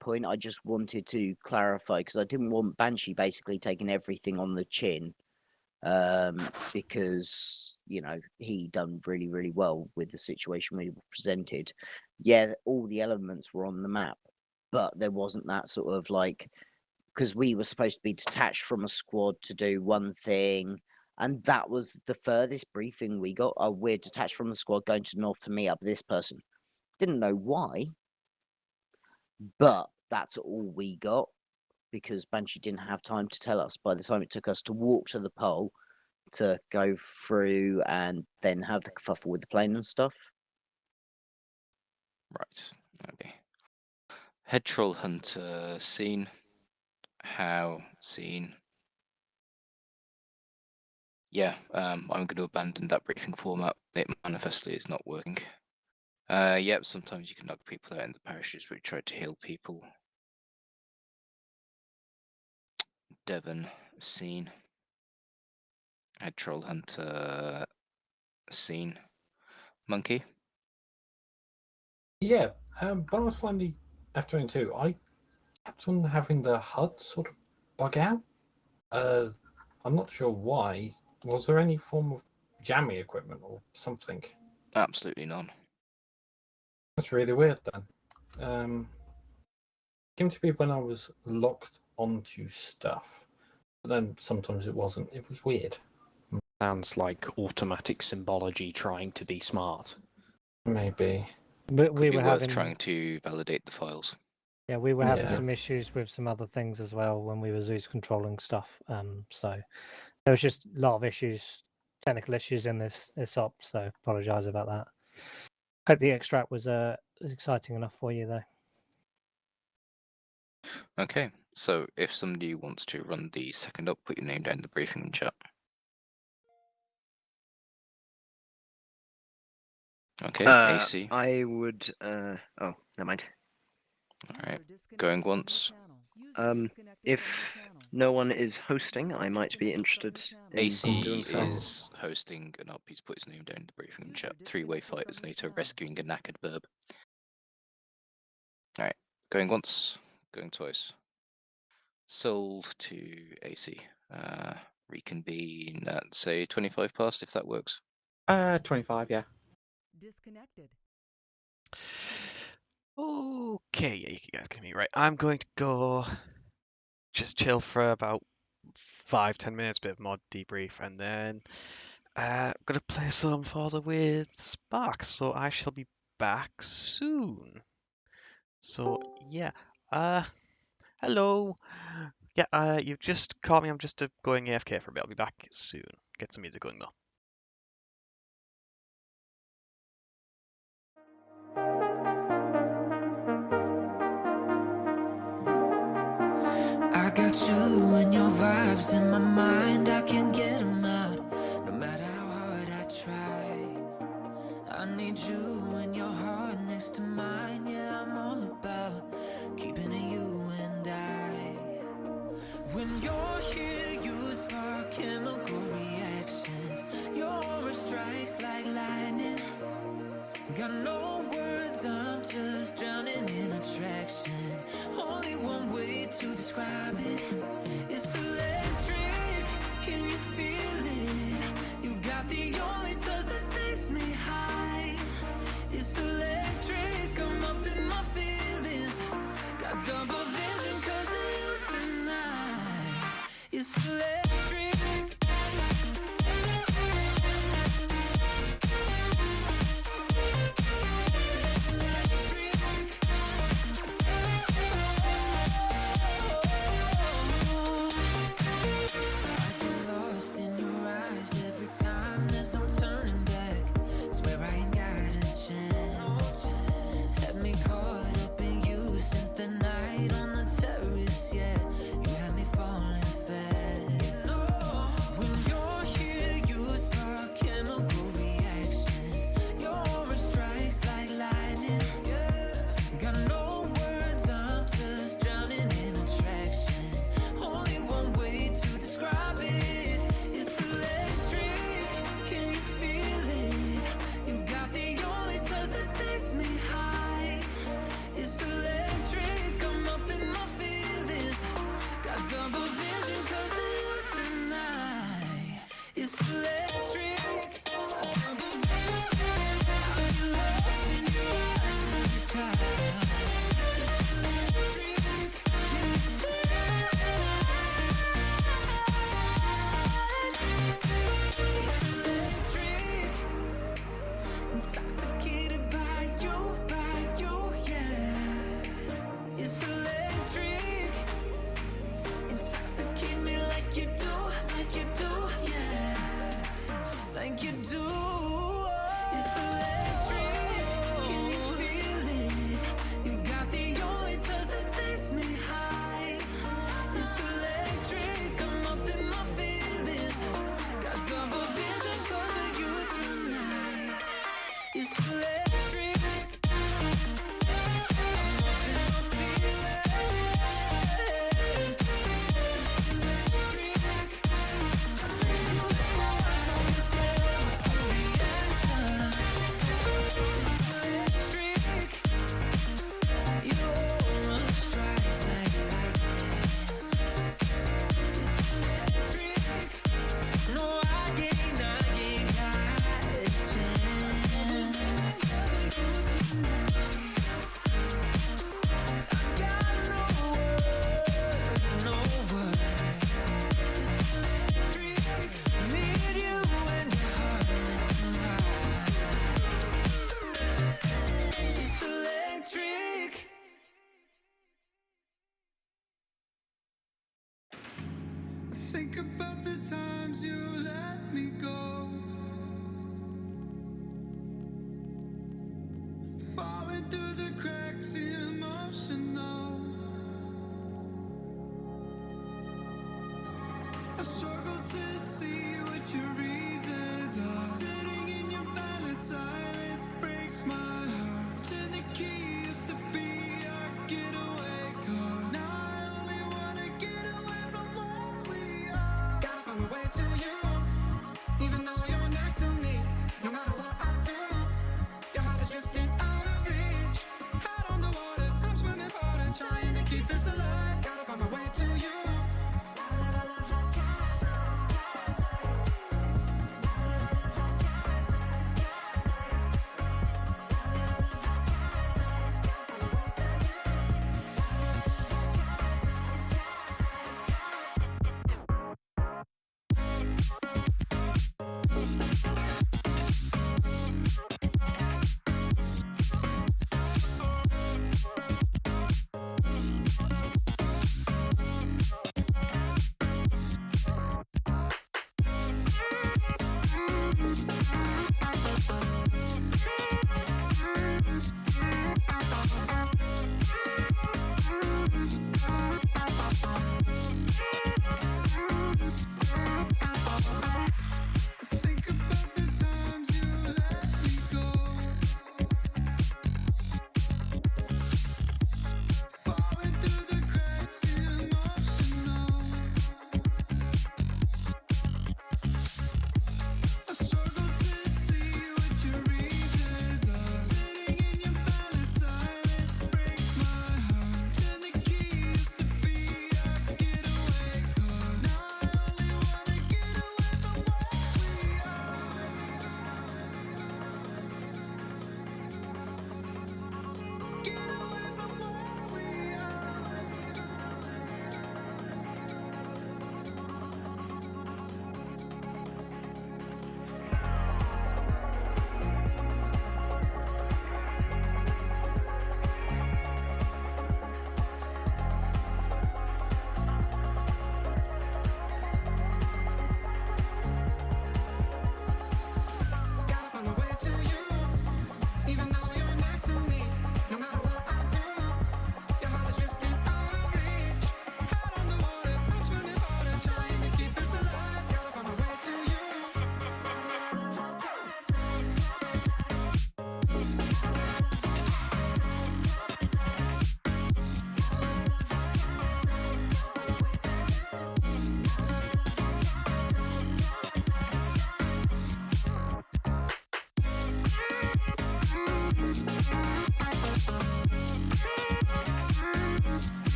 point. I just wanted to clarify because I didn't want Banshee basically taking everything on the chin, because he done really well with the situation we presented. Yeah, all the elements were on the map, but there wasn't that sort of because we were supposed to be detached from a squad to do one thing. And that was the furthest briefing we got. Oh, we're detached from the squad going to north to meet up this person. Didn't know why, but that's all we got because Banshee didn't have time to tell us. By the time it took us to walk to the pole to go through and then have the kerfuffle with the plane and stuff. Right. Okay. Head Troll Hunter seen. How seen. Yeah, I'm going to abandon that briefing format. It manifestly is not working. Yep, sometimes you can knock people out in the parishes which try to heal people. Devon, seen. Head Troll Hunter, seen. Monkey? Yeah, when I was flying the F-22, I kept on having the HUD sort of bug out. I'm not sure why. Was there any form of jamming equipment or something? Absolutely none. That's really weird then. Seemed to be when I was locked onto stuff, but then sometimes it wasn't. It was weird. Sounds like automatic symbology trying to be smart. Maybe. But Could we be were worth having trying to validate the files. Yeah, we were having Yeah. some issues with some other things as well when we were Zeus controlling stuff. So there was just a lot of issues, technical issues in this op. So apologise about that. Hope the extract was exciting enough for you though. Okay, so if somebody wants to run the second up, put your name down in the briefing chat. Okay, AC. I would. Oh, never mind. Alright, going once. If no one is hosting, I might be interested in AC doing so. is hosting an up. He's put his name down in the briefing chat. Three-way fighters NATO rescuing a knackered burb. Alright, going once, going twice. Sold to AC. Reconvene at say 25 past if that works. 25, yeah. Disconnected. Okay, yeah, you guys can be right. I'm going to go just chill for about 5-10 minutes, bit of mod debrief, and then I'm gonna play some Forza with Sparks, so I shall be back soon. So yeah, hello. Yeah, you've just caught me. I'm just going AFK for a bit. I'll be back soon. Get some music going though. I got you and your vibes in my mind. I can't get them out, no matter how hard I try. I need you and your heart next to mine. Yeah, I'm all about keeping it you and I. When you're here, you spark chemical reactions. Your aura strikes like lightning. Got no words, I'm just drowning in attraction. Only one way to describe it. It's electric, can you feel it? You got the only touch that takes me high. It's electric, I'm up in my feelings. Got double vision 'cause of you tonight. It's electric. Intoxicated by you, yeah. It's electric. Intoxicate me like you do, yeah. Like you do. It's electric. Can you feel it? You got the only touch that takes me high. It's electric. I'm up in my feelings. Got double vision 'cause of you tonight. It's electric. Think about the times you let me go, falling through the cracks, emotional. I struggle to see what your reasons are. Sitting in your balance, silence breaks my heart. Turn the key, used to be our getaway car. Now I only wanna get away from where we are. Gotta find my way to you, even though you're next to me. No matter what I do, your heart is drifting out of reach. Head on the water, I'm swimming hard and trying to keep this alive. Gotta find my way to you.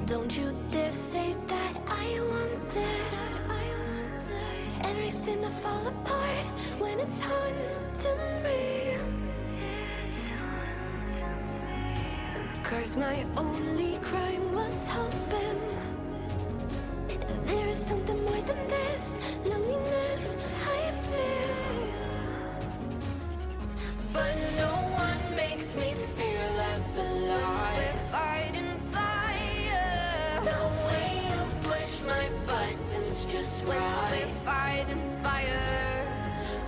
Don't you dare say that I wanted everything to fall apart when it's haunting me. 'Cause my only crime was hoping there is something more than this loneliness I feel. But no one makes me feel less alive. We're fighting fire. The way you push my buttons just right. We're fighting fire.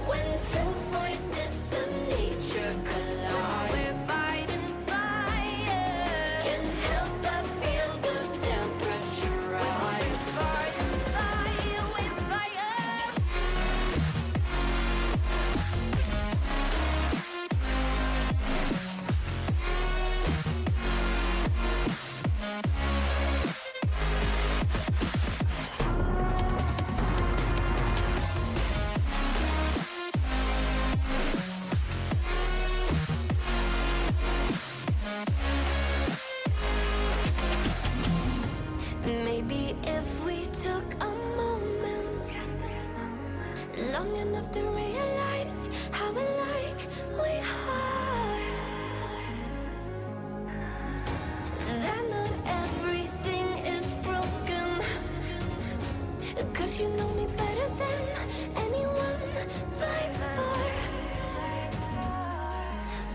When two voices of nature collide. We're fighting fire. Can't help but feel the temperature rise. We're fighting fire with fire. Maybe if we took a moment long enough to realize how alike we are, that not everything is broken. 'Cause you know me better than anyone by far.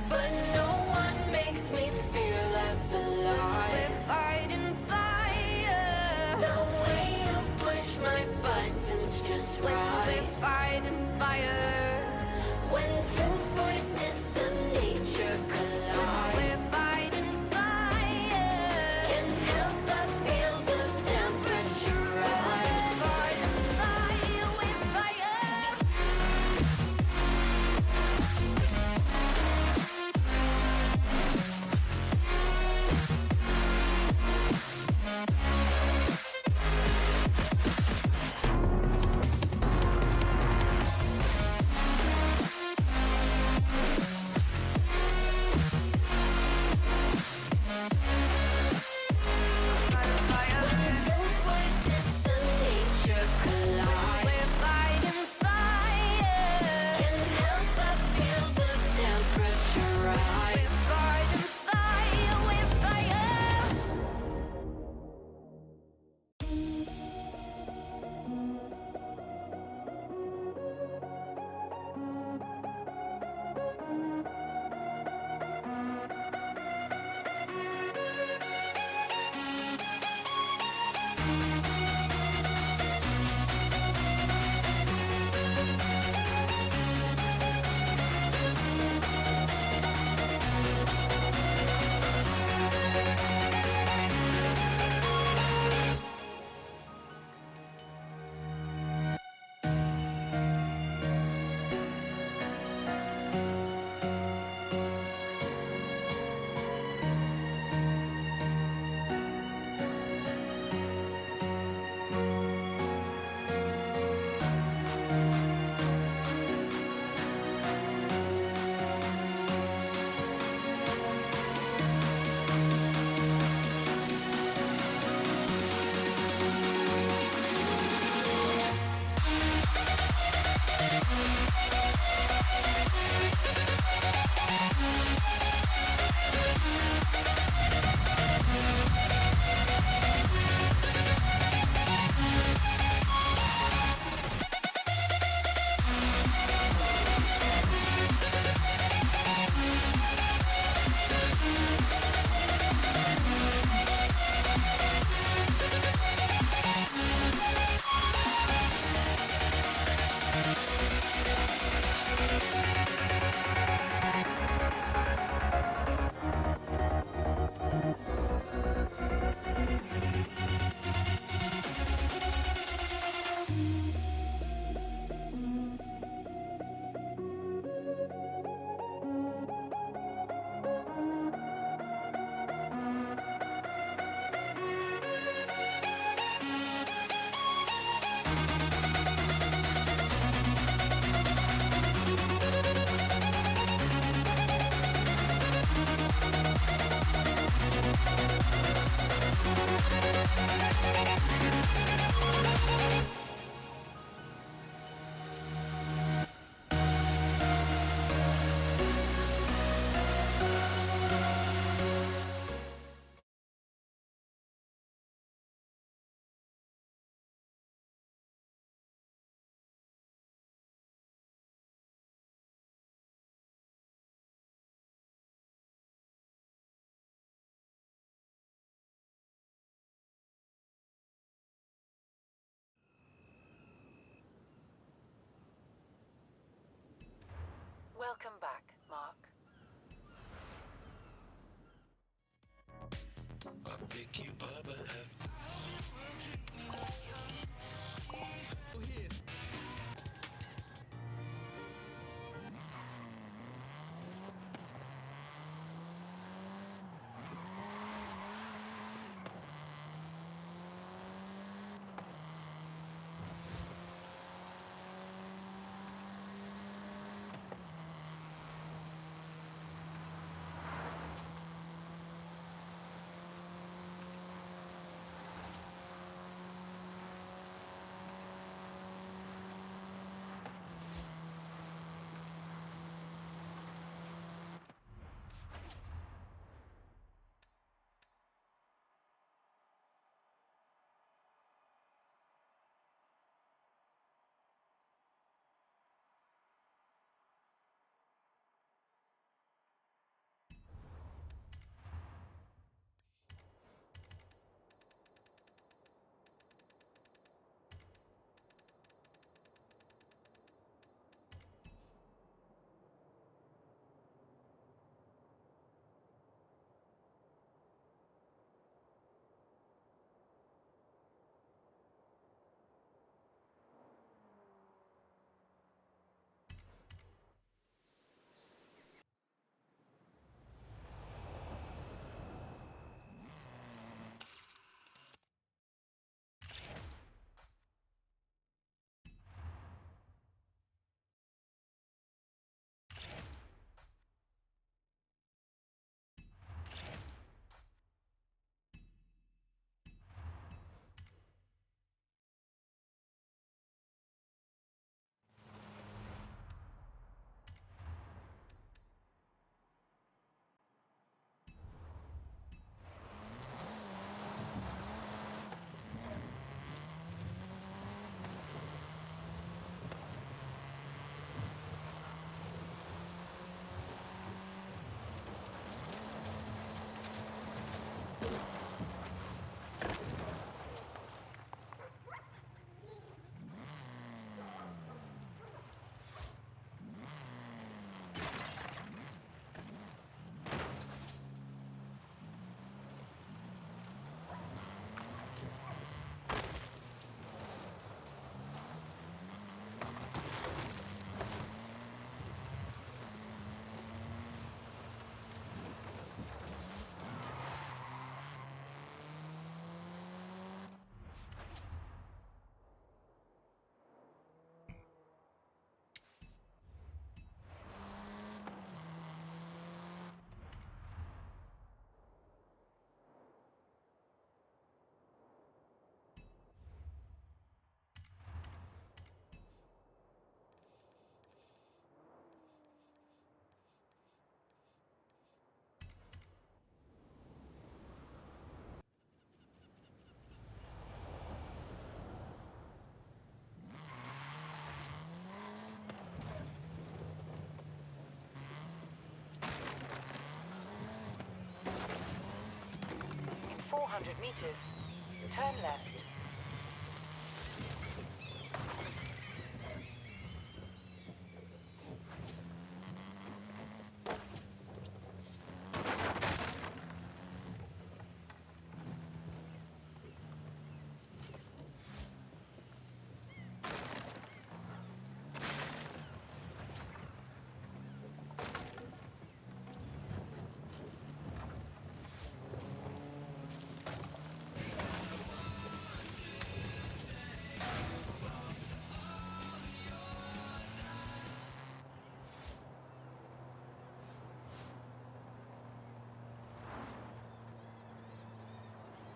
But no one makes me feel less alive. We're fighting fire. The way you push my buttons just right. We're fighting fire. When two voices of nature collide. We're fighting fire. Can't help but feel the temperature rise. Fighting fire with fire. Welcome back, Mark. I'll pick you up and have In 400 meters, turn left.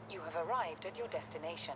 You have arrived at your destination.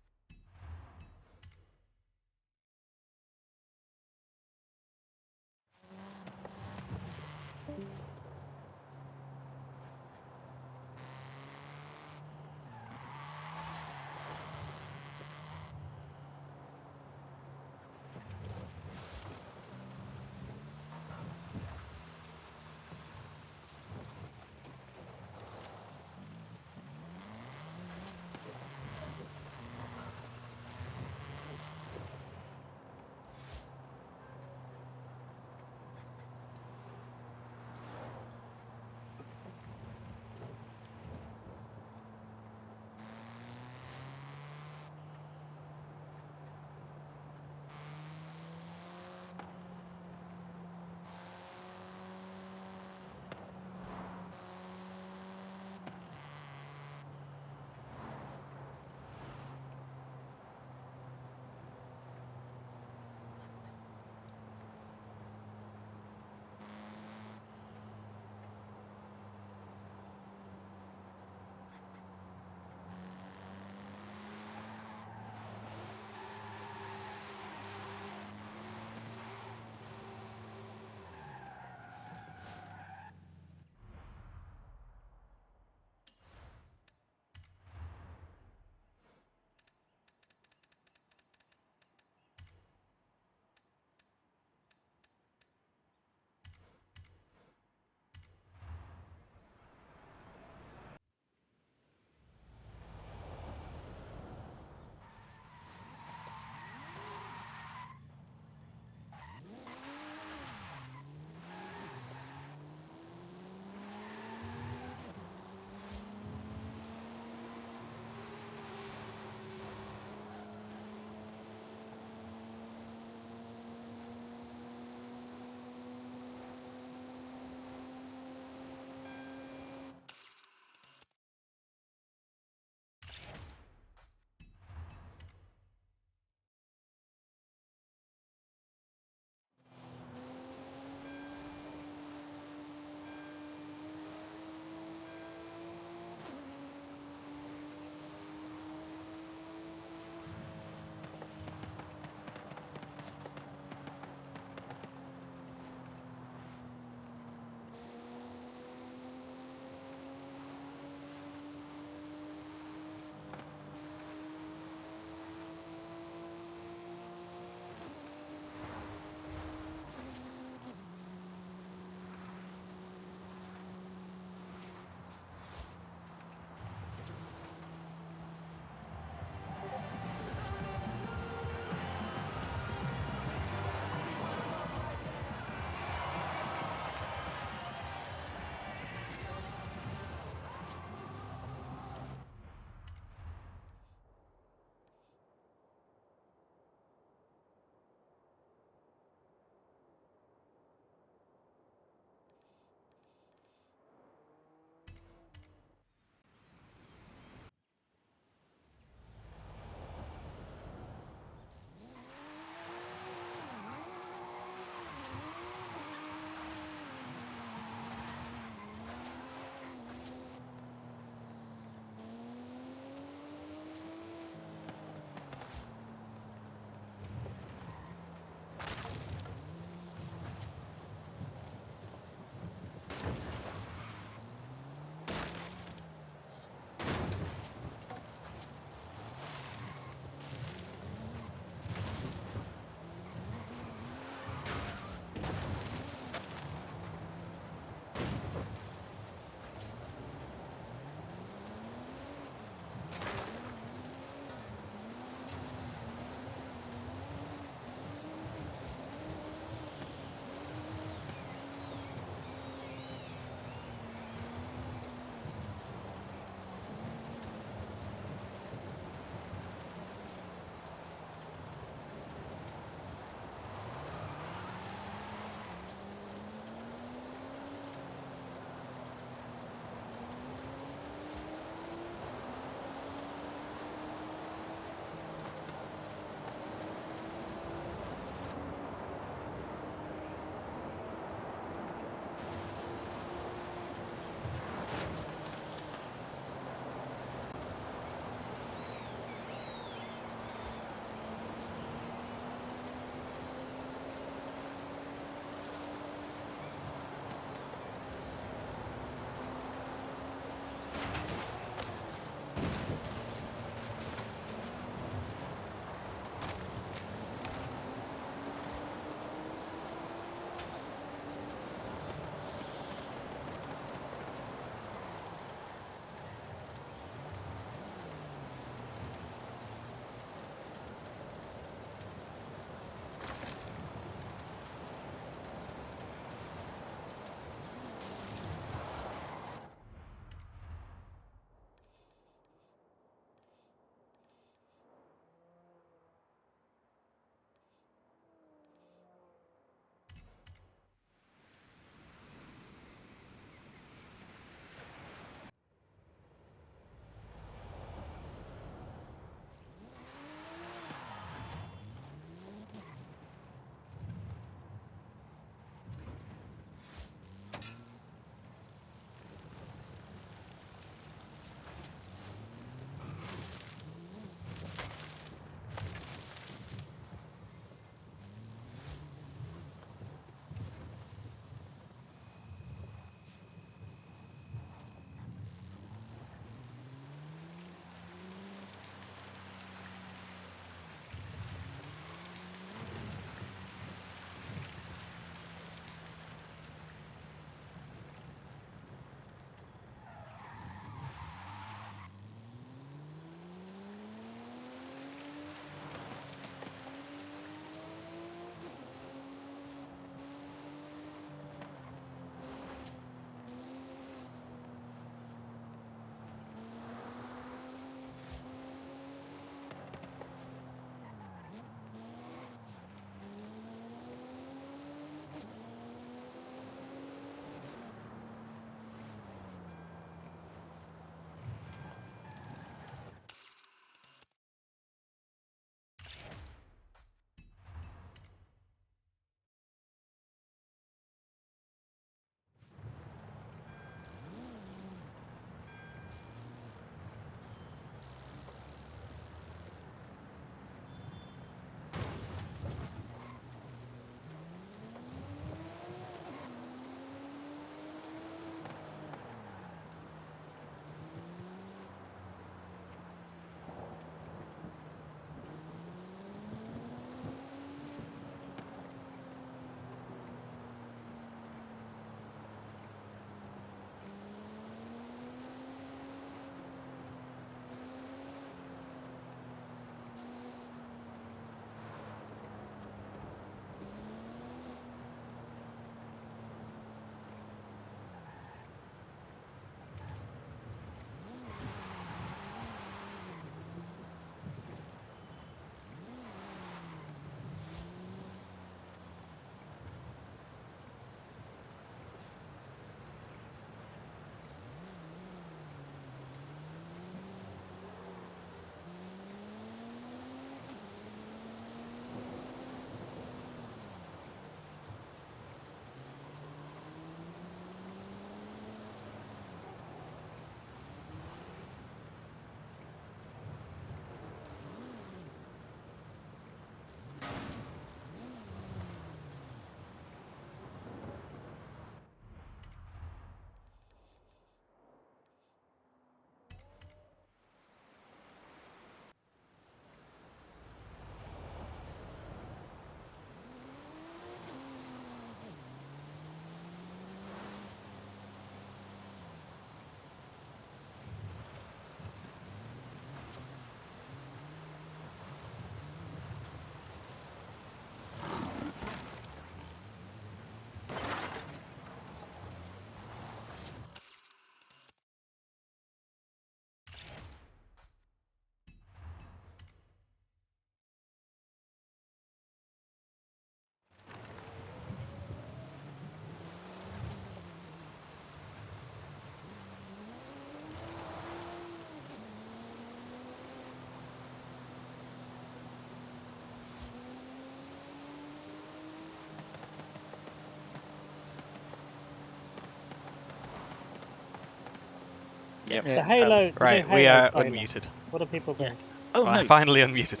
Yep. The Halo. the Right, new we Halo are trailer. unmuted. What do people think? Oh Well, no. I finally unmuted.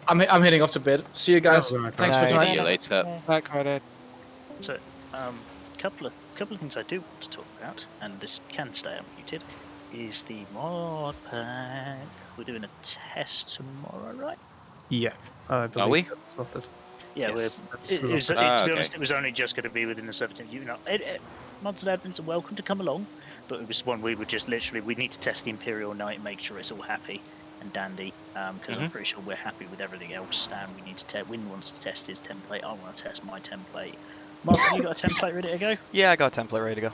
I'm heading off to bed. See you guys. Thanks for tonight. See you later. That got it. So, couple of things I do want to talk about, and this can stay unmuted, is the mod pack. We're doing a test tomorrow, right? Yeah, I believe we? that's slotted. Yeah, Yes. to be okay. honest, it was only just going to be within the server team. Mods and admins are welcome to come along, but it was one we would just literally, we need to test the Imperial Knight and make sure it's all happy and dandy, because I'm pretty sure we're happy with everything else, and we need to Win wants to test his template, I want to test my template. Mark, have you got a template ready to go? Yeah, I got a template ready to go.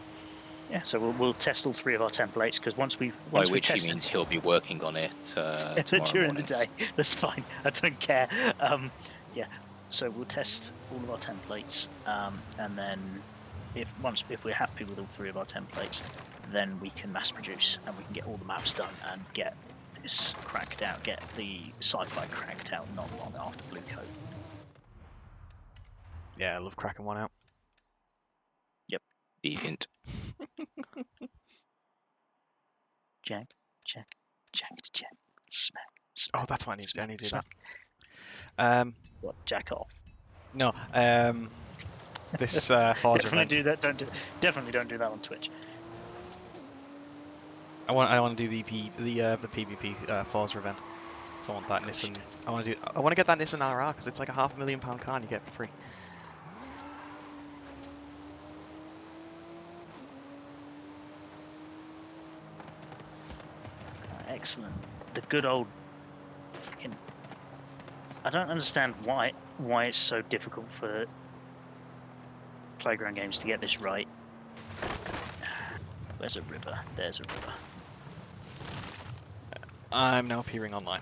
Yeah, so we'll test all 3 of our templates, because once we Which test means he'll be working on it tomorrow during morning. the day. That's fine. I don't care. Yeah, so we'll test all of our templates, and then if we're happy with all 3 of our templates, then we can mass produce and we can get all the maps done and get this cracked out, get the sci-fi cracked out not long after Blue Coat. Yeah, I love cracking one out. Yep. Deviant. Jack, smack. Oh, that's what I need to do. I need to do smack. that. What? Jack off? No. This Forza Definitely event. do that. Definitely don't do that on Twitch. I want to do the PvP Forza event. So I want that Nissan. I want to get that Nissan RR because it's like a £500,000 car and you get it for free. Excellent. The good old fucking. I don't understand why it's so difficult for Playground Games to get this right. Where's a river? There's a river. I'm now appearing online.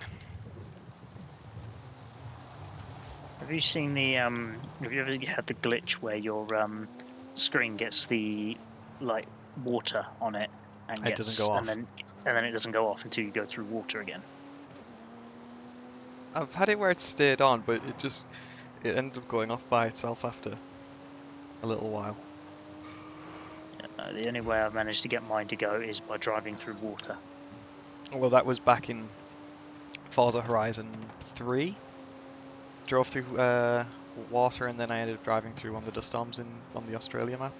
Have you seen the have you ever had the glitch where your screen gets the like water on it and It doesn't go off. and then it doesn't go off until you go through water again? I've had it where it stayed on, but it ended up going off by itself after a little while. The only way I've managed to get mine to go is by driving through water. Well, that was back in Forza Horizon 3. Drove through water and then I ended up driving through one of the dust storms on the Australia map.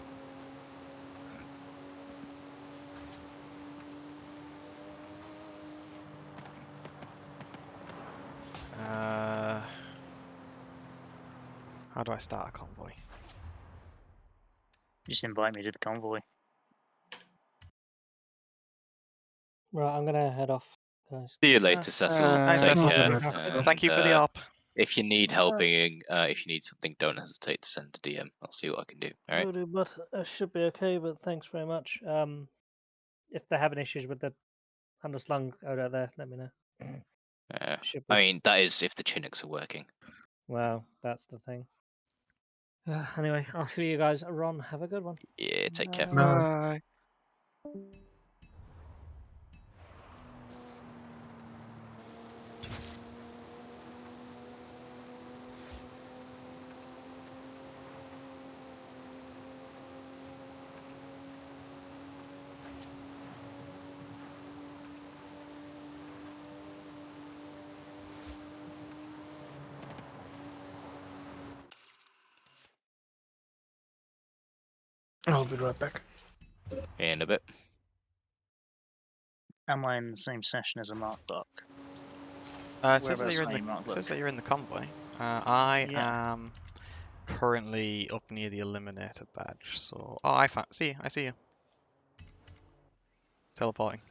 How do I start a convoy? Just invite me to the convoy. Right, I'm gonna head off, guys. See you later, Cecil. Thanks, Take Cecil. care. Thank you for the op. If you need helping, if you need something, don't hesitate to send a DM. I'll see what I can do. All right. Will do, but I should be okay. But thanks very much. If they're having issues with the underslung out there, let me know. Should be. I mean, that is if the Chinooks are working. Well, that's the thing. Anyway, I'll see you guys. Ron, have a good one. Yeah, take care. Bye. I'll be right back. In a bit. Am I in the same session as a Mark Buck? It says that Whereabouts you're are you, Mark it says Buck? that you're in the convoy. I Yeah. am currently up near the eliminator badge. So, I see you. Teleporting.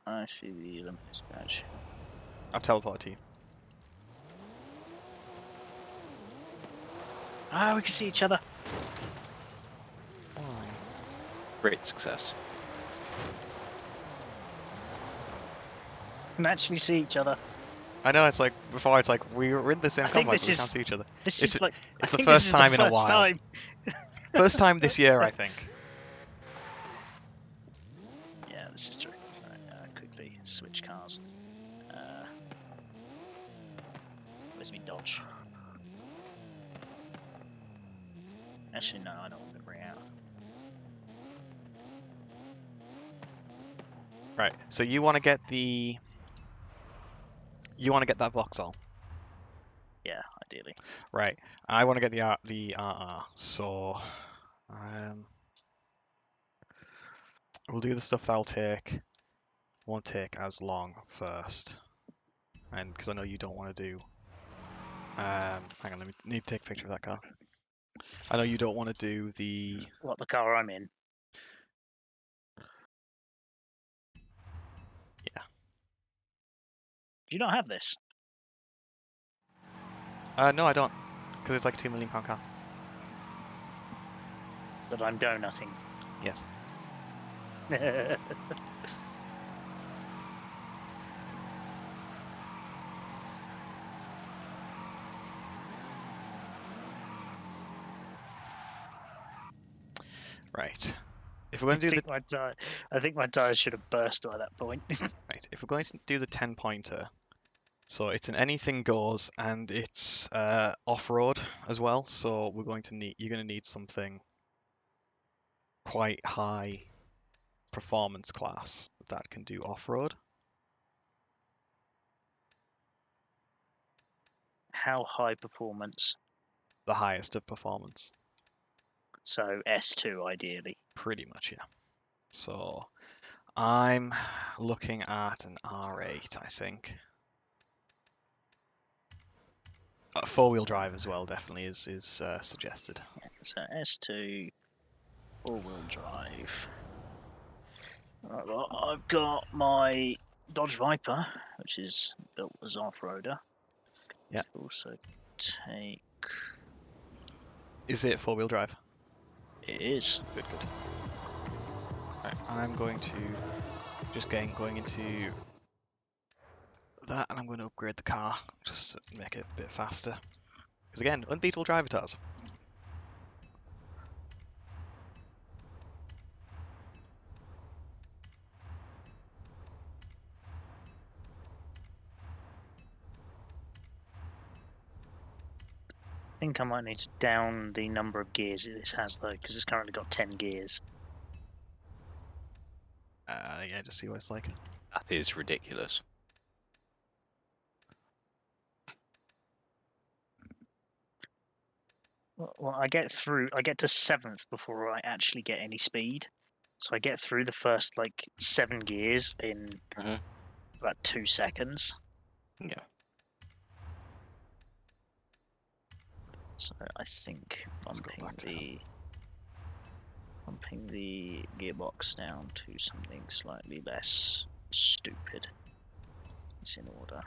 I see the Olympus badge. I've teleported to you. Ah, we can see each other. Great success. We can actually see each other. I know, it's like before. It's like we're in the same I think convoy, this but we is- can't see each other. this it's is like- I it's the think this first is the time in a first while. time. First time this year, I think. Yeah, this is true. Right, quickly switch cars. Where's me Dodge? Actually, no, I don't want to bring out. Right. So you want to get the. You want to get that Vauxhall. Yeah, ideally. Right. I want to get the RR. So, we'll do the stuff that'll take. Won't take as long first, and because I know you don't want to do. Hang on, let me need to take a picture of that car. I know you don't want to do the. What, the car I'm in? Yeah. Do you not have this? No, I don't, because it's like a £2 million car. That I'm donutting. Yes. Right. If we're going to do I think my tires should have burst by that point. right, if we're going to do the 10-pointer, so it's an anything goes and it's off-road as well. So you're going to need something quite high performance class that can do off-road. How high performance? The highest of performance. So S2 ideally. Pretty much, yeah. So I'm looking at an R8, I think. Four-wheel drive as well definitely is suggested. So S2, four-wheel drive. Right, well, I've got my Dodge Viper, which is built as off-roader. Yeah. Also take. Is it four-wheel drive? It is. Good. Right, I'm going to just going into that, and I'm going to upgrade the car just to make it a bit faster. Because again, unbeatable driver tires. I think I might need to down the number of gears this has though, because it's currently got 10 gears. Yeah, just see what it's like. That is ridiculous. Well, I get to 7th before I actually get any speed. So I get through the first like 7 gears in about 2 seconds. Yeah. So I think bumping the gearbox down to something slightly less stupid is in order.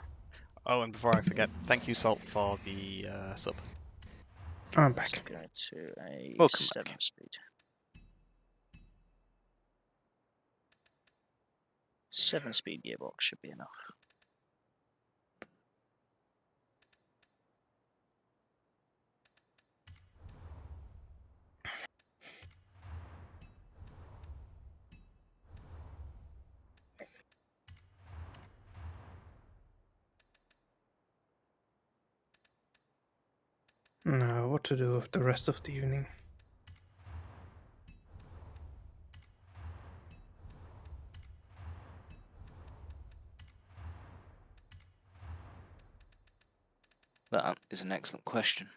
Oh, and before I forget, thank you, Salt, for the sub. I'm back. Let's go to a Welcome 7 speed. 7 speed gearbox should be enough. Now, what to do with the rest of the evening? That is an excellent question.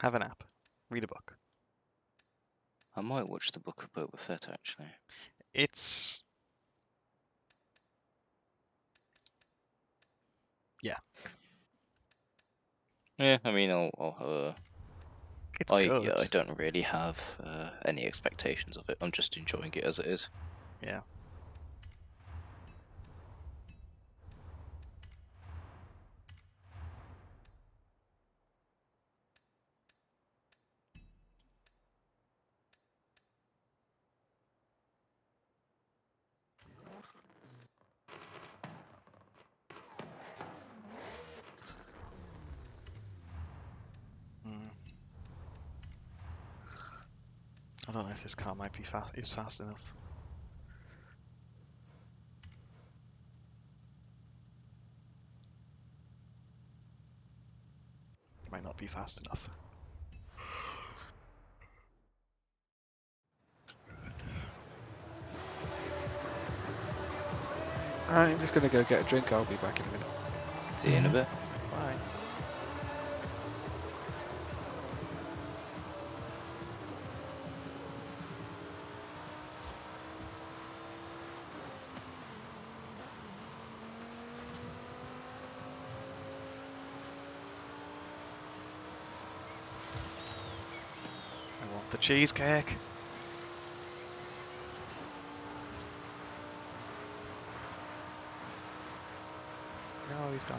Have a nap. Read a book. I might watch the Book of Boba Fett actually. It's... Yeah. Yeah, I mean, I'll It's I good. don't really have any expectations of it. I'm just enjoying it as it is. Yeah. I don't know if this car might be fast enough. Might not be fast enough. I'm just gonna go get a drink. I'll be back in a minute. See you in a bit. Bye. I want the cheesecake. No, he's gone.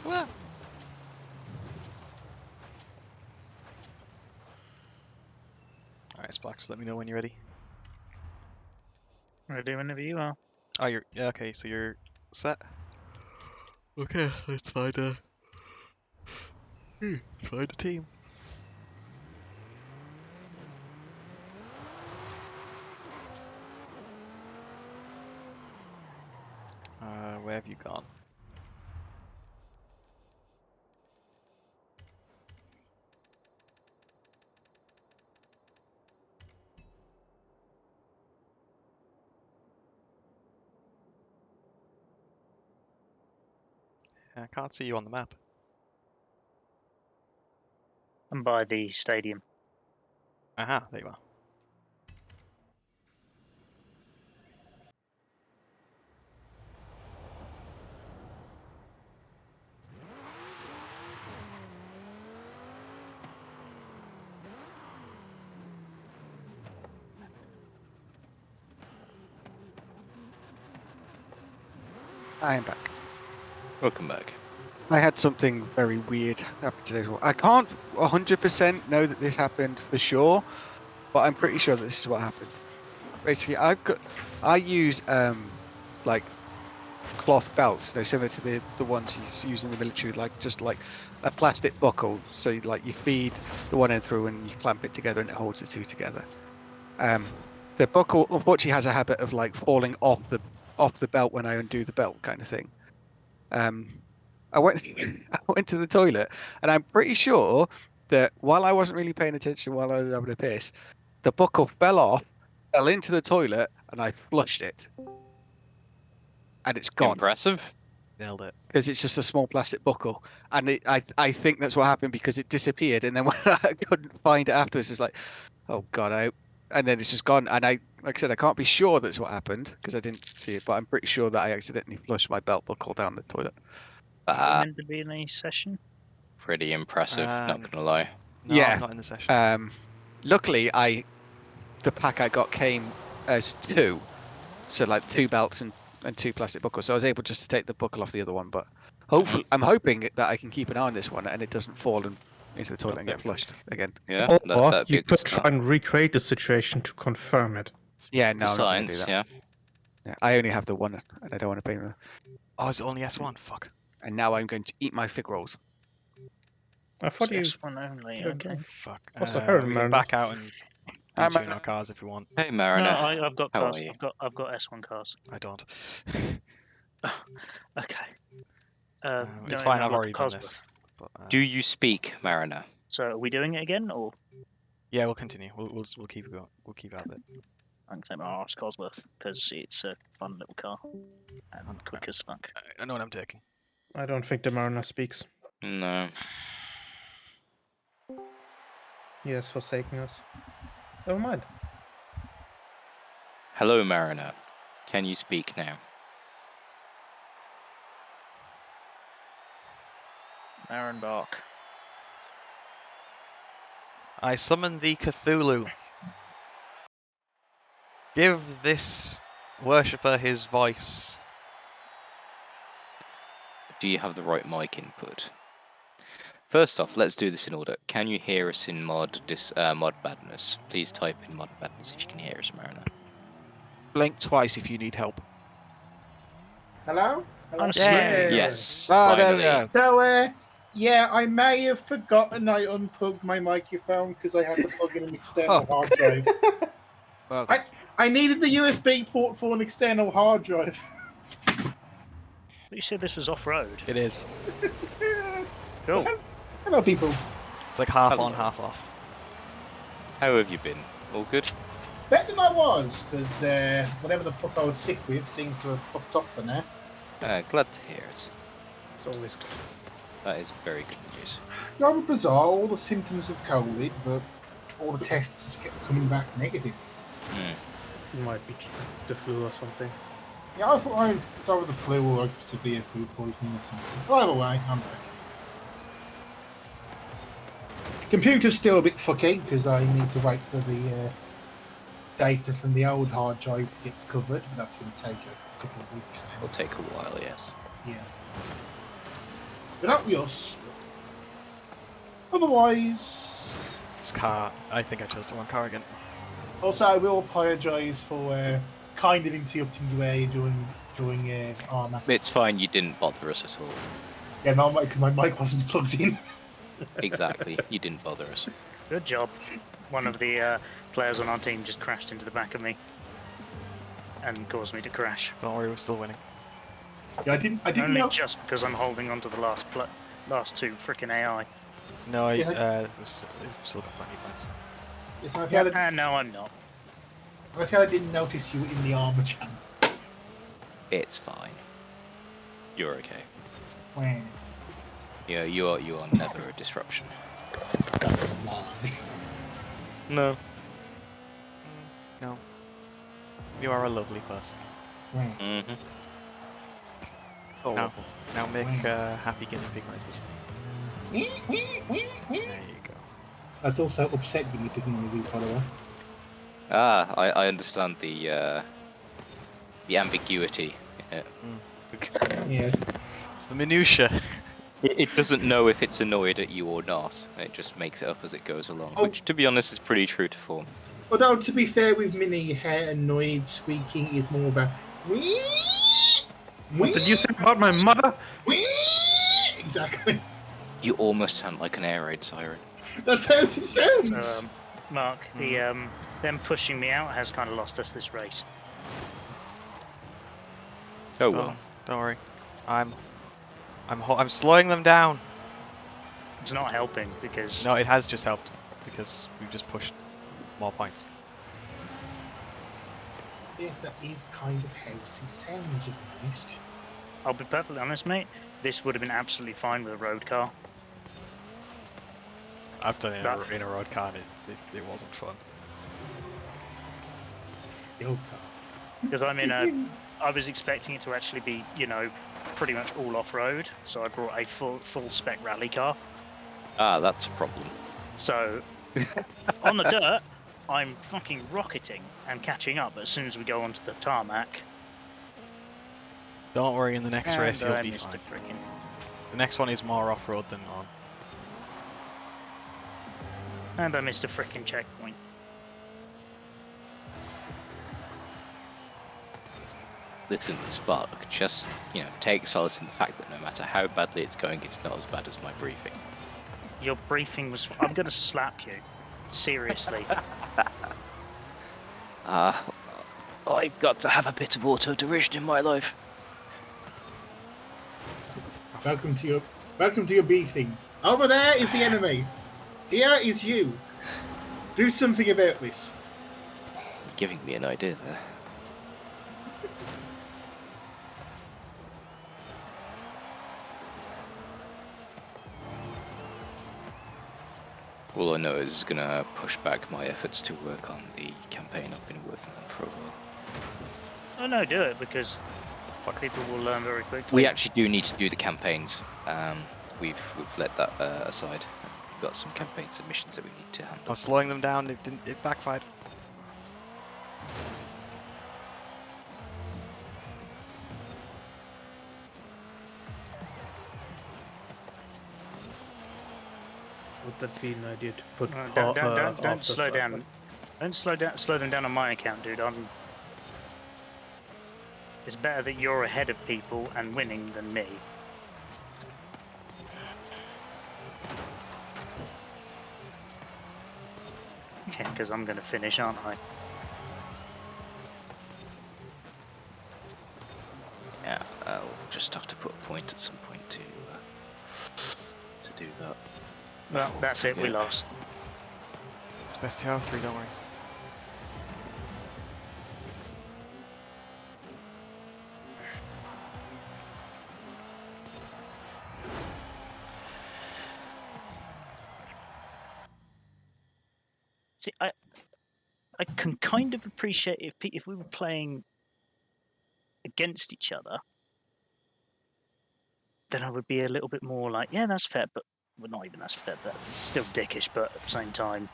What? Alright, Splash, just let me know when you're ready. Ready whenever you are. Oh, you're yeah, okay, so you're set. Okay, let's find a team. Where have you gone? I can't see you on the map. I'm by the stadium. Aha, there you are. I am back. Welcome back. I had something very weird happen today. I can't 100% know that this happened for sure, but I'm pretty sure that this is what happened. Basically, I use like cloth belts, they're similar to the ones you use in the military, like just like a plastic buckle. So like you feed the one end through and you clamp it together and it holds the two together. The buckle unfortunately has a habit of like falling off the belt when I undo the belt, kind of thing. I went I went to the toilet and I'm pretty sure that while I wasn't really paying attention while I was having a piss, the buckle fell off, fell into the toilet, and I flushed it. And it's gone. Impressive. Nailed it. Because it's just a small plastic buckle, and I think that's what happened because it disappeared, and then when I couldn't find it afterwards, it's like, oh god, and then it's just gone. And like I said, I can't be sure that's what happened because I didn't see it, but I'm pretty sure that I accidentally flushed my belt buckle down the toilet. Are you meant to be in a session? Pretty impressive, not gonna lie. No, yeah. I'm not in the session. Luckily, the pack I got came as two, so like two belts and two plastic buckles. So I was able just to take the buckle off the other one. But hopefully, I'm hoping that I can keep an eye on this one and it doesn't fall into the toilet and get flushed again. Yeah, that'd be you a good could start. try and recreate the situation to confirm it. Yeah, no, For I'm not going to do science, that. Yeah, I only have the one, and I don't want to pay for it. Oh, it's only S1. Fuck. And now I'm going to eat my fig rolls. I thought you. This one only. Okay. Fuck. What's the hurry, We can Mariner? back out and detune our cars if we want. Hey, No, Mariner. I've got How cars. are you? I've got S1 cars. I don't. Okay. It's no, fine. no, I've like already done Cosworth. this. But, Do you speak, Mariner? So are we doing it again, or yeah, we'll continue. We'll keep going. We'll keep at it. I'm going to say my arse Cosworth because it's a fun little car and quick as fuck. I know what I'm taking. I don't think the Mariner speaks. No. He has forsaken us. Never mind. Hello, Mariner. Can you speak now? Marin Bark. I summon thee, Cthulhu. Give this worshipper his voice. Do you have the right mic input? First off, let's do this in order. Can you hear us in mod madness? Please type in mod madness if you can hear us, Mariner. Blink twice if you need help. Hello? Hello? Yes. Ah, there we finally. go. So, yeah, I may have forgotten I unplugged my microphone because I had to plug in an external hard drive. Well, I needed the USB port for an external hard drive. But you said this was off-road. It is. Cool. Hello, people. It's like half Hello. on, half off. How have you been? All good? Better than I was, because whatever the fuck I was sick with seems to have fucked off for now. Glad to hear it. It's always good. That is very good news. Rather bizarre, all the symptoms of COVID, but all the tests just kept coming back negative. It might be the flu or something. Yeah, I thought I was over the flu or like severe food poisoning or something. By the way, I'm back. Computer's still a bit fucky because I need to wait for the data from the old hard drive to get covered, but that's going to take a couple of weeks now. It'll take a while, yes. Yeah. But not us. Otherwise... This car, I think I chose the wrong car again. Also, I will apologise for kind of interrupting you during Arma. It's fine, you didn't bother us at all. Yeah, no, because my mic wasn't plugged in. Exactly, you didn't bother us. Good job. One of the players on our team just crashed into the back of me and caused me to crash. Don't worry, we're still winning. Yeah, I didn't Only know. just because I'm holding on to the last two frickin' AI. No, Yeah. we've still got plenty of points. Yes, I've had a, No, I'm not. I kind of didn't notice you in the Arma channel. It's fine. You're okay. Wow. Yeah, you are never a disruption. That's a lie. No. No. You are a lovely person. Mm-hmm. Now make happy guinea pig noises. There you go. That's also upset guinea pig noise, by the way. Ah, I understand the ambiguity in it. Yes. It's the minutia. It doesn't know if it's annoyed at you or not. It just makes it up as it goes along, which, to be honest, is pretty true to form. Although, to be fair with Minnie, her annoyed squeaking is more of a What did you say about my mother? Exactly. You almost sound like an air raid siren. That's how she sounds. Mark, the them pushing me out has kind of lost us this race. Oh well. Don't worry. I'm slowing them down. It's not helping because... No, it has just helped because we've just pushed more points. Yes, that is kind of how she sounds, at least. I'll be perfectly honest, mate. This would have been absolutely fine with a road car. I've done it in a road car and it wasn't fun. Road car. Because I was expecting it to actually be, pretty much all off-road. So I brought a full spec rally car. Ah, that's a problem. So on the dirt, I'm fucking rocketing and catching up as soon as we go onto the tarmac. Don't worry, in the next race you'll be missed fine. it frickin'. The next one is more off-road than on. And I missed a frickin' checkpoint. Listen, Spark, just, take solace in the fact that no matter how badly it's going, it's not as bad as my briefing. Your briefing was... I'm gonna slap you. Seriously. I've got to have a bit of auto-derision in my life. Welcome to your briefing. Over there is the enemy. Here is you. Do something about this. You're giving me an idea there. All I know is it's gonna push back my efforts to work on the campaign I've been working on for a while. Oh no, do it, because people will learn very quickly. We actually do need to do the campaigns. We've let that aside. We've got some campaigns and missions that we need to handle. I was slowing them down, it backfired. Would that be an idea to put Don't slow down. Don't slow them down on my account, dude. It's better that you're ahead of people and winning than me. Yeah, because I'm going to finish, aren't I? point at some point to do that. Well, before that's it. We forget. lost. It's best to have 3, don't worry. See, I can kind of appreciate if we were playing against each other, then I would be a little bit more like, yeah, that's fair, but well, not even that's fair. That's still dickish, but at the same time,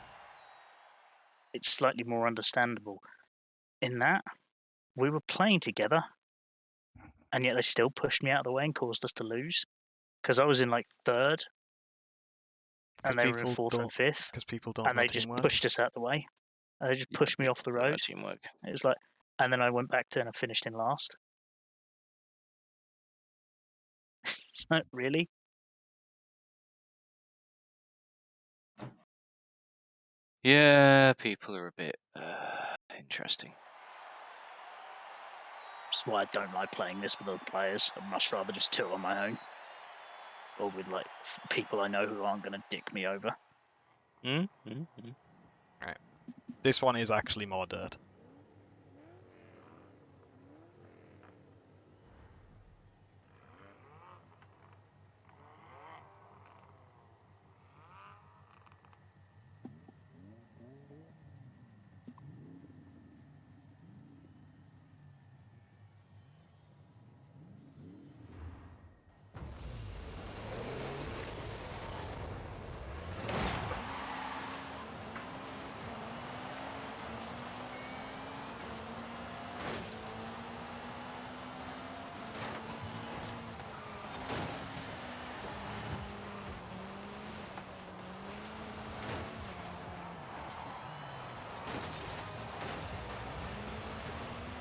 it's slightly more understandable. In that, we were playing together, and yet they still pushed me out of the way and caused us to lose because I was in like 3rd, and they were in 4th and 5th, because people don't and know they just teamwork. pushed us out the way. And they just pushed me off the road. Teamwork. It was like, and then I went back to and I finished in last. It's not really. Yeah, people are a bit interesting. That's why I don't like playing this with other players. I'd much rather just do it on my own, or with like people I know who aren't going to dick me over. Right. This one is actually more dirt.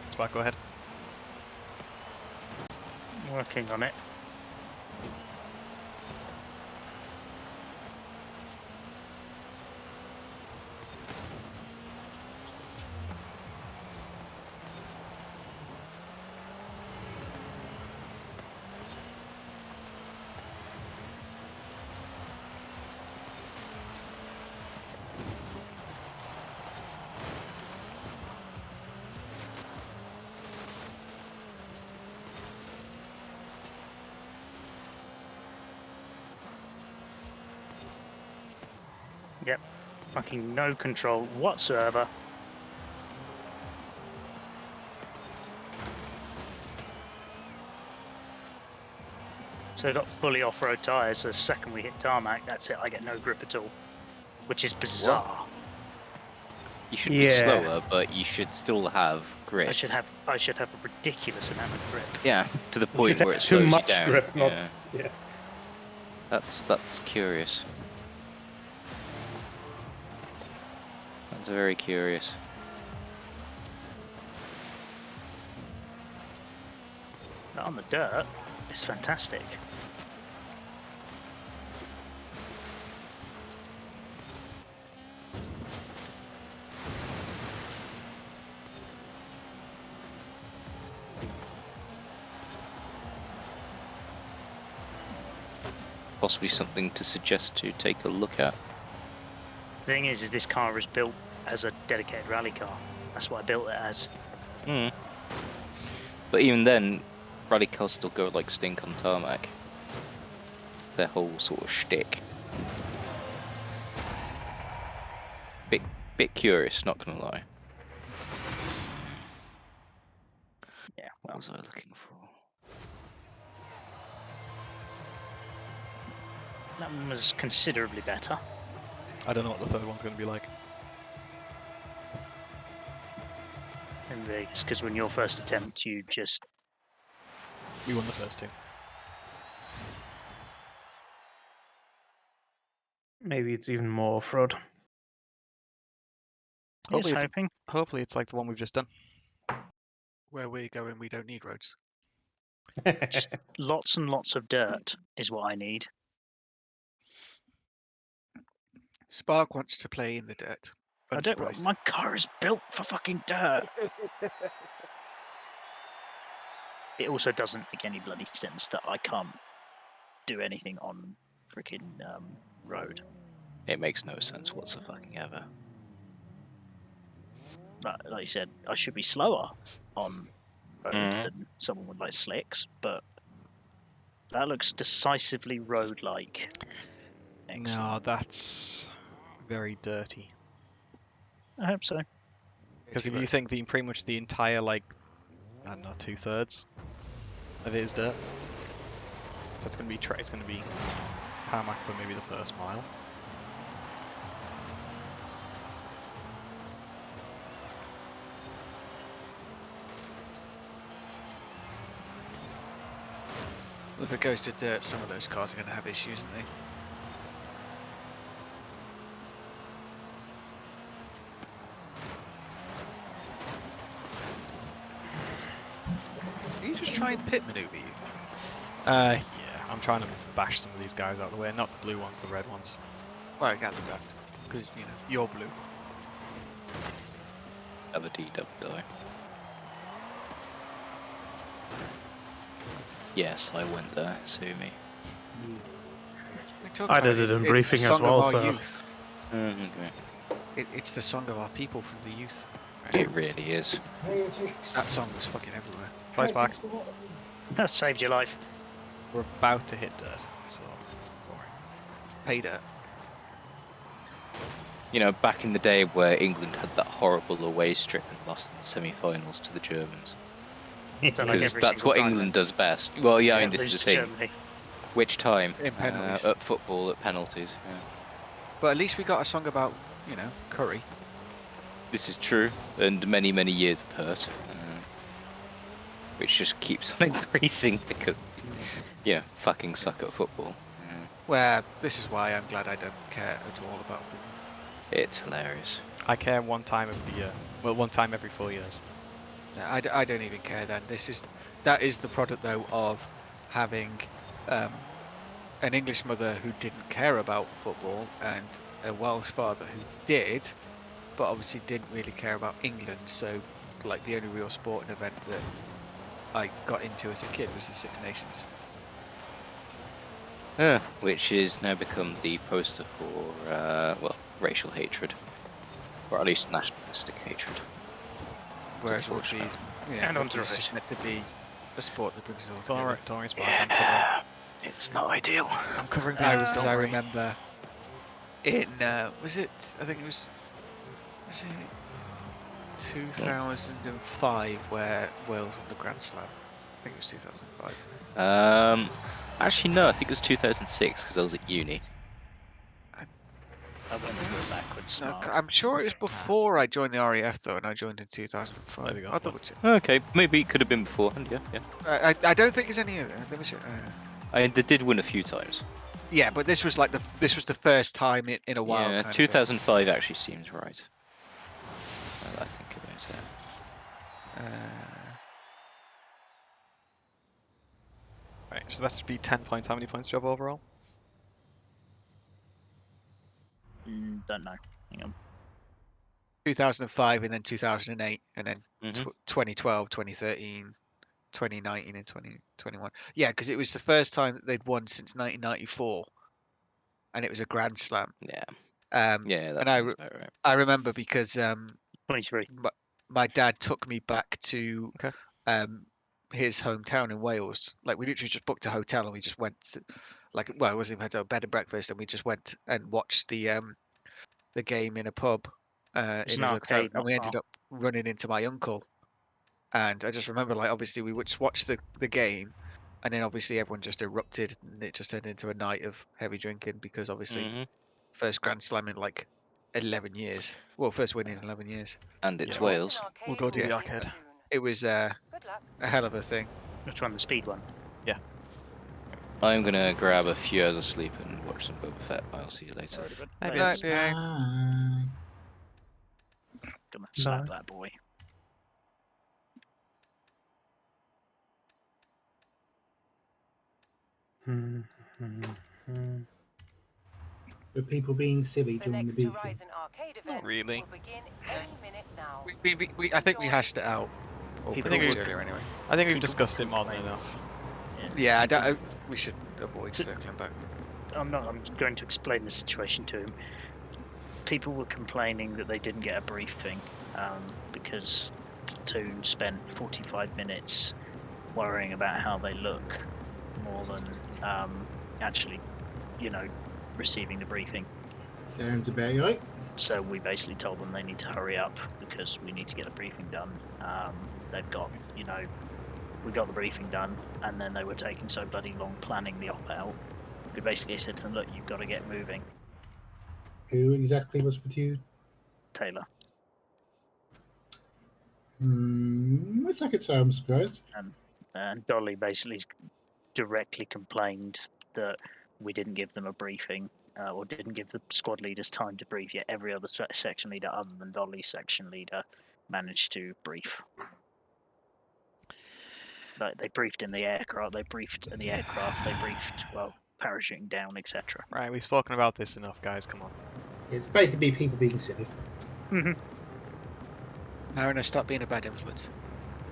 Spark, go ahead. Working on it. Yep. Fucking no control whatsoever. So I got fully off-road tyres. So the second we hit tarmac, that's it. I get no grip at all, which is bizarre. You should be slower, but you should still have grip. I should have a ridiculous amount of grip. Yeah, to the You point should where have it too slows you much down. grip, not- yeah. yeah. That's curious. That's very curious. But on the dirt, it's fantastic. Possibly something to suggest to take a look at. The thing is this car is built as a dedicated rally car. That's what I built it as. But even then, rally cars still go like stink on tarmac. Their whole sort of shtick. Bit curious, not gonna lie. Yeah. What was I looking for? That one was considerably better. I don't know what the third one's going to be like. In Vegas, because when your first attempt, you just... We won the first 2. Maybe it's even more off-road. Hopefully it's like the one we've just done. Where we go and we don't need roads. Just lots and lots of dirt is what I need. Spark wants to play in the dirt. I don't. Unsurprised. My car is built for fucking dirt. it also doesn't make any bloody sense that I can't do anything on freaking road. It makes no sense whatsoever. Like you said, I should be slower on road Mhm. than someone with like slicks, but that looks decisively road-like. No, that's very dirty. I hope so. Because if you think pretty much the entire, like, I don't know, 2/3 of it is dirt. So it's going to be tarmac for maybe the first mile. If it goes to dirt, some of those cars are going to have issues, aren't they? Are you just trying pit maneuver you? Yeah, I'm trying to bash some of these guys out of the way. Not the blue ones, the red ones. Well, I gathered that. Because, you know, you're blue. Have a D double die. Yes, I went there. Sue me. I did it in briefing as well, so. Youth. Okay. It's the song of our people from the youth. It really is. That song was fucking everywhere. Flies back. That saved your life. We're about to hit dirt, so pay dirt. You know, back in the day where England had that horrible away strip and lost in the semi-finals to the Germans. Because that's what England does best. Well, yeah, I mean, this is the thing. Germany. Which time? In penalties. At football, at penalties. Yeah. But at least we got a song about, you know, curry. This is true, and many, many years of hurt. Which just keeps on increasing because, yeah, fucking suck at football. Well, this is why I'm glad I don't care at all about football. It's hilarious. I care one time of the year. Well, one time every 4 years. No, I don't even care then. That is the product though of having an English mother who didn't care about football and a Welsh father who did, but obviously didn't really care about England. So, like, the only real sporting event that I got into as a kid was the Six Nations. Which is now become the poster for, well, racial hatred. Or at least nationalistic hatred. Whereas rugby's, And onto rugby's it. just meant to be a sport that brings us all together. Alright, don't worry, Spark, I'm covering. It's not ideal. I'm covering I back, don't I worry. remember in, was it 2005 where Wales won the Grand Slam? I think it was 2005. Actually, no, I think it was 2006 because I was at uni. I went a bit backwards. No, I'm sure it was before I joined the RAF though, and I joined in 2005. There we go. I'll double check. Okay, maybe it could have been beforehand, yeah. I don't think there's any other. Let me check. I mean, they did win a few times. Yeah, but this was like this was the first time in a while. Yeah, kind of 2005 actually seems right. Now that I think about it. Right, so that should be 10 points. How many points job overall? Don't know. Hang on. 2005 and then 2008 and then Mhm. 2012, 2013, 2019 and 2021. Yeah, because it was the first time that they'd won since 1994, and it was a Grand Slam. Yeah. Yeah, that and sounds about right. I remember because 23. my dad took me back to his hometown in Wales. Like, we literally just booked a hotel and we just went to, like, well, it wasn't even a hotel, bed and breakfast, and we just went and watched the game in a pub in an his hotel, arcade, and we not ended far. up running into my uncle. And I just remember, like, obviously we would just watch the game, and then obviously everyone just erupted, and it just turned into a night of heavy drinking because obviously first Grand Slam in like 11 years. Well, first win in 11 years. And it's Yeah. Wales. We'll go to the arcade. It was a hell of a thing. Which one? The speed one? Yeah. I'm gonna grab a few hours of sleep and watch some Boba Fett. I'll see you later. Nice. Yeah. Gonna slap that boy. The people being silly during the beating. Not really. I think we hashed it out Or People pretty would- earlier anyway. I think we've people discussed would it more than complain. enough. Yeah, people- we should avoid circling back. I'm going to explain the situation to him. People were complaining that they didn't get a briefing because Platoon spent 45 minutes worrying about how they look more than actually, receiving the briefing. Sounds about right. So we basically told them they need to hurry up because we need to get the briefing done. They've got, we got the briefing done, and then they were taking so bloody long planning the op out. We basically said to them, look, you've got to get moving. Who exactly was with you? Taylor. Yes, I could say I'm surprised. And Dolly basically directly complained that we didn't give them a briefing or didn't give the squad leaders time to brief, yet every other section leader other than Dolly's section leader managed to brief. Like, they briefed in the aircraft, they briefed, well, parachuting down, etc. Right, we've spoken about this enough, guys. Come on. It's basically people being silly. Mariner, stop being a bad influence.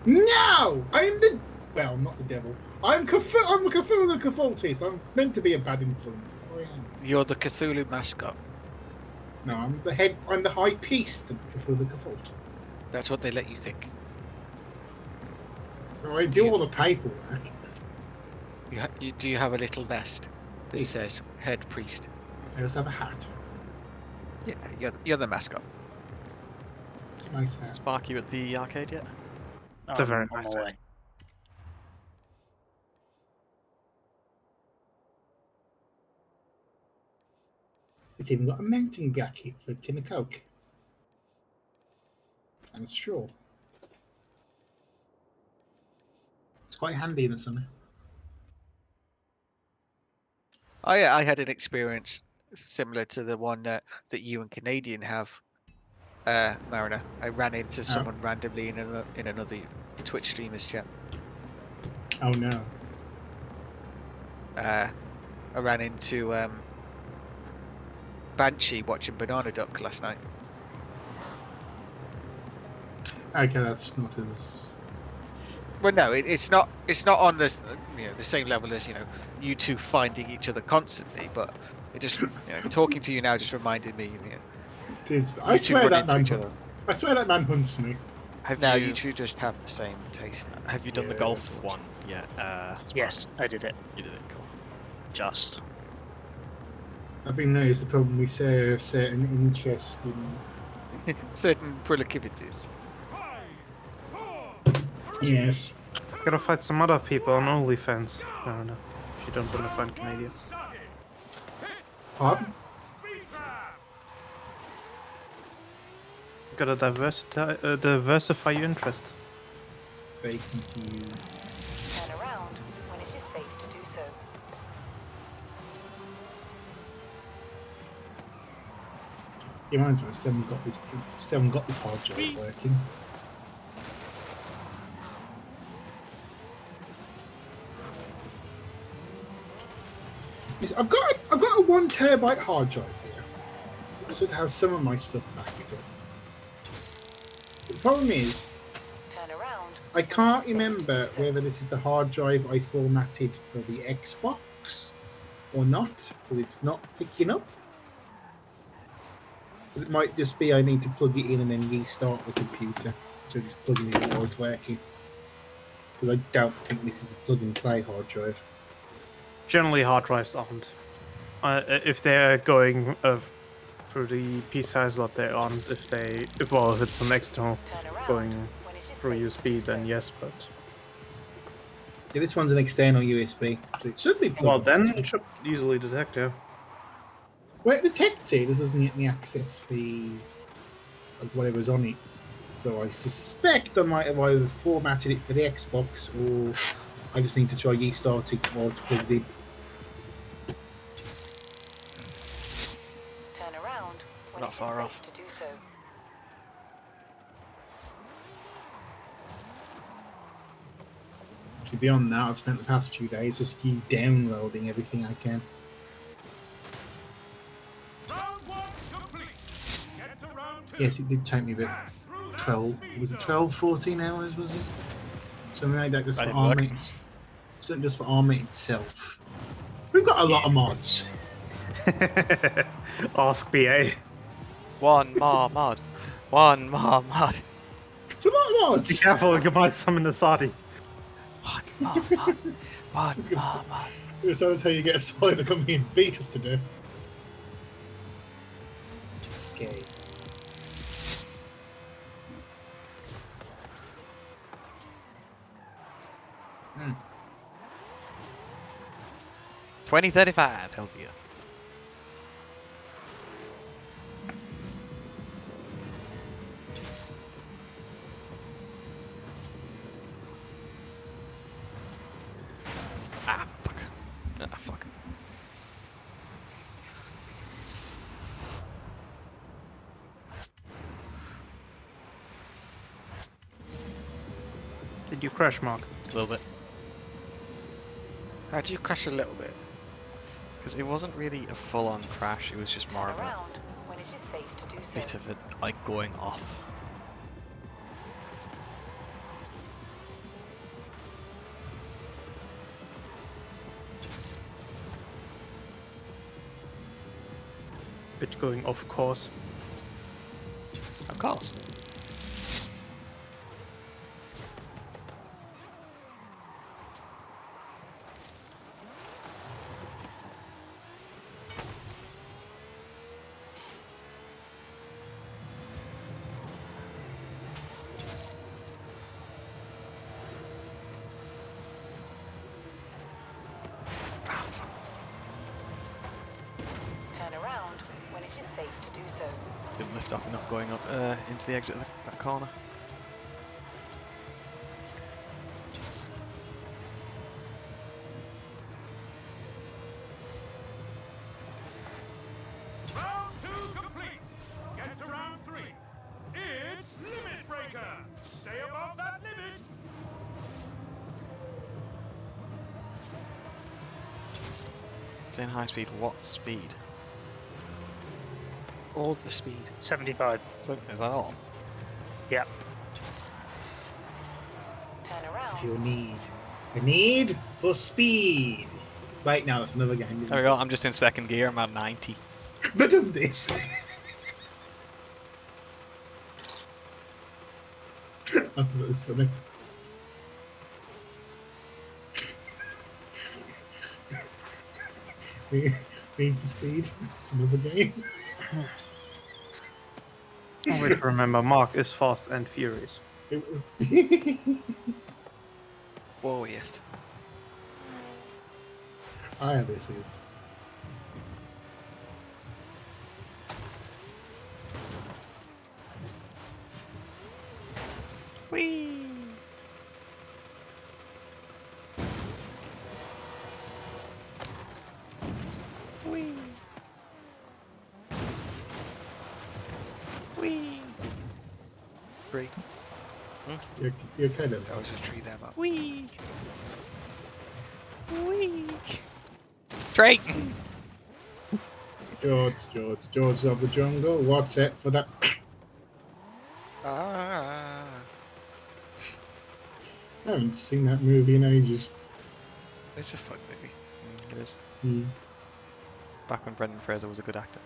No! I'm not the devil. I'm a Cthulhu the Cthulhu. I'm meant to be a bad influence. That's what I am. You're the Cthulhu mascot. No, I'm the high priest of the Cthulhu Cthulhu. That's what they let you think. I do all the paperwork. Do you have a little vest that says head priest? I also have a hat. Yeah, you're the mascot. It's a nice hat. Spark, you at the arcade yet? It's a very on nice my hat. way. It's even got a mounting bracket for a tin of Coke. And a straw. It's quite handy in the summer. I had an experience similar to the one that you and Canadian have, Mariner. I ran into someone randomly in another Twitch streamer's chat. Oh no. I ran into Banshee watching Banana Duck last night. Okay, that's not as. Well, no, it's not. It's not on the the same level as you two finding each other constantly. But it just talking to you now just reminded me. I swear that man. each other. I swear that man hunts me. You two just have the same taste. Have you done the golf one yet? Yes, I did it. You did it, cool. Just. I think that is the problem. We say a certain interest in certain proclivities. Yes. Gotta fight some other people on OnlyFans. I don't know. If you don't want to find Canadian. Pardon? Gotta diversify your interest. Very confused. Turn around when it is safe to do so. It reminds me, still haven't got this hard drive working. Yes, I've got a 1 terabyte hard drive here. I should have some of my stuff backed up. The problem is, I can't remember whether this is the hard drive I formatted for the Xbox or not, but it's not picking up. But it might just be I need to plug it in and then restart the computer. So just plugging it in while it's working. Because I don't think this is a plug and play hard drive. Generally, hard drives aren't. If they're going through the PCI slot, they aren't. If it's an external going through USB, then yes, but. Yeah, this one's an external USB, so it should be plugged. Well, then it should easily detect, yeah. Well, it detects it, this doesn't let me access whatever's on it. So I suspect I might have either formatted it for the Xbox, or I just need to try restarting while it's plugged in. Turn around when Not it is far safe off. to do so. Actually, beyond that, I've spent the past few days just downloading everything I can. Yes, it did take me about 12, was it 12, 14 hours, was it? Something like that, just That for didn't work. Arma. Something just for Arma itself. We've got a lot of mods. Ask BA. One more mod. One more mod. It's a lot of mods. Be careful, you might summon the Sadi. One more mod. One more mod. That's how you get a side to come here and beat us to death. It's scary. Hmm. 2035, help you. Ah, fuck. Ah, fuck. Did you crash, Mark? A little bit. How do you crash a little bit? Because it wasn't really a full-on crash, it was just more of a when it is safe to do so. bit of it, like, going off. Bit going off course. Of course. Turn around when it is safe to do so. Didn't lift off enough going up into the exit of that corner. Round 2 complete. Get to round 3. It's Limit Breaker. Stay above that limit. Saying high speed, what speed? All the speed. 75. So, is that all? Yep. Turn around. You need. A need for speed. Right now, it's another game. Isn't There we go, I'm just in second gear, I'm at 90. But on this. I thought it was funny. Need for speed. It's another game. Always remember, Mark is fast and furious. Oh, yes. This is. Whee! Whee! Whee! Tree. You're kind of. That was a tree there, Mark. Whee! Whee! Drake! George of the Jungle. What's it for that? Ah. I haven't seen that movie in ages. It's a fun movie. It is. Hmm. Back when Brendan Fraser was a good actor.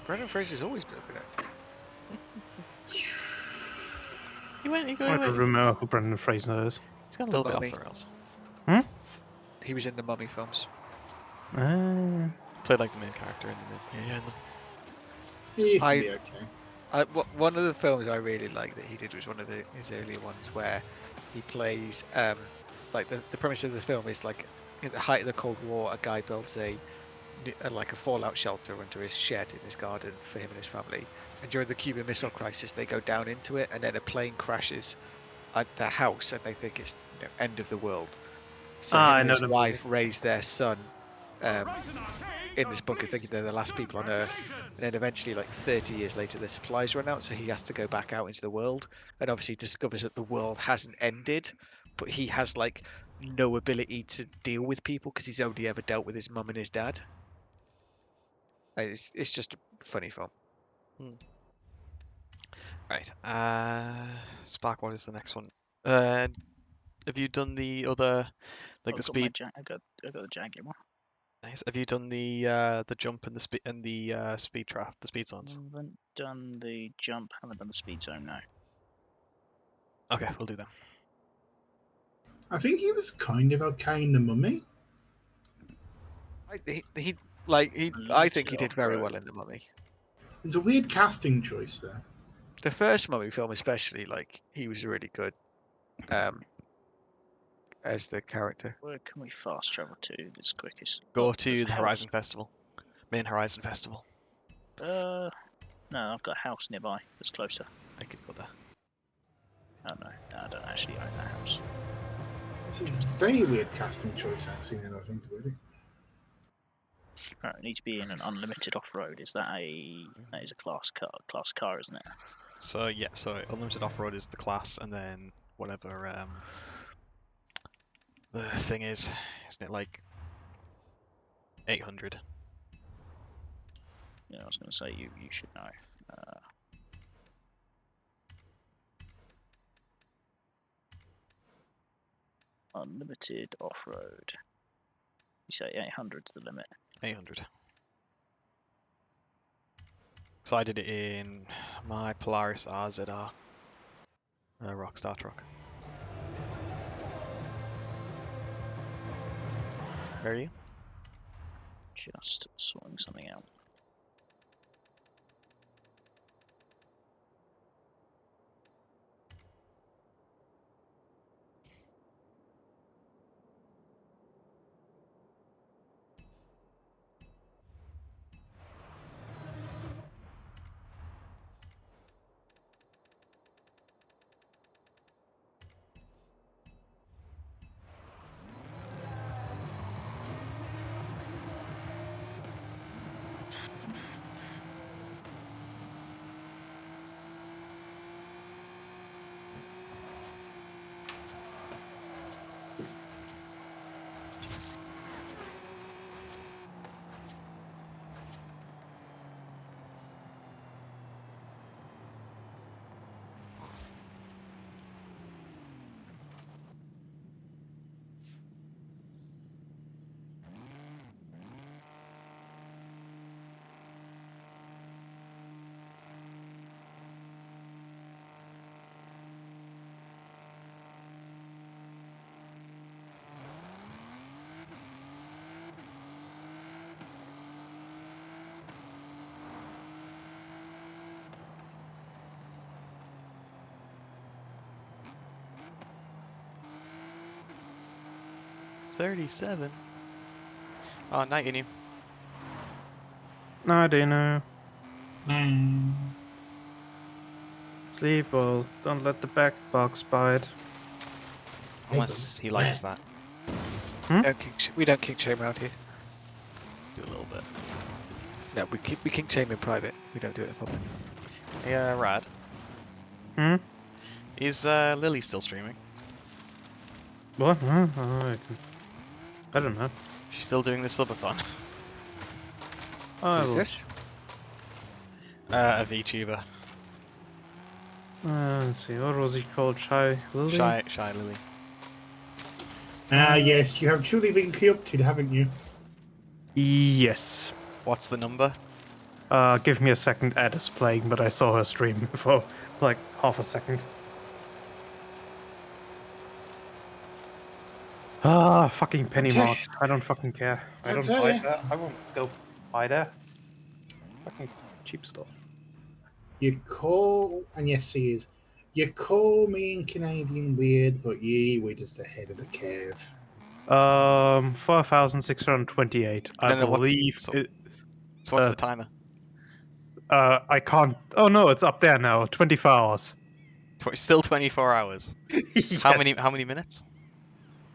Brendan Fraser's always been a good actor. He went, I don't remember who Brendan Fraser is. He's got a little bit off Mummy. the rails. Hmm? He was in the Mummy films. Played like the main character in the yeah. He used to I- be okay. One of the films I really liked that he did was one of his earlier ones where he plays like the premise of the film is like in the height of the Cold War, a guy builds like a fallout shelter under his shed in his garden for him and his family. And during the Cuban Missile Crisis, they go down into it, and then a plane crashes at their house, and they think it's end of the world. So him I and know his the wife raise their son in this bunker, thinking they're the last people on Earth. And then eventually, like 30 years later, their supplies run out, so he has to go back out into the world, and obviously discovers that the world hasn't ended, but he has like no ability to deal with people because he's only ever dealt with his mum and his dad. It's just a funny film. Right. Spark. What is the next one? Have you done the other, like the I've got my speed? I got the Jaguar one. Nice. Have you done the jump and the speed and the speed trap, the speed zones? Haven't done the jump. Haven't done the speed zone. No. Okay, we'll do them. I think he was kind of okay in the Mummy. I think he did very well in the Mummy. There's a weird casting choice there. The first Mummy film, especially, he was really good as the character. Where can we fast travel to this quickest? Go Oh, to there's a the house. Horizon Festival, main Horizon Festival. No, I've got a house nearby that's closer. I could go there. Oh no, I don't actually own that house. It's a very weird casting choice, actually, now that I think about it. Right, I need to be in an unlimited off-road. Is that is a class car, isn't it? So yeah, so unlimited off-road is the class, and then whatever the thing is, isn't it like 800? Yeah, I was going to say you should know. Unlimited off-road. You say 800's the limit. 800. So I did it in my Polaris RZR, Rockstar truck. Where are you? Just sorting something out. $37. Oh, night in you. No, I don't know. Sleep well. Don't let the back box bite. Unless he likes that. Hmm? We don't kink shame around here. Do a little bit. No, we kink shame in private. We don't do it in public. Yeah, Rad. Hmm? Is Lily still streaming? What? Huh? Oh, I don't know. She's still doing the subathon. Oh, Who's this? A VTuber. Let's see. What was he called? Shy Lily? Shy Lily. Ah, yes, you have truly been corrupted, haven't you? Yes. What's the number? Give me a second. Ed is playing, but I saw her stream for like half a second. Ah, fucking penny tell- mark. I don't fucking care. I I'll don't tell buy ya. that. I won't go buy that. Fucking cheap stuff. You call, and yes, he is. You call me in Canadian weird, but we're just ahead of the curve. 4,628. I believe so, it. So what's the timer? I can't. Oh no, it's up there now. 24 hours. Still 24 hours. Yes. How many minutes?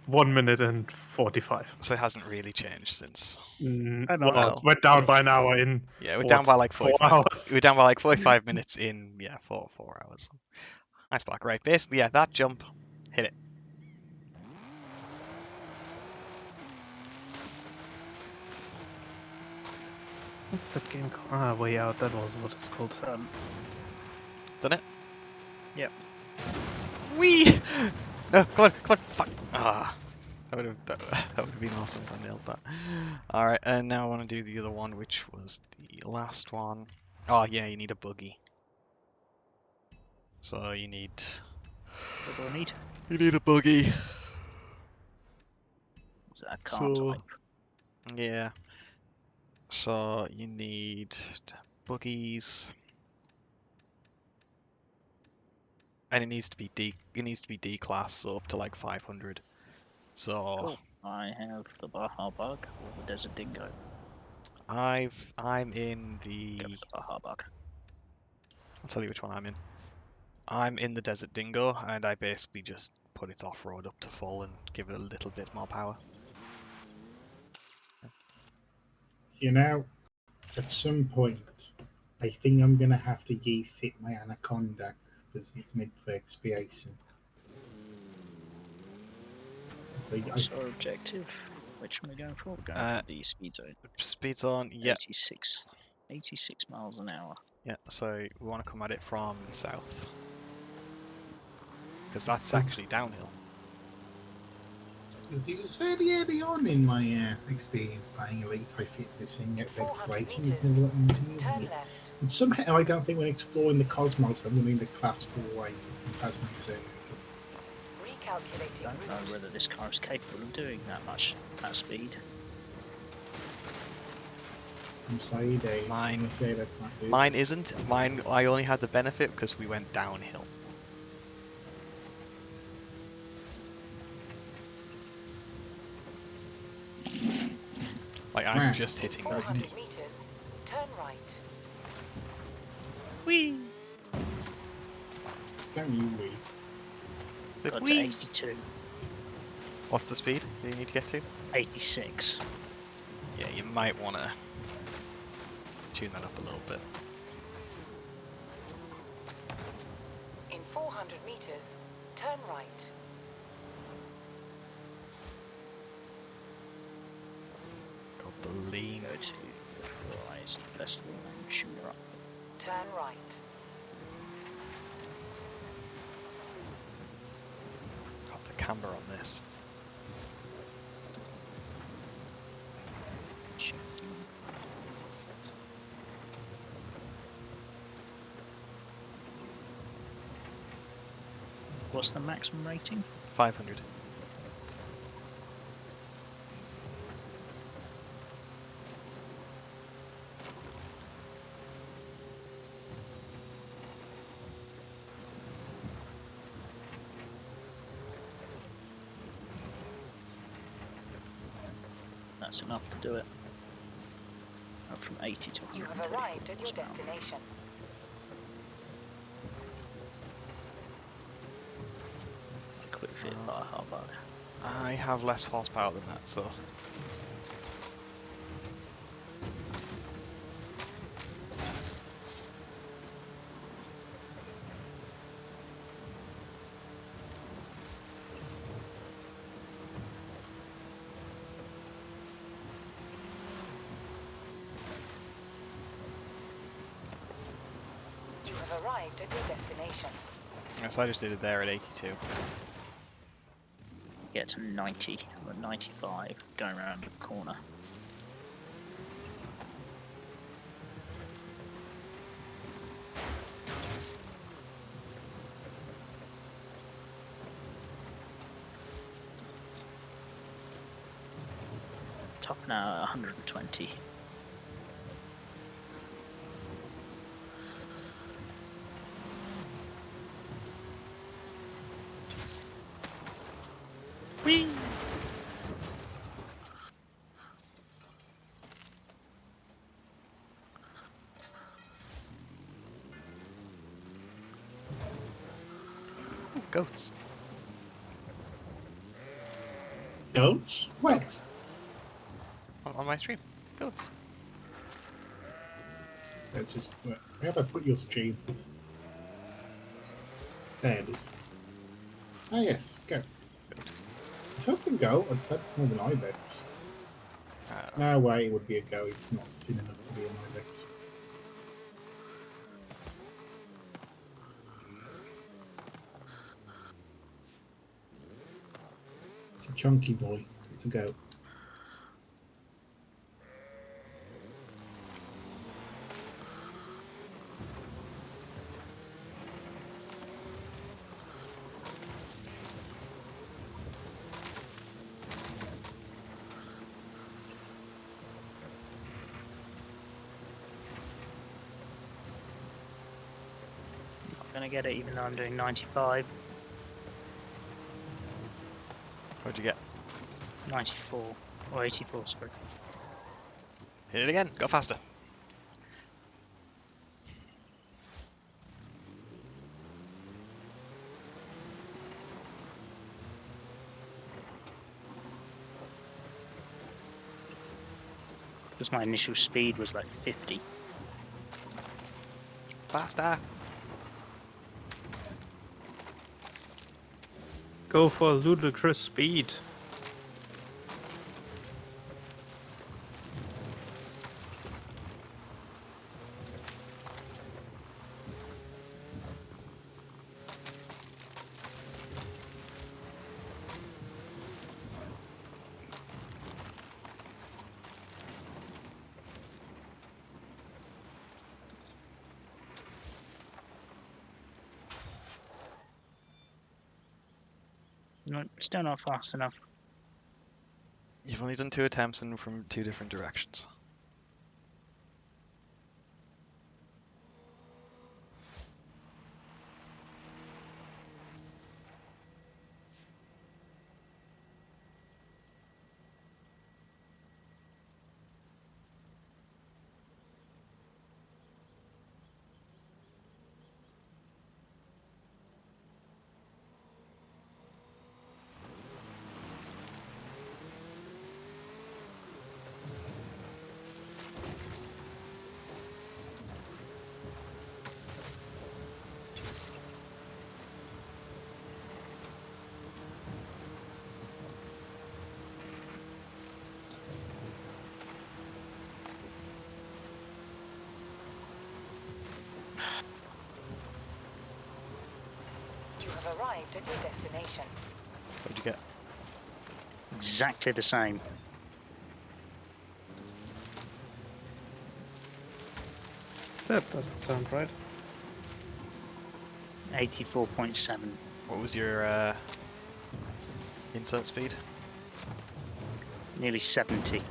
1 minute and 45. So it hasn't really changed since. Well, went down by an hour in. Yeah, we're down by like 4 45. hours. We're down by like 45 minutes in. Yeah, 4 hours. Nice block, right? Basically, yeah, that jump, hit it. What's that game called? Ah, Way Out. That was what it's called. Done it? Yep. Wee! No, come on, fuck. Ah, that would have been awesome if I nailed that. All right, and now I want to do the other one, which was the last one. Oh yeah, you need a buggy. So you need. What do I need? You need a buggy. Is that a car So type? yeah. So you need buggies. And it needs to be D class, so up to like 500. So Cool. I have the Baja Bug or the Desert Dingo. I'm in the. Go for the Baja Bug. I'll tell you which one I'm in. I'm in the Desert Dingo, and I basically just put its off-road up to full and give it a little bit more power. You know, at some point, I think I'm gonna have to refit my Anaconda because it's made for expiation. So What's our objective? Which one are we going for? We're going for the speed zone. Speed zone, yeah. 86 miles an hour. Yeah, so we want to come at it from the south. Because that's actually downhill. It was fairly early on in my experience playing Elite. I fit this in yet exploration. There's never let me using it. And somehow I don't think when exploring the cosmos, I'm winning the class 4 from Cosmic Zone. I don't know whether this car is capable of doing that much at speed. I'm sorry, Dave. I'm afraid I can't do Mine isn't. Mine, I only had the benefit because we went downhill. Like, I'm just hitting 90. meters, turn right. Whee! Don't you wee. Got to 82. What's the speed that you need to get to? 86. Yeah, you might want to tune that up a little bit. In 400 meters, turn right. Got the lean. Go to Horizon Festival and shoot her up. Turn right. Got the camber on this. What's the maximum rating? 500. That's enough to do it. Up from 80 to 130. You have arrived at your destination. Quick fit Baja Bug. I have less horsepower than that, so. You have arrived at your destination. Yeah, so I just did it there at 82. Get to 90, I'm at 95, going around the corner. Top now at 120. Whee! Ooh, goats. Goats? Where? On my stream. Goats. That's just where have I put your stream? There it is. Ah yes, go. It has a go, I'd say it's more than I bet. No way it would be a go, it's not thin enough to be an I bet. chunky boy. It's a goat. Not gonna get it, even though I'm doing 95. What'd you get? 94 or 84, sorry. Hit it again. Go faster. Because my initial speed was like 50. Faster. Go for ludicrous speed. No, still not fast enough. You've only done 2 attempts and from 2 different directions. You have arrived at your destination. What'd you get? Exactly the same. That doesn't sound right. 84.7. What was your insert speed? Nearly 70.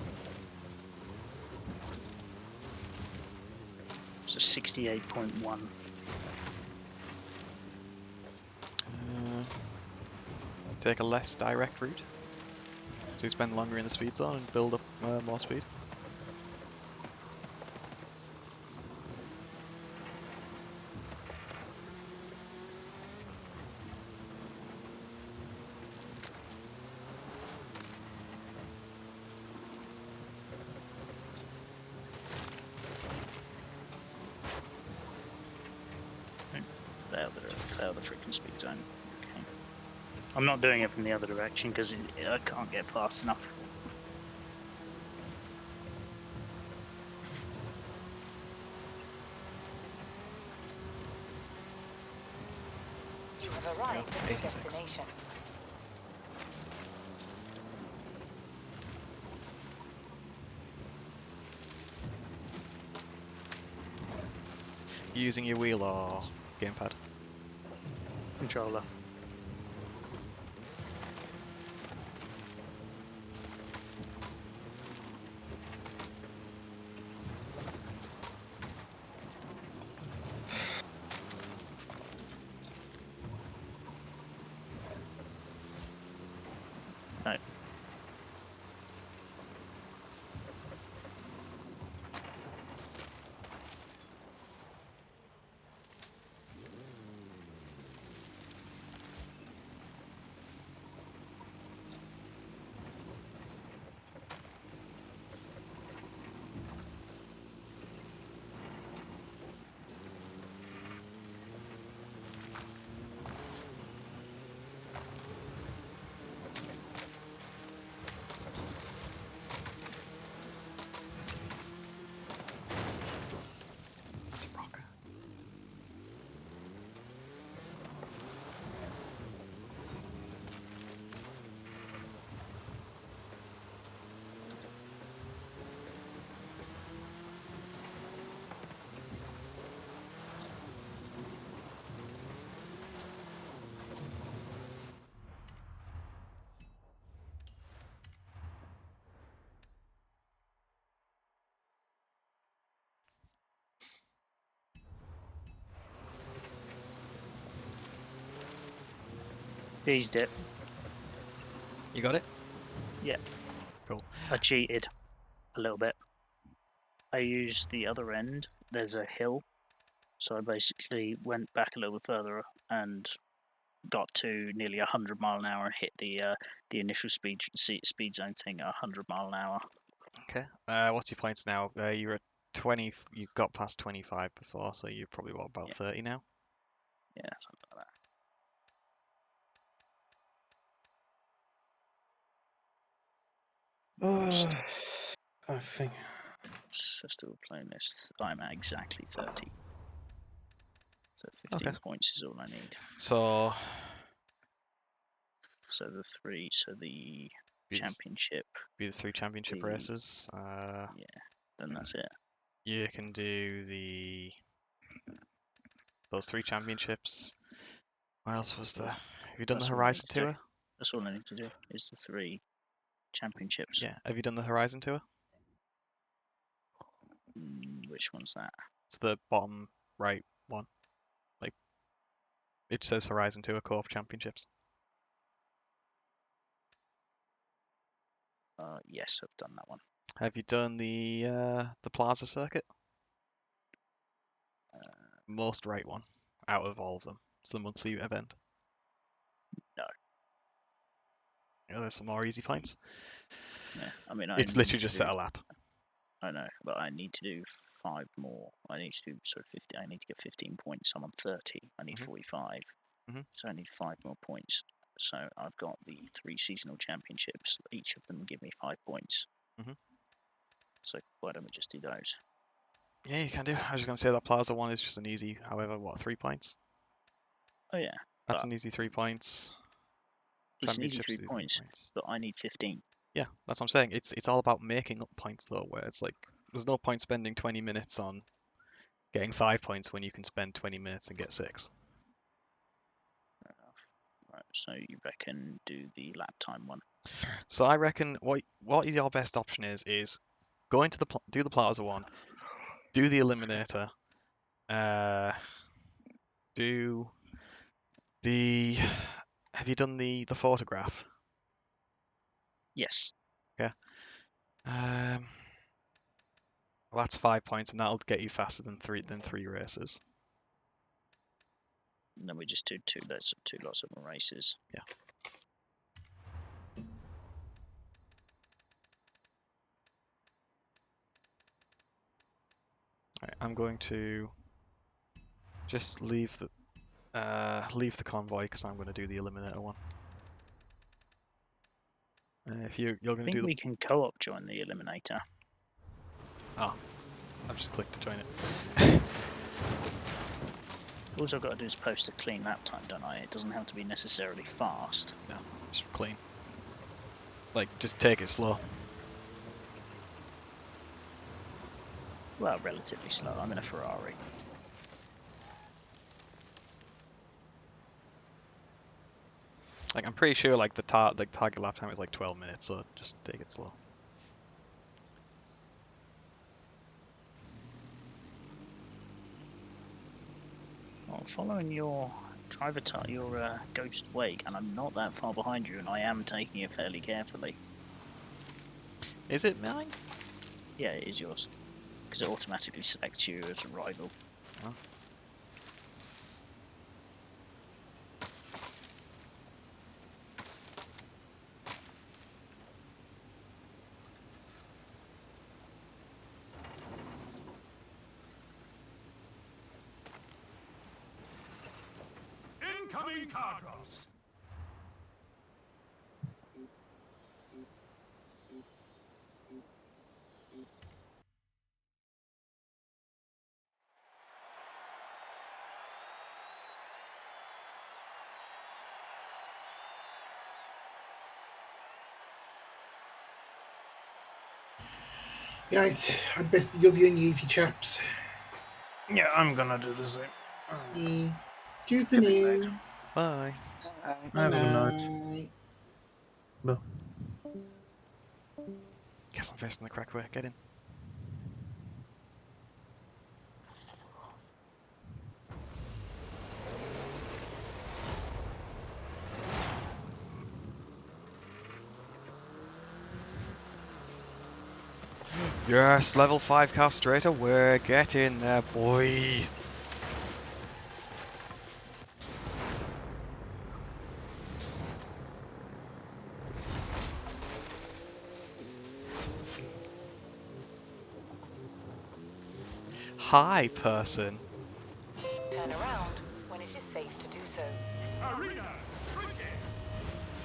So 68.1. Take a less direct route. So you spend longer in the speed zone and build up more speed. Fail the freaking speed zone. Okay. I'm not doing it from the other direction because I can't get fast enough. You have arrived at your 86. destination. You using your wheel or gamepad? Controller. No. Eased it. You got it? Yeah. Cool. I cheated a little bit. I used the other end. There's a hill, so I basically went back a little bit further and got to nearly 100 mile an hour and hit the initial speed zone thing at 100 mile an hour. Okay. What's your points now? You're at 20. You got past 25 before, so you're probably what, about 30 now? Yeah, something like that. I think. So still playing this. I'm at exactly 30. So 15 Okay. points is all I need. So the three. So the championship. Be the 3 championship races. Yeah. Then that's it. You can do those 3 championships. What else was there? Have you done the Horizon Tour? That's all I need to do. Is the 3 championships. Yeah. Have you done the Horizon Tour? Which one's that? It's the bottom right one. Like, it says Horizon Tour Co-op Championships. Yes, I've done that one. Have you done the Plaza circuit? Most right one out of all of them. It's the monthly event. No. Yeah, there's some more easy points. Yeah, I mean, it's literally just set a lap. I know, but I need to do 5 more. I need to do 50. I need to get 15 points. I'm on 30. I need 45. So I need 5 more points. So I've got the 3 seasonal championships. Each of them give me 5 points. So why don't we just do those? Yeah, you can do. I was just going to say that Plaza one is just an easy, however, 3 points? Oh yeah. That's an easy 3 points. It's an easy 3 points, but I need 15. Yeah, that's what I'm saying. It's all about making up points though, where it's like there's no point spending 20 minutes on getting 5 points when you can spend 20 minutes and get 6. Fair enough. Right, so you reckon do the lap time one? So I reckon what your best option is go into do the Plaza one, do the Eliminator, do the. Have you done the photograph? Yes. Okay. Well, that's 5 points, and that'll get you faster than 3 races. And then we just do 2 lots of races. Yeah. Right, I'm going to just leave the convoy because I'm going to do the Eliminator one. If you're going to do we can co-op join the Eliminator. Oh, I've just clicked to join it. All I've got to do is post a clean lap time, don't I? It doesn't have to be necessarily fast. No, just clean. Like, just take it slow. Well, relatively slow. I'm in a Ferrari. Like, I'm pretty sure like the target lap time is like 12 minutes, so just take it slow. Well, following your your ghost wake, and I'm not that far behind you, and I am taking it fairly carefully. Is it mine? Yeah, it is yours, because it automatically selects you as a rival. Oh. Incoming car drops. Yeah, I'd best be govy and you chaps. Yeah, I'm gonna do the same. Do for now. Bye. Have a good night. Bye. Guess I'm facing the correct way. Get in. Yes, level 5 castrator, we're getting there, boy. Hi, person. Turn around when it is safe to do so. Arena, tricky.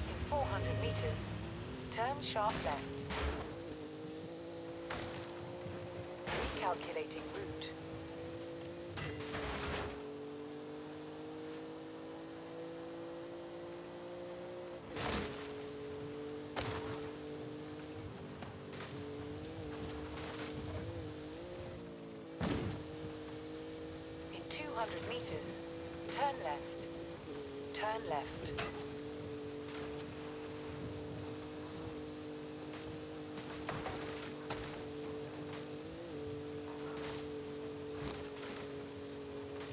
In 400 meters, turn sharp left. Recalculating route. In 200 meters, turn left. Turn left.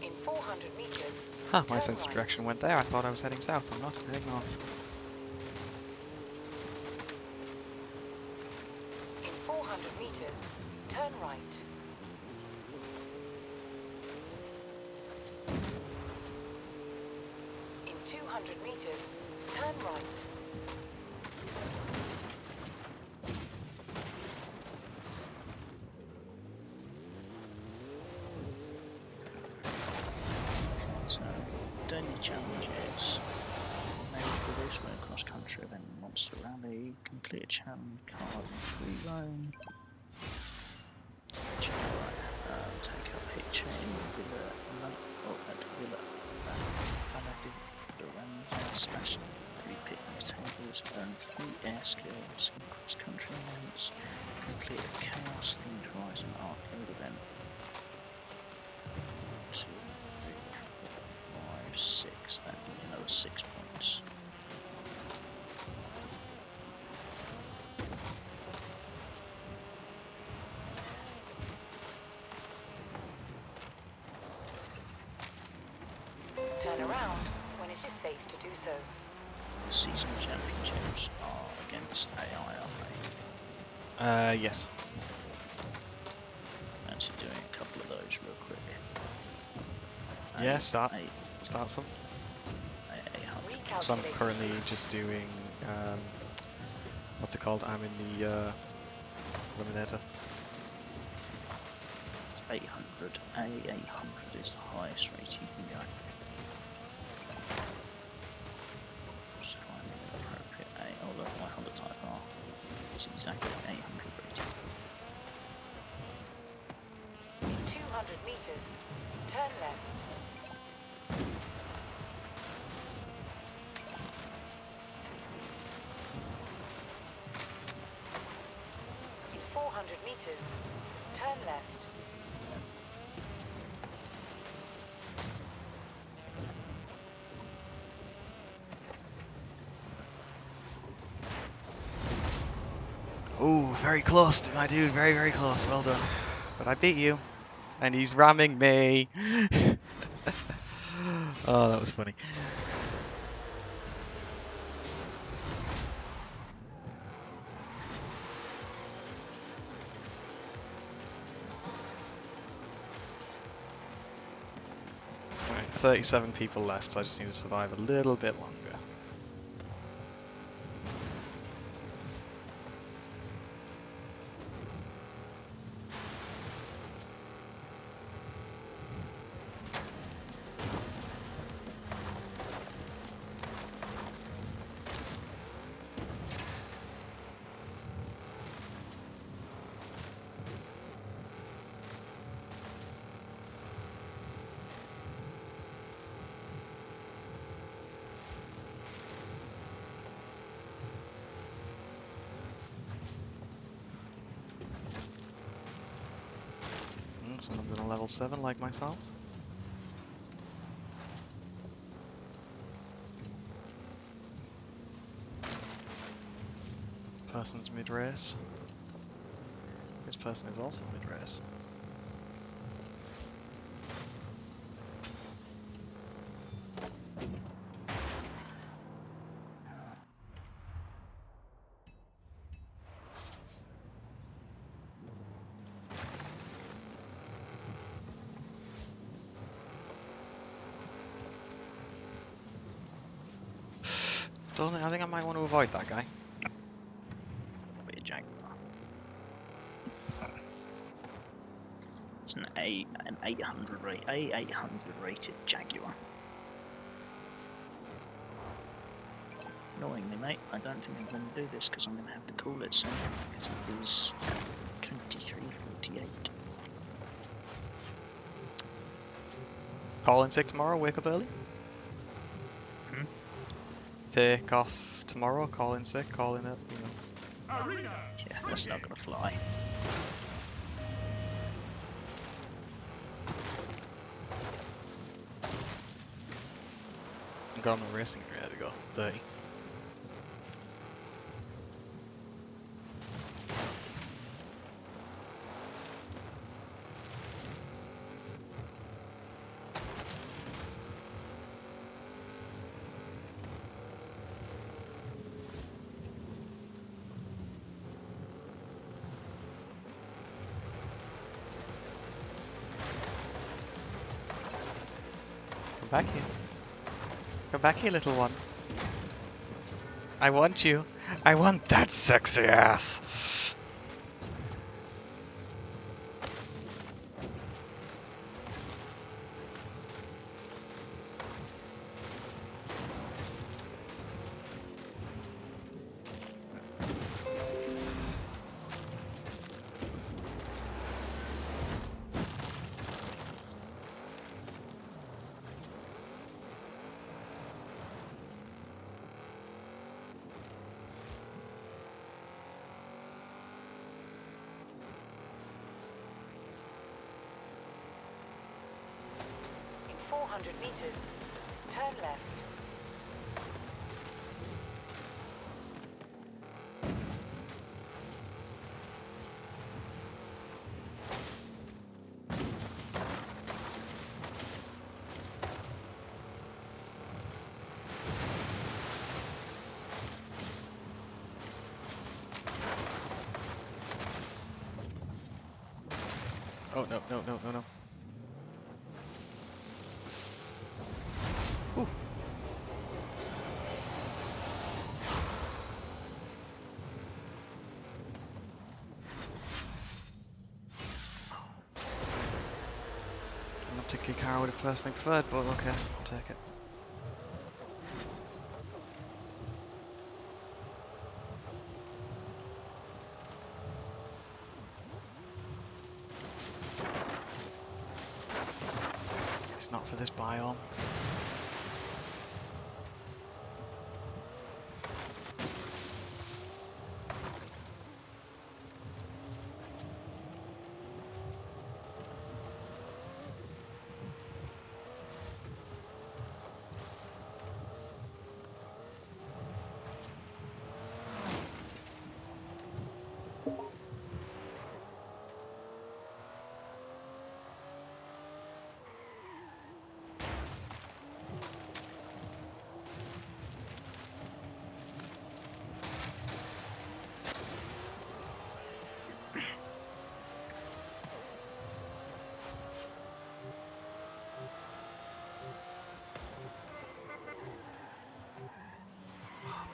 In 400 meters, Huh, my turn sense of right. direction went there. I thought I was heading south. I'm not. I'm heading north. In 400 meters, turn right. In 200 meters, turn right. So, doing the challenges. Made for this win cross country event monster rally. Complete a challenge card and free roam. Take a picture in Villa Villa slash 3 picnic tables, earn 3 air skills in cross country events, complete a chaos themed horizon arcade event. 2, 3, 4, 5, 6, that would be another 6 points. Turn around when it is safe to do so. The seasonal championships are against AI, aren't they? Yes. Fancy doing a couple of those real quick. Yeah, start some. So I'm currently just doing, what's it called? I'm in the Eliminator. 800. A800 is the highest rate you can go. Just finding an appropriate A. Oh look, my Honda Type R. It's exactly 800 rating. In 200 meters, turn left. In 400 meters, turn left. Ooh, very close, my dude. Very, very close. Well done. But I beat you. And he's ramming me. Oh, that was funny. Right, 37 people left, so I just need to survive a little bit longer. Someone's in a level 7 like myself. Person's mid-race. This person is also mid-race. I think I might want to avoid that guy. Be a Jaguar. It's an 800 rated Jaguar. Annoyingly, mate, I don't think I'm going to do this because I'm going to have to call it soon. Because it is 23:48. Call in sick tomorrow, wake up early. Take off tomorrow, call in sick, call in it, you know. Yeah, that's not going to fly. I'm going to racing area to go 30. Come back here. Come back here, little one. I want you. I want that sexy ass. In 400 meters, turn left. Oh, no, no, no, no, no. Ooh. I'm not particularly car I would have personally preferred, but okay, I'll take it. It's not for this biome.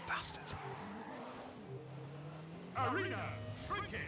Bastards. Arena shrinking.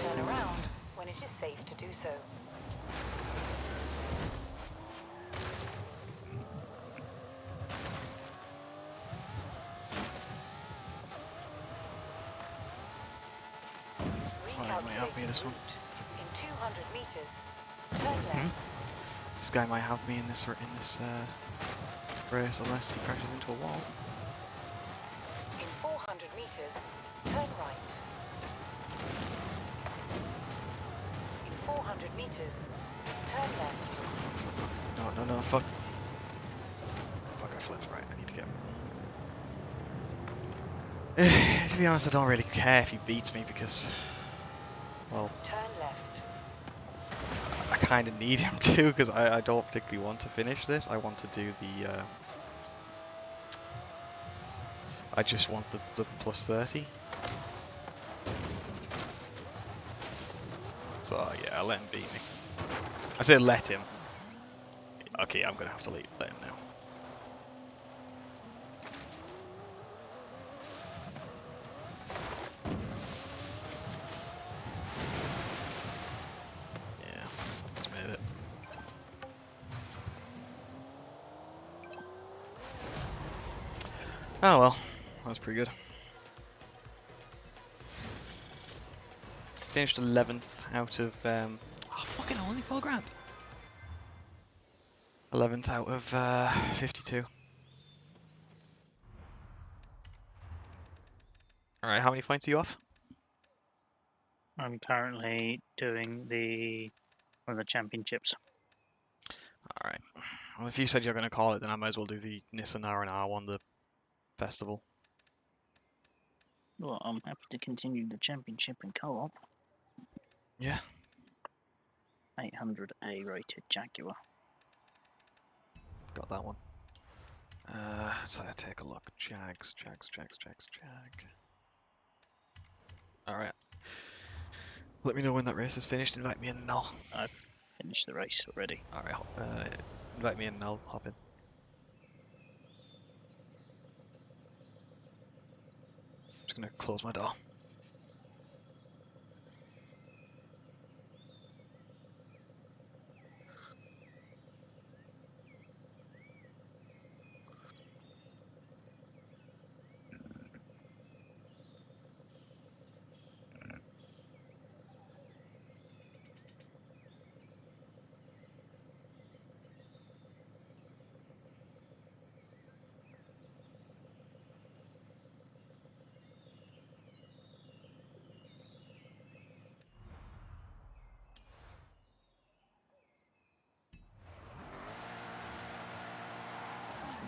Turn around when it is safe to do so. have me this one. In 200 meters, turn left. This guy might have me in this race unless he crashes into a wall. In 400 meters, turn right. In 400 meters, turn left. No, fuck. Fuck, I flipped. Right, I need to get... to be honest, I don't really care if he beats me because... Well... Turn left. I kind of need him to because I don't particularly want to finish this. I want to do the... I just want the plus 30. So yeah, I'll let him beat me. I say let him. Okay, I'm gonna have to let him now. Yeah, it's made it. Oh well, that was pretty good. Finished 11th out of oh fucking hell, only 4 grand. 11th out of 52. Alright, how many points are you off? I'm currently doing one of the championships. Alright. Well, if you said you're going to call it, then I might as well do the Nissan R&R one, the festival. Well, I'm happy to continue the championship in co-op. Yeah. 800A rated Jaguar. Got that one. So I take a look. Jag. Alright. Let me know when that race is finished. Invite me in and I'll... I've finished the race already. Alright, invite me in and I'll hop in. Just gonna close my door.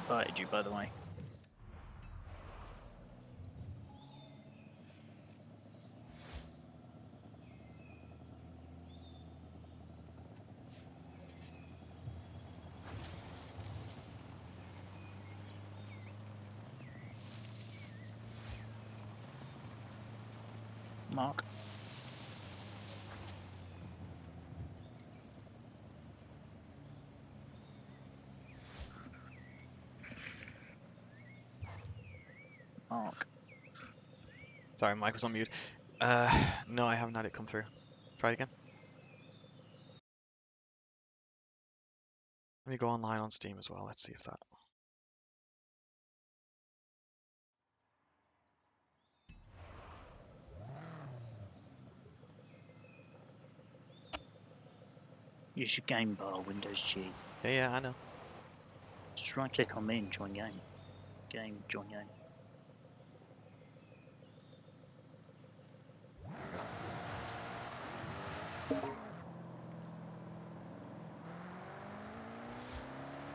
Invited you, by the way. Mark. Mark. Sorry, Mike was on mute. No, I haven't had it come through. Try it again. Let me go online on Steam as well. Let's see if that... Use your game bar, Windows G. Yeah, I know. Just right click on me and join game. Join game.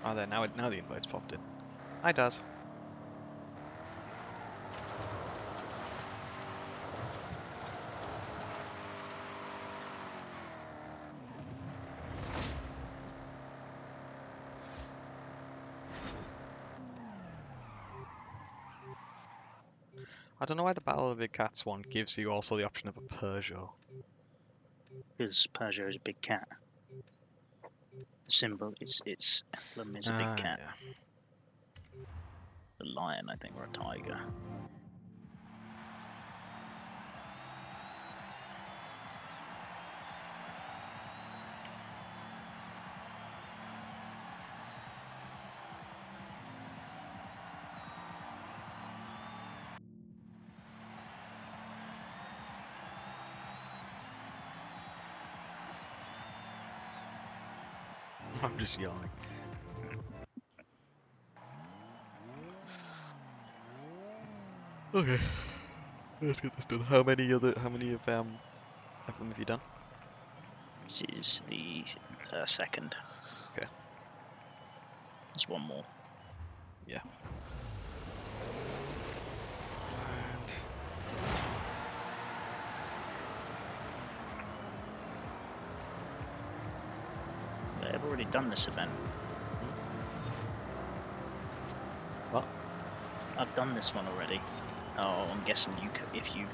Oh, there, now the invite's popped in. Hi, Daz. I don't know why the Battle of the Big Cats one gives you also the option of a Peugeot. Because Peugeot is a big cat. The symbol, its emblem is a big cat. Yeah. A lion, I think, or a tiger. I'm just yawning. Okay, let's get this done. How many of them have you done? This is the second. Okay. There's one more. Yeah. And I've already done this event. What? I've done this one already. Oh, I'm guessing if you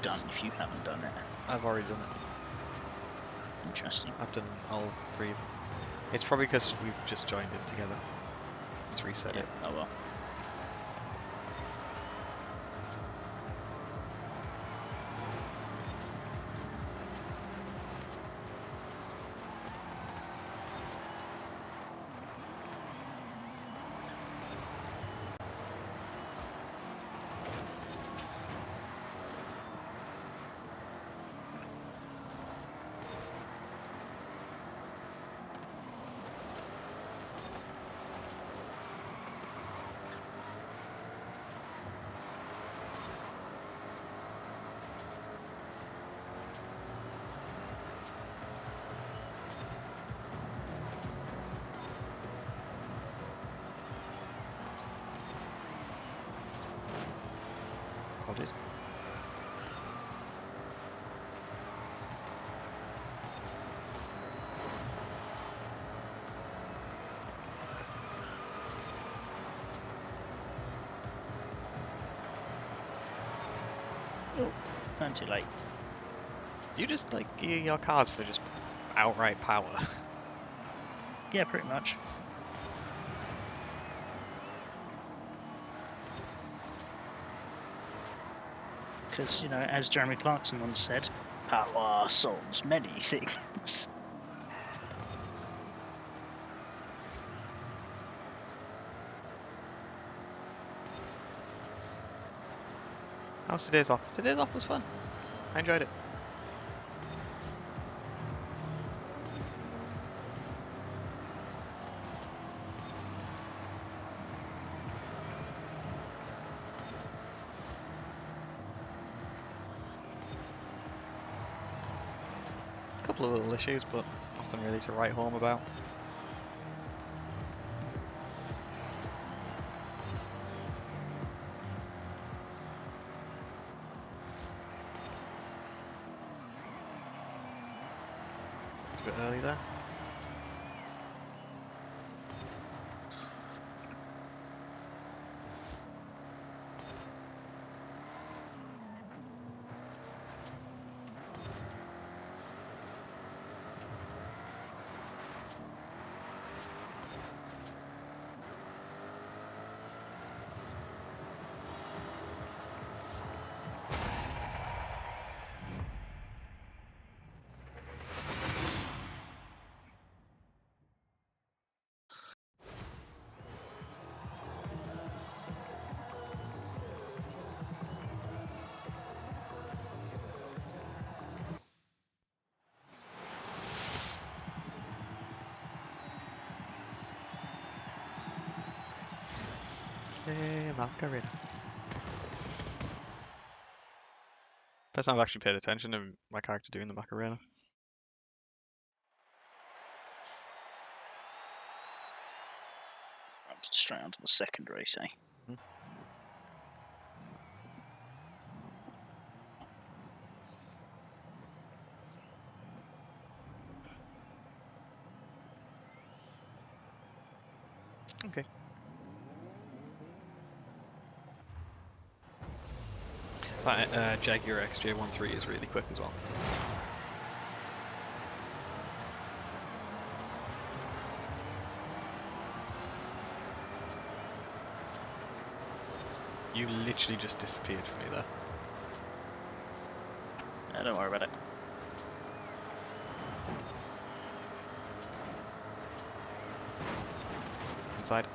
haven't done it. I've already done it. Interesting. I've done all 3 of them. It's probably because we've just joined in together. Let's reset it. Oh well. Apologies. Oh, I'm too late. You just like gear your cars for just outright power. Yeah, pretty much. Because, as Jeremy Clarkson once said, power solves many things. How's today's off? Today's off was fun. I enjoyed it. A couple of little issues, but nothing really to write home about. It's a bit early there. Macarena. First time I've actually paid attention to my character doing the Macarena. I'm straight on to the second race, eh? Okay. That Jaguar XJ13 is really quick as well. You literally just disappeared from me there. Don't worry about it. Inside.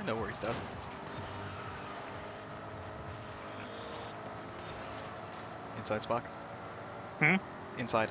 No worries, Daz. Inside, Spark. Hmm? Inside.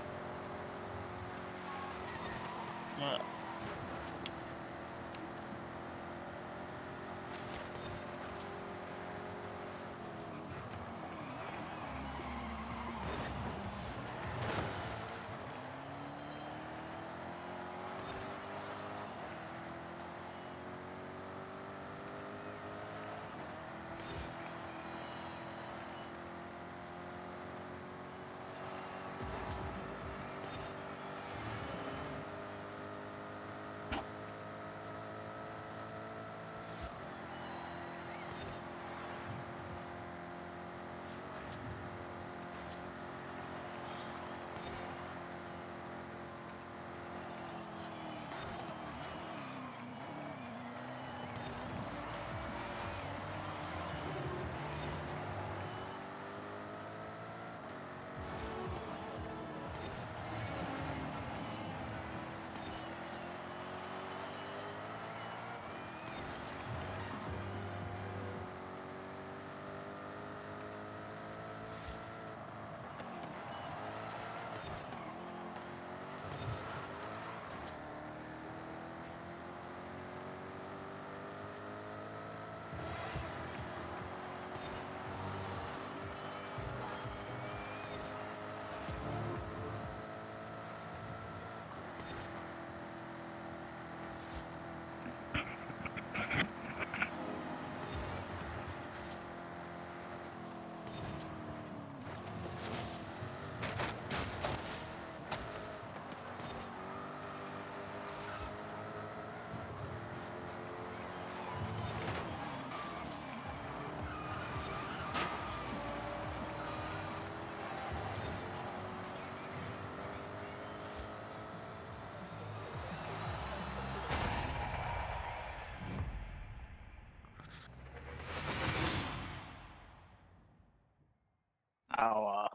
Our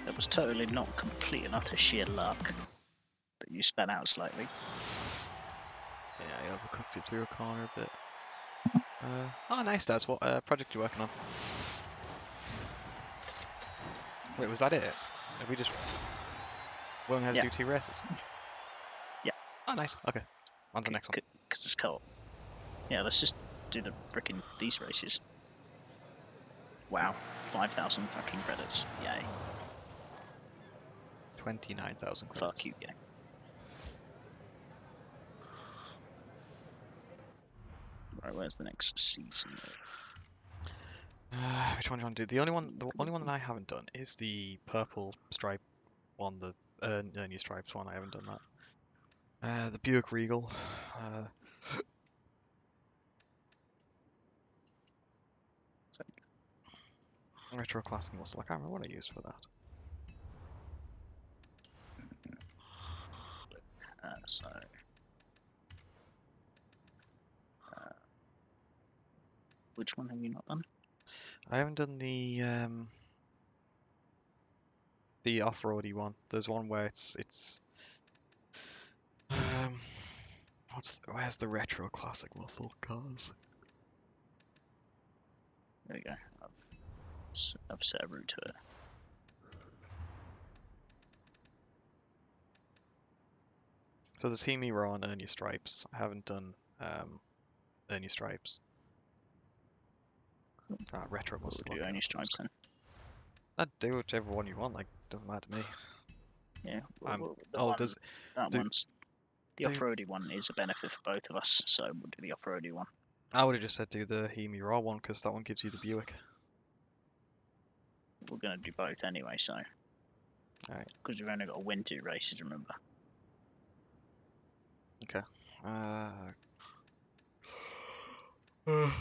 That was totally not complete and utter sheer luck that you spun out slightly. Yeah, I overcooked it through a corner a bit. Oh, nice, Daz. What project you working on? Wait, was that it? Have we just... We only had to do 2 races? Yeah. Oh, nice. Okay. On to the next one. Because it's co-op. Yeah, let's just do the frickin' these races. Wow. 5,000 fucking credits. Yay. 29,000 credits. Fuck you, yeah. Right, where's the next season? Which one do you want to do? The only one that I haven't done is the purple stripe one, the new stripes one. I haven't done that. The Buick Regal. Retro Classic Muscle. I can't remember what I used for that. Which one have you not done? I haven't done the off-roady one. There's one where it's where's the Retro Classic Muscle cars? There we go. I've set a route to it. So there's Hemi Raw and Earn Your Stripes. I haven't done Earn Your Stripes. Retro Muscle. We'll do Earn Your Stripes then. I'd do whichever one you want. Like, doesn't matter to me. Yeah. That one's the off-roady one is a benefit for both of us, so we'll do the off-roady one. I would have just said do the Hemi Raw one because that one gives you the Buick. We're gonna do both anyway, so. Alright. Because we've only got to win 2 races, remember? Okay.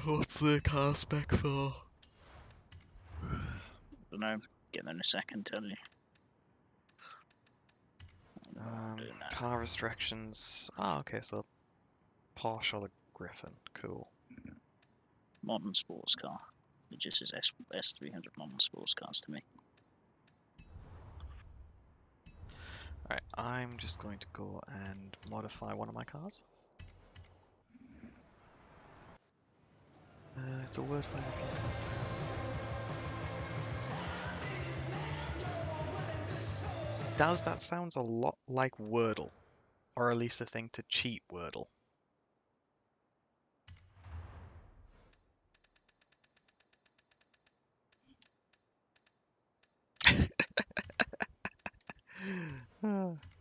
What's the car spec for? Don't know. Get there in a second, tell you. Car restrictions. Ah, okay, so Porsche or the Griffin. Cool. Modern sports car. It just says S300 modern sports cars to me. Right, I'm just going to go and modify one of my cars. It's a word finder. That sounds a lot like Wordle, or at least a thing to cheat Wordle.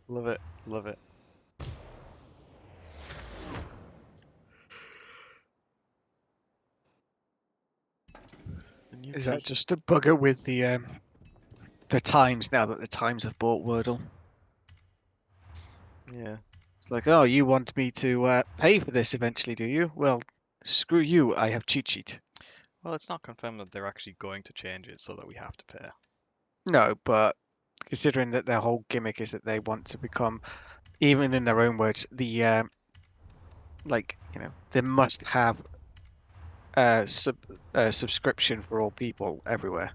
Love it, love it. Is that just a bugger with the Times now that the Times have bought Wordle? Yeah. It's like, oh, you want me to pay for this eventually, do you? Well, screw you, I have cheat sheet. Well, it's not confirmed that they're actually going to change it so that we have to pay. No, but considering that their whole gimmick is that they want to become, even in their own words, the they must have subscription for all people everywhere.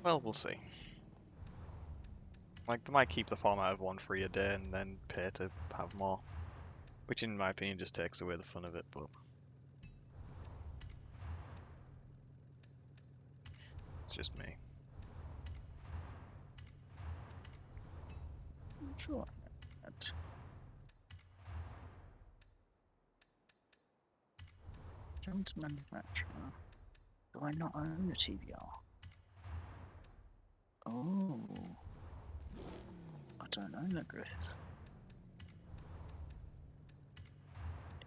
Well, we'll see. Like, they might keep the format of one free a day and then pay to have more. Which, in my opinion, just takes away the fun of it, but... It's just me. Sure. Jones manufacturer. Do I not own a TVR? Oh. I don't own that Griffith.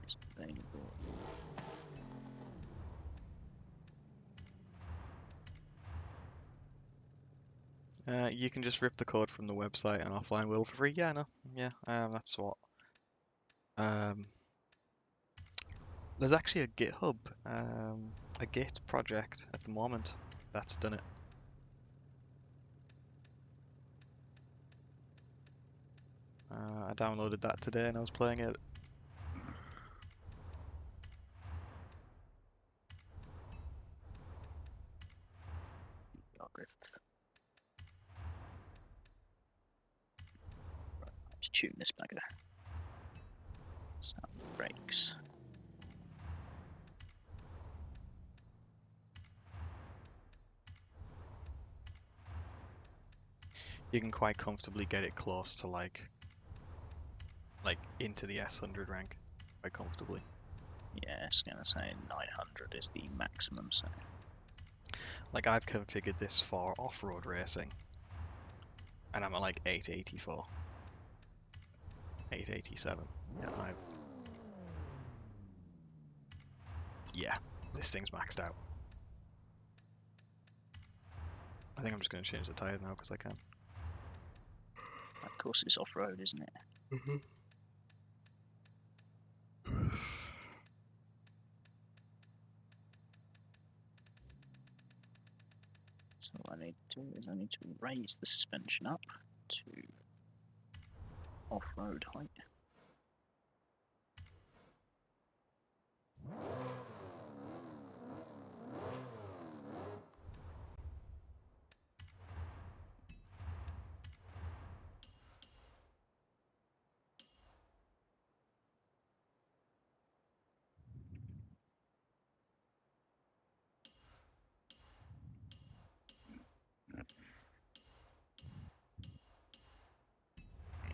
It's available. You can just rip the code from the website and offline will for free. Yeah, no, yeah, that's what. There's actually a GitHub, a Git project at the moment that's done it. I downloaded that today and I was playing it. Let's tune this bugger. Sound brakes. You can quite comfortably get it close to like into the S100 rank, quite comfortably. Yeah, it's gonna say 900 is the maximum, so. Like, I've configured this for off-road racing, and I'm at like 884, 887. Yeah, this thing's maxed out. I think I'm just going to change the tyres now because I can. Of course, it's off-road, isn't it? Mm-hmm. So what I need to do is I need to raise the suspension up to off-road height.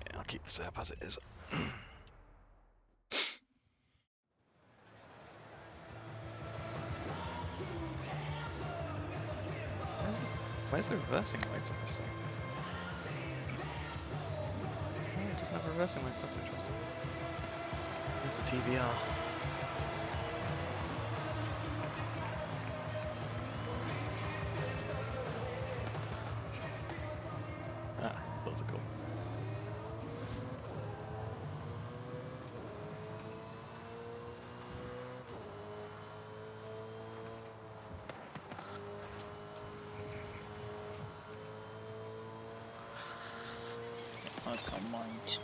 Yeah, I'll keep the setup as it is. Where's the reversing lights on this thing? Oh, it doesn't have reversing lights, that's interesting. It's a TVR. Ah, those are cool. I've got mine to.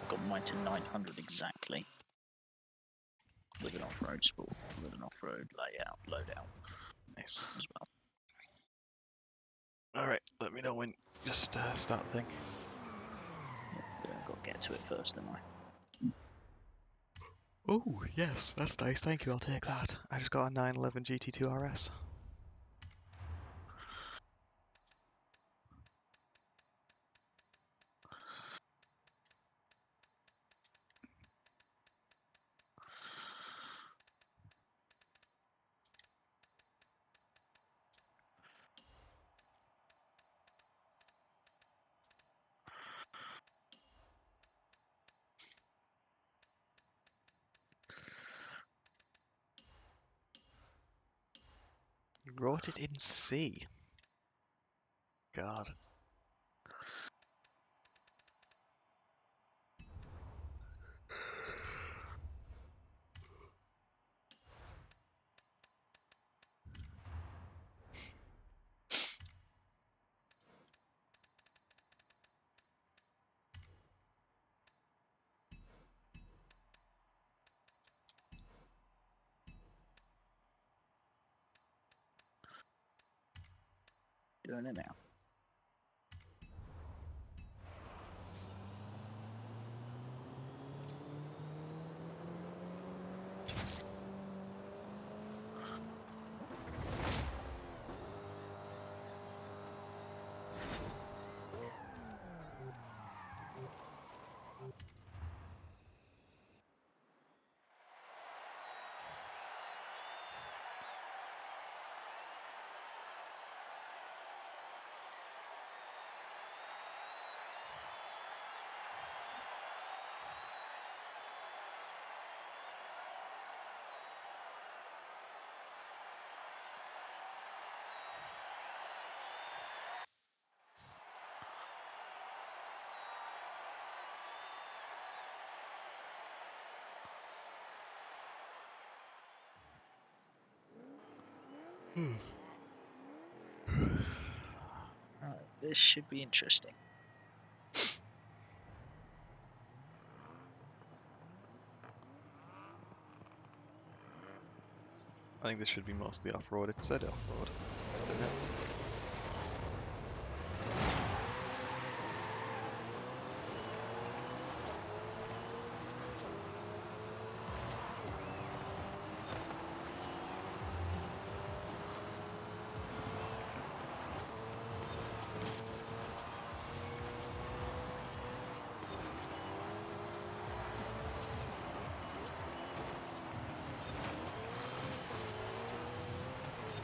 I've got mine to 900 exactly. with an off-road sport, with an off-road layout, loadout. Nice. As well. Alright, let me know when. Just start the thing. I've got to get to it first, don't I? Oh, yes, that's nice. Thank you. I'll take that. I just got a 911 GT2 RS. You wrote it in C. God. Doing it now. Alright, this should be interesting. I think this should be mostly off-road. It said off-road, didn't it?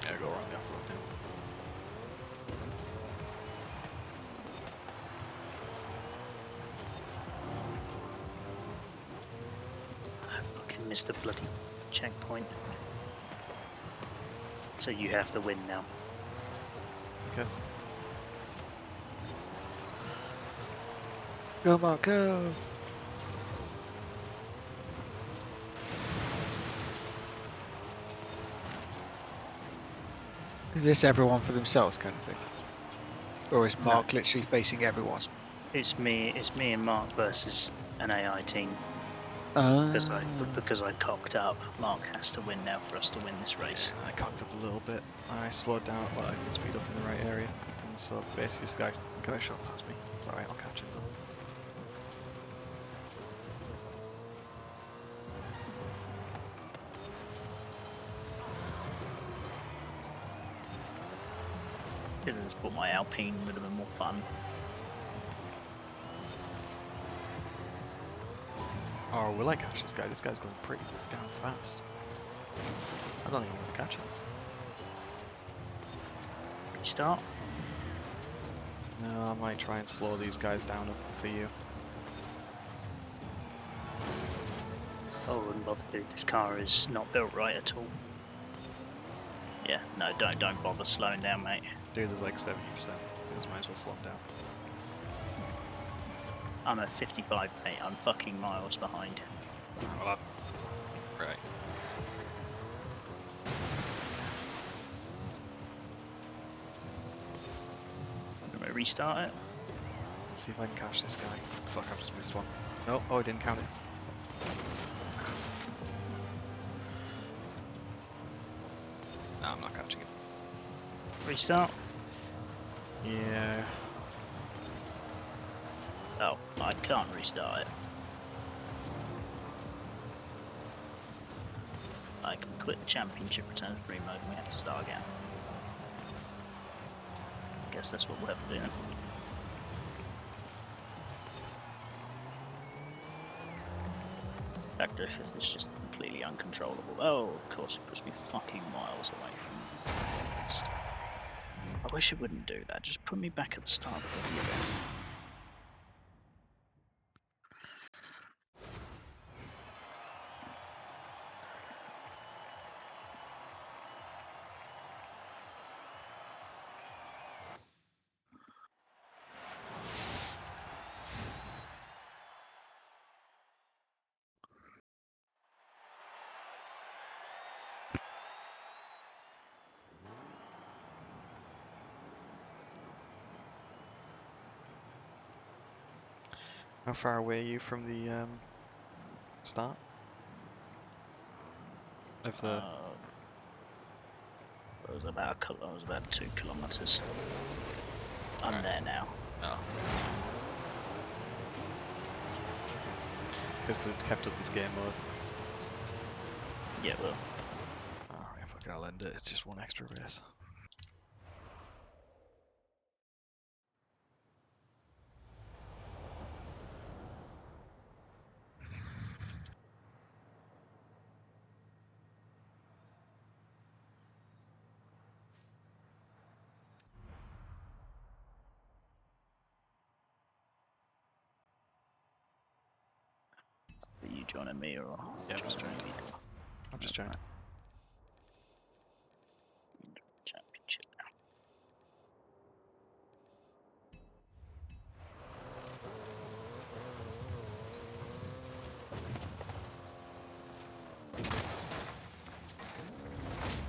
Yeah, go around the off-road now. I fucking missed a bloody checkpoint. So you have to win now. Okay. Go, Mark, go! Is this everyone for themselves kind of thing? Or is Mark literally facing everyone? It's me and Mark versus an AI team. Because I cocked up, Mark has to win now for us to win this race. I cocked up a little bit. I slowed down, but I did speed up in the right area. And so basically this guy got shot past me. It's alright, I'll catch him though. Should have just bought my Alpine, would have been more fun. Or will I catch this guy? This guy's going pretty damn fast. I don't think I'm going to catch him. Restart? No, I might try and slow these guys down for you. I wouldn't bother doing. This car is not built right at all. Yeah, no, don't bother slowing down, mate. Dude, there's like 70%. You might as well slow him down. I'm at 55, mate. I'm fucking miles behind. Right. I'm gonna restart it. Let's see if I can catch this guy. Fuck, I've just missed one. No, oh, I didn't count it. No, I'm not catching him. Restart. Yeah. Oh, I can't restart it. I can quit the championship, return to free mode, and we have to start again. I guess that's what we'll have to do now. Factor fifth is just completely uncontrollable. Oh, of course, it puts me fucking miles away from the next. I wish it wouldn't do that. Just put me back at the start of the event. How far away are you from the start? Of the... It was about 2 kilometers. I'm there now. Oh. Because it's kept up this game mode. Yeah, well. Oh, yeah, fuck it, I'll end it. It's just one extra race. Are you joining me or? Yeah, I'm just joined. I'm just joined. Championship now.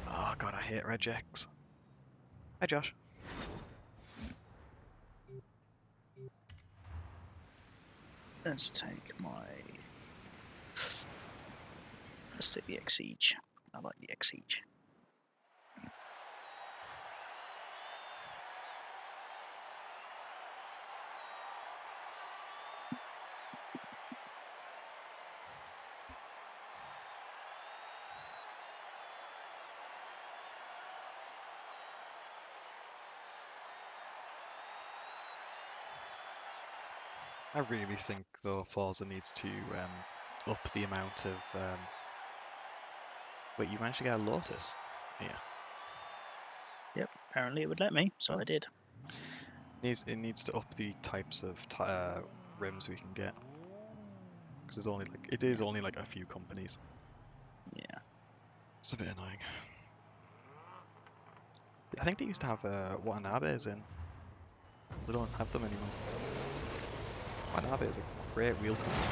Oh god, I hate rejects. Hi Josh. Let's take my. Let's take the X-Siege. I like the X-Siege. I really think though Forza needs to up the amount of wait, you managed to get a Lotus? Yeah. Yep, apparently it would let me, so I did. It needs to up the types of rims we can get. Because it is only like a few companies. Yeah. It's a bit annoying. I think they used to have Watanabe is in. They don't have them anymore. Watanabe is a great wheel company.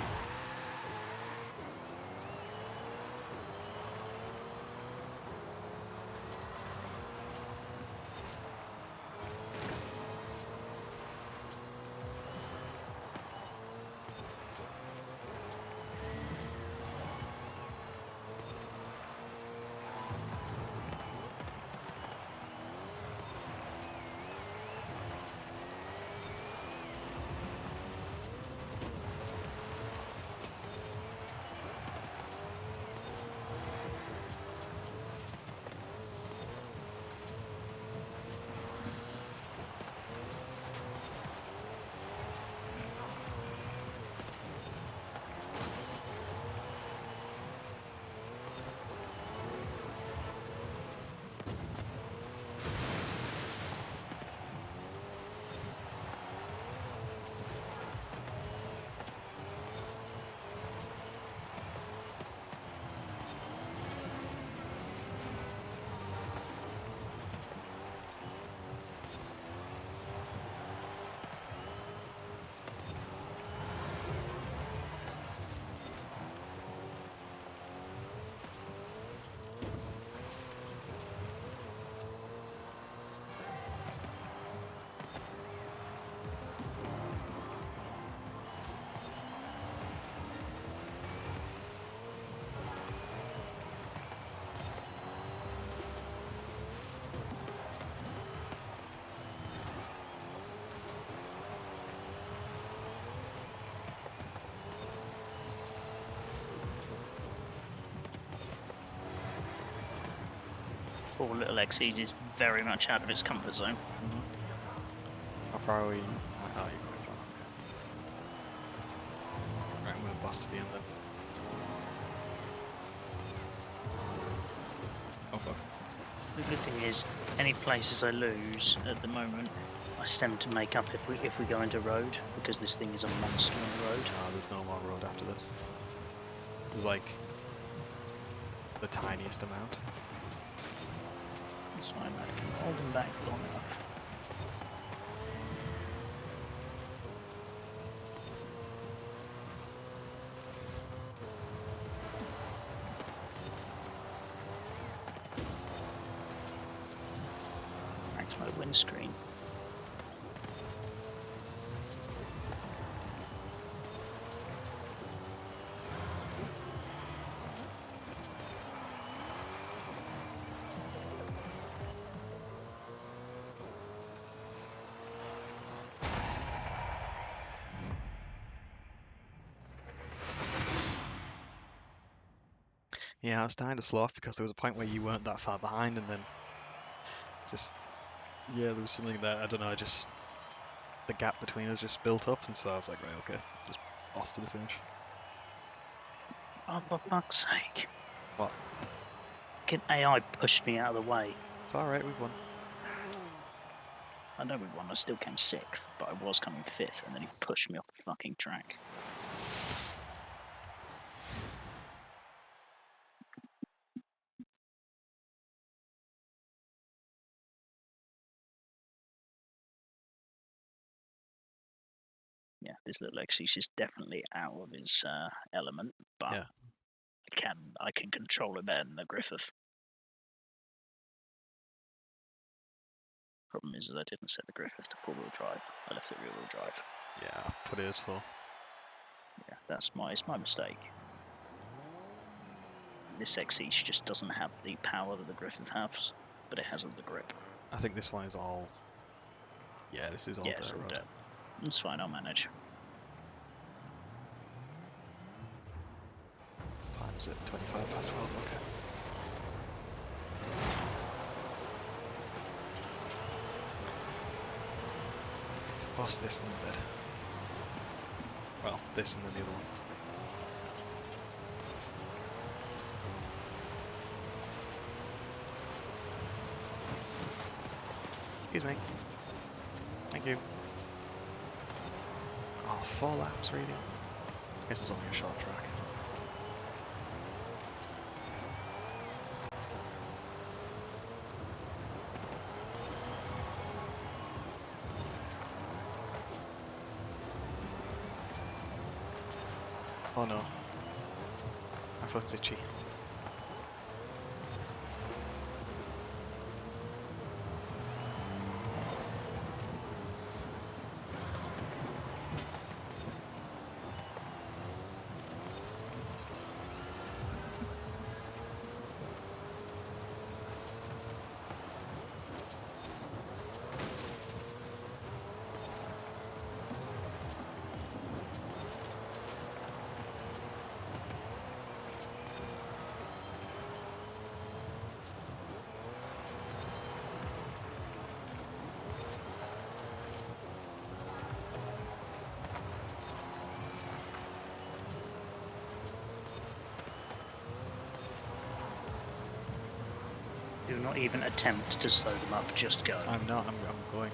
Poor little Exceed is very much out of its comfort zone. I'll probably. Oh, you're quite far. Okay. Right, I'm gonna bust to the end then. Oh fuck. The good thing is, any places I lose at the moment, I stem to make up if we go into road, because this thing is a monster on the road. Oh, there's no more road after this. There's like the tiniest amount. That's fine, I can hold them back long enough. Back to my windscreen. Yeah, I was starting to slow off because there was a point where you weren't that far behind, and then just yeah, there was something that I don't know. Just the gap between us just built up, and so I was like, right, okay, just boss to the finish. Oh, for fuck's sake. What? Fucking AI pushed me out of the way. It's alright, we've won. I know we won, I still came 6th, but I was coming 5th, and then he pushed me off the fucking track. Yeah, this little Exceed is definitely out of his element, but Yeah. I can control it better than the Griffith. Problem is that I didn't set the Griffith to 4-wheel drive. I left it rear-wheel drive. Yeah, I'll put it as 4. Yeah, it's my mistake. This Exceed just doesn't have the power that the Griffith has, but it has the grip. I think this one is all. Yeah, this is all dirt road. Dirt. It's fine, I'll manage. Time is it? 25 past 12. Okay. So boss this and then bed. Well, this and then the other one. Excuse me. Thank you. Oh, 4 laps really? I guess it's only a short track. Oh no. My foot's itchy. Do not even attempt to slow them up, just go. I'm not, I'm going.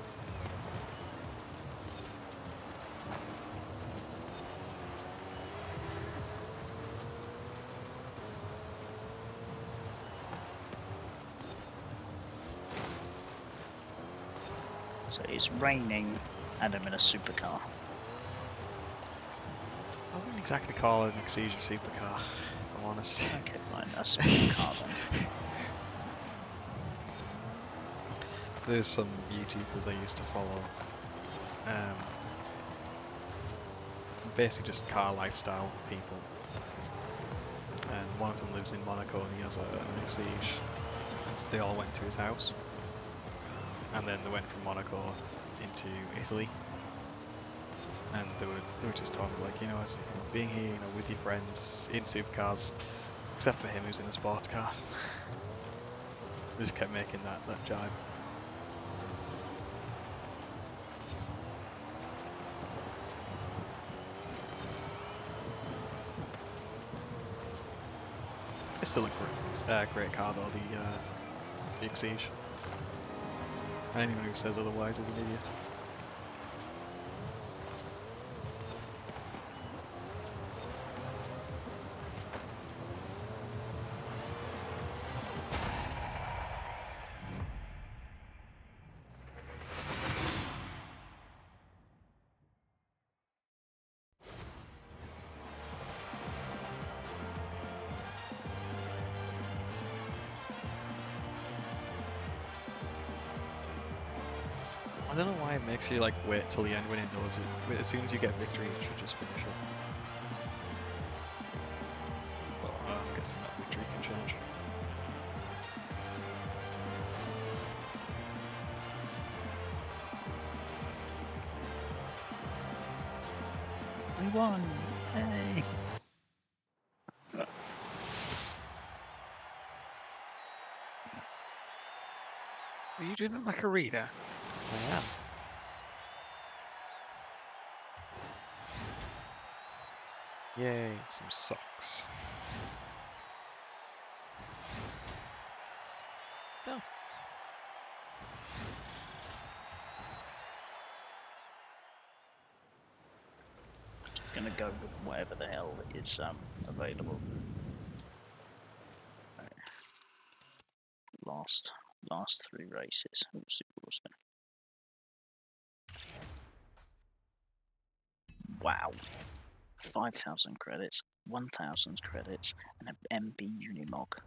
So it's raining, and I'm in a supercar. I wouldn't exactly call it an Exceed supercar, if I'm honest. Okay, fine, a supercar then. There's some YouTubers I used to follow. Basically just car lifestyle people. And one of them lives in Monaco and he has an Exceed. And they all went to his house. And then they went from Monaco into Italy. And they were just talking like, being here, with your friends in supercars. Except for him who's in a sports car. Just kept making that jibe. It's still a great car though, the Big Siege. And anyone who says otherwise is an idiot. I don't know why it makes you like wait till the end when it knows it. But as soon as you get victory, it should just finish it. Well, I'm guessing that victory can change. We won! Hey! Are you doing it like a reader? I am. Yay, some socks. Go. Just gonna go with whatever the hell is available. Last 3 races. Oops, wow. 5,000 credits, 1,000 credits, and an MB Unimog.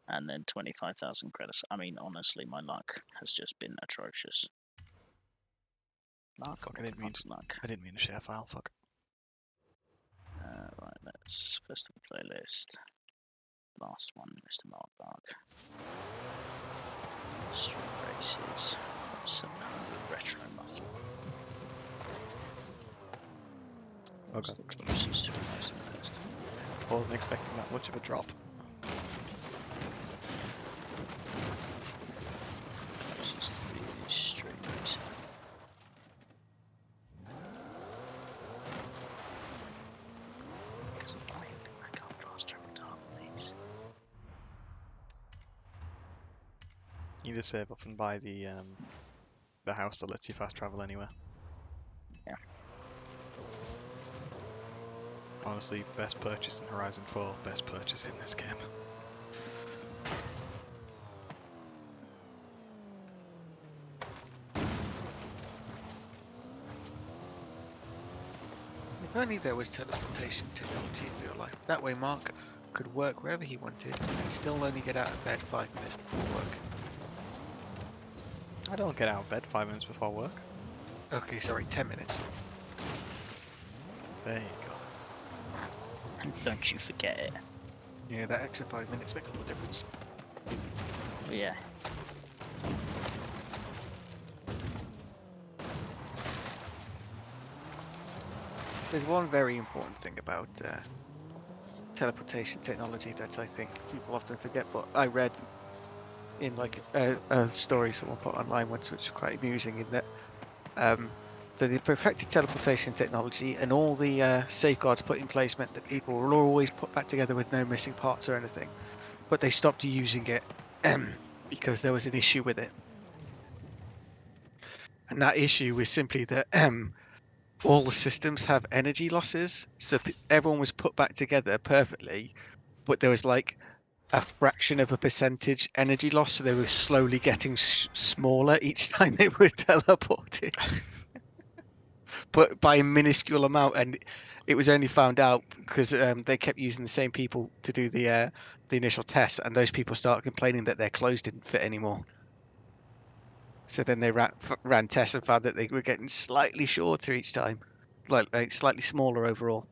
And then 25,000 credits. I mean, honestly, my luck has just been atrocious. Luck? Fuck, I didn't mean to share file, fuck. Right, let's festival playlist. Last one, Mr. Mark. Street races. 700 retro muscle. What's Okay. the closest to a nice best? I wasn't expecting that much of a drop. Closest to the street racing. Because I can't fast travel to half of these. You just save up and buy the house that lets you fast travel anywhere. Yeah. Honestly, best purchase in Horizon 4, best purchase in this game. If only there was teleportation technology in real life. That way Mark could work wherever he wanted and still only get out of bed 5 minutes before work. I don't get out of bed 5 minutes before work. Okay, sorry, 10 minutes. There you go. And don't you forget it. Yeah, that extra 5 minutes make a little difference. Yeah. There's one very important thing about teleportation technology that I think people often forget, but I read in like a story someone put online once, which was quite amusing, in that the perfected teleportation technology and all the safeguards put in place meant that people were always put back together with no missing parts or anything, but they stopped using it because there was an issue with it. And that issue was simply that all the systems have energy losses, so everyone was put back together perfectly, but there was like a fraction of a percentage energy loss, so they were slowly getting smaller each time they were teleported, but by a minuscule amount. And it was only found out because they kept using the same people to do the initial tests, and those people started complaining that their clothes didn't fit anymore. So then they ran tests and found that they were getting slightly shorter each time, like slightly smaller overall,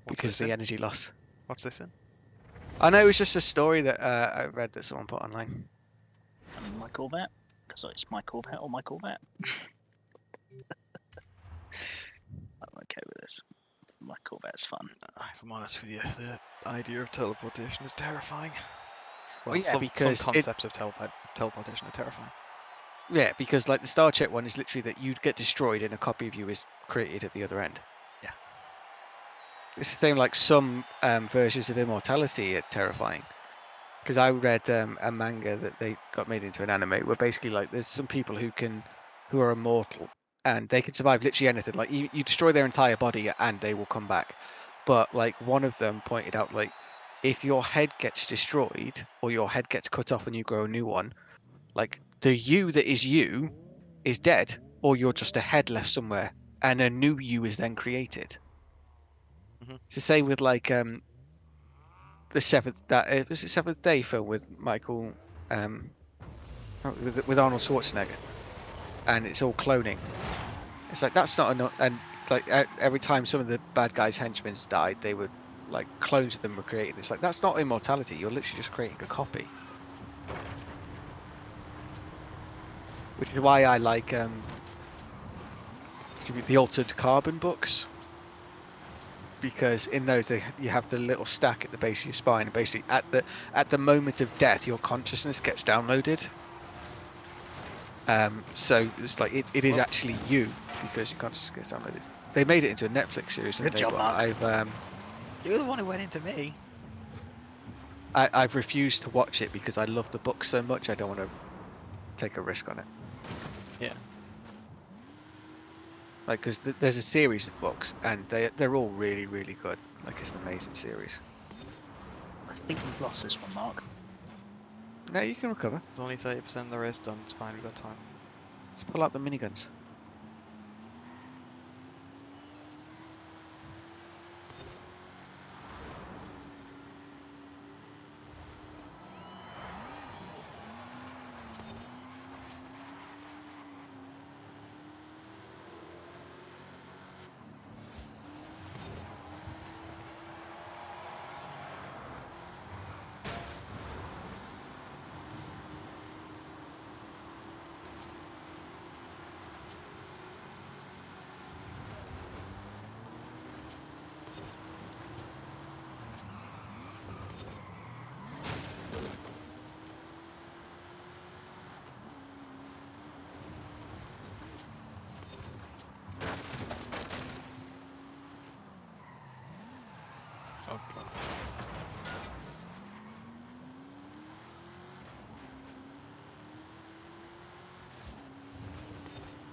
because of the energy loss. What's this in? I know it was just a story that I read that someone put online. And my Corvette, because it's my Corvette or my Corvette. I'm okay with this. my Corvette's fun. If I'm honest with you, the idea of teleportation is terrifying. Well, yeah, some because concepts of teleportation are terrifying. Yeah, because like the Star Trek one is literally that you'd get destroyed and a copy of you is created at the other end. Yeah. It's the same like some versions of immortality are terrifying. Because I read a manga that they got made into an anime where basically like there's some people who are immortal and they can survive literally anything. Like you destroy their entire body and they will come back. But like one of them pointed out like if your head gets destroyed or your head gets cut off and you grow a new one, like the you that is you is dead, or you're just a head left somewhere, and a new you is then created. It's the same with like the Seventh Day film with Michael with Arnold Schwarzenegger, and it's all cloning. It's like that's not enough, and it's like every time some of the bad guys' henchmen died, they would like clones of them were created. It's like that's not immortality. You're literally just creating a copy. Which is why I like the Altered Carbon books, because in those you have the little stack at the base of your spine, and basically at the moment of death, your consciousness gets downloaded. So it's like it is actually you because your consciousness gets downloaded. They made it into a Netflix series, Good job, Mark. You're the one who went into me. I've refused to watch it because I love the book so much. I don't want to take a risk on it. Yeah. Like, because there's a series of books, and they're all really, really good. Like, it's an amazing series. I think we've lost this one, Mark. No, you can recover. There's only 30% of the race done. It's fine. We've got time. Just pull out the miniguns.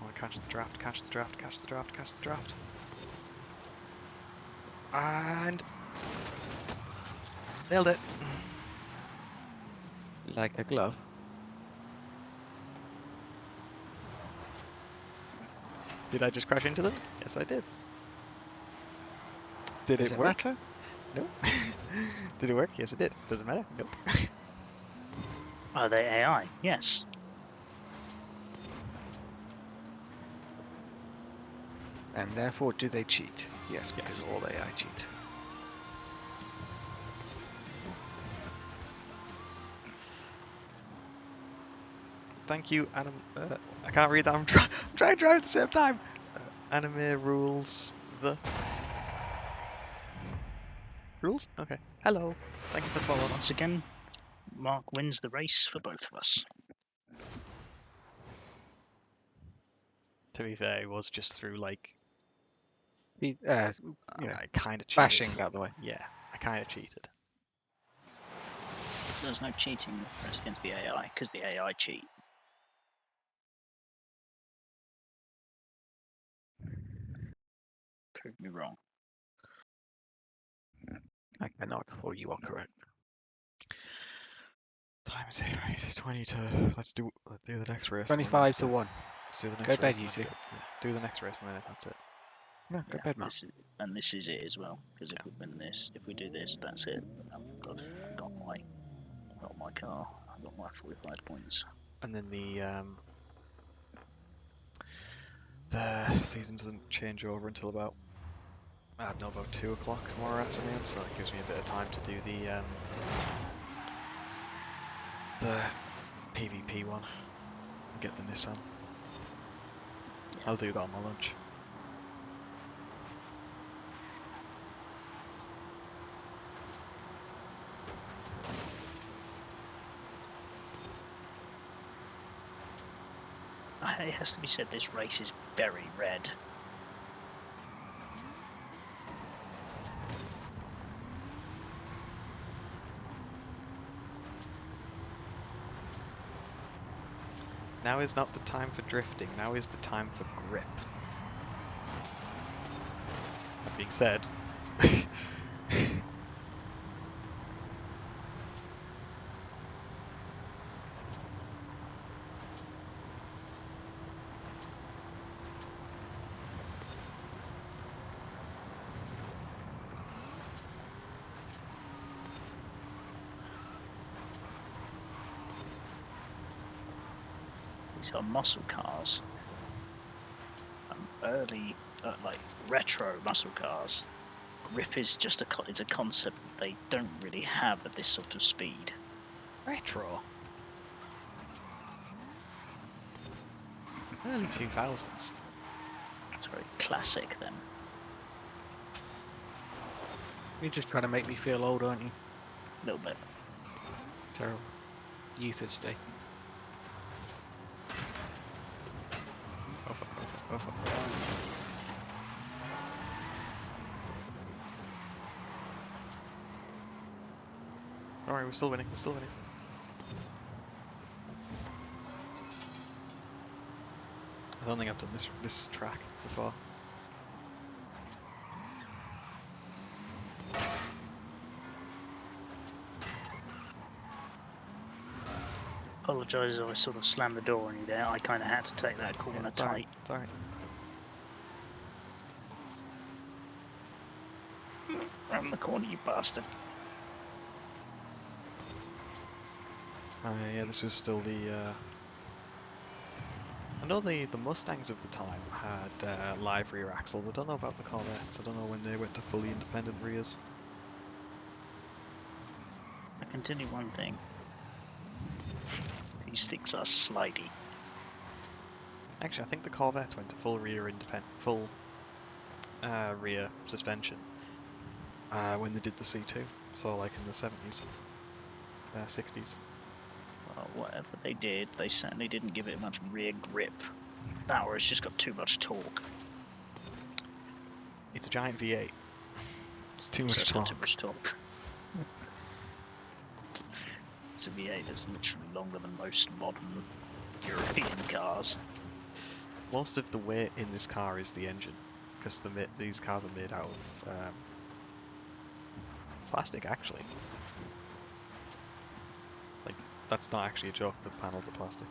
Oh, catch the draft, catch the draft, catch the draft, catch the draft. And nailed it. Like a glove. Did I just crash into them? Yes, I did. Did Does it it work? matter? No. Did it work? Yes, it did. Does it matter? Nope. Are they AI? Yes. And therefore, do they cheat? Yes, because all AI cheat. Thank you, Anime. I can't read that. I'm trying to drive at the same time. Anime rules the rules. Okay. Hello. Thank you for the follow. Once again, Mark wins the race for both of us. To be fair, it was just through like. Yeah, I kind of cheated. bashing out the way. Yeah, I kind of cheated. There's no cheating for us against the AI, because the AI cheat. Prove me wrong. I cannot, for you are correct. Time is here, right? 20 to. Let's do the next race. 25 to 1. Let's do the next Go race. bed, and you then two. do the next race and then that's it. No, go bed, Mark. This is it as well, because if we win this, if we do this, that's it. I've got my car. I've got my 45 points. And then the season doesn't change over until about, I don't know, about 2 o'clock tomorrow afternoon, so it gives me a bit of time to do the PvP one and get the Nissan. I'll do that on my lunch. it has to be said, this race is very red. Now is not the time for drifting, now is the time for grip. That being said, These are muscle cars. Early, like retro muscle cars. Grip is just is a concept that they don't really have at this sort of speed. retro. Early 2000s. It's very classic then. You're just trying to make me feel old, aren't you? A little bit. Terrible. Youth is today. Oh fuck, oh fuck, oh fuck. Alright, we're still winning, we're still winning. I don't think I've done this track before. Apologise if I sort of slammed the door on you there. I kind of had to take that corner it's tight. alright, it's alright. Around the corner, you bastard. Yeah, this was still the. I know the Mustangs of the time had live rear axles. I don't know about the Corvettes. I don't know when they went to fully independent rears. I can tell you one thing. These things are slidey. Actually, I think the Corvettes went to full rear rear suspension when they did the C2. So like in the 70s, 60s. Well, whatever they did, they certainly didn't give it much rear grip. That or it's just got too much torque. It's a giant V8. It's too So much it's got too talk. much torque. It's a V8 that's literally longer than most modern European cars. Most of the weight in this car is the engine, because these cars are made out of plastic, actually. Like, that's not actually a joke, the panels are plastic.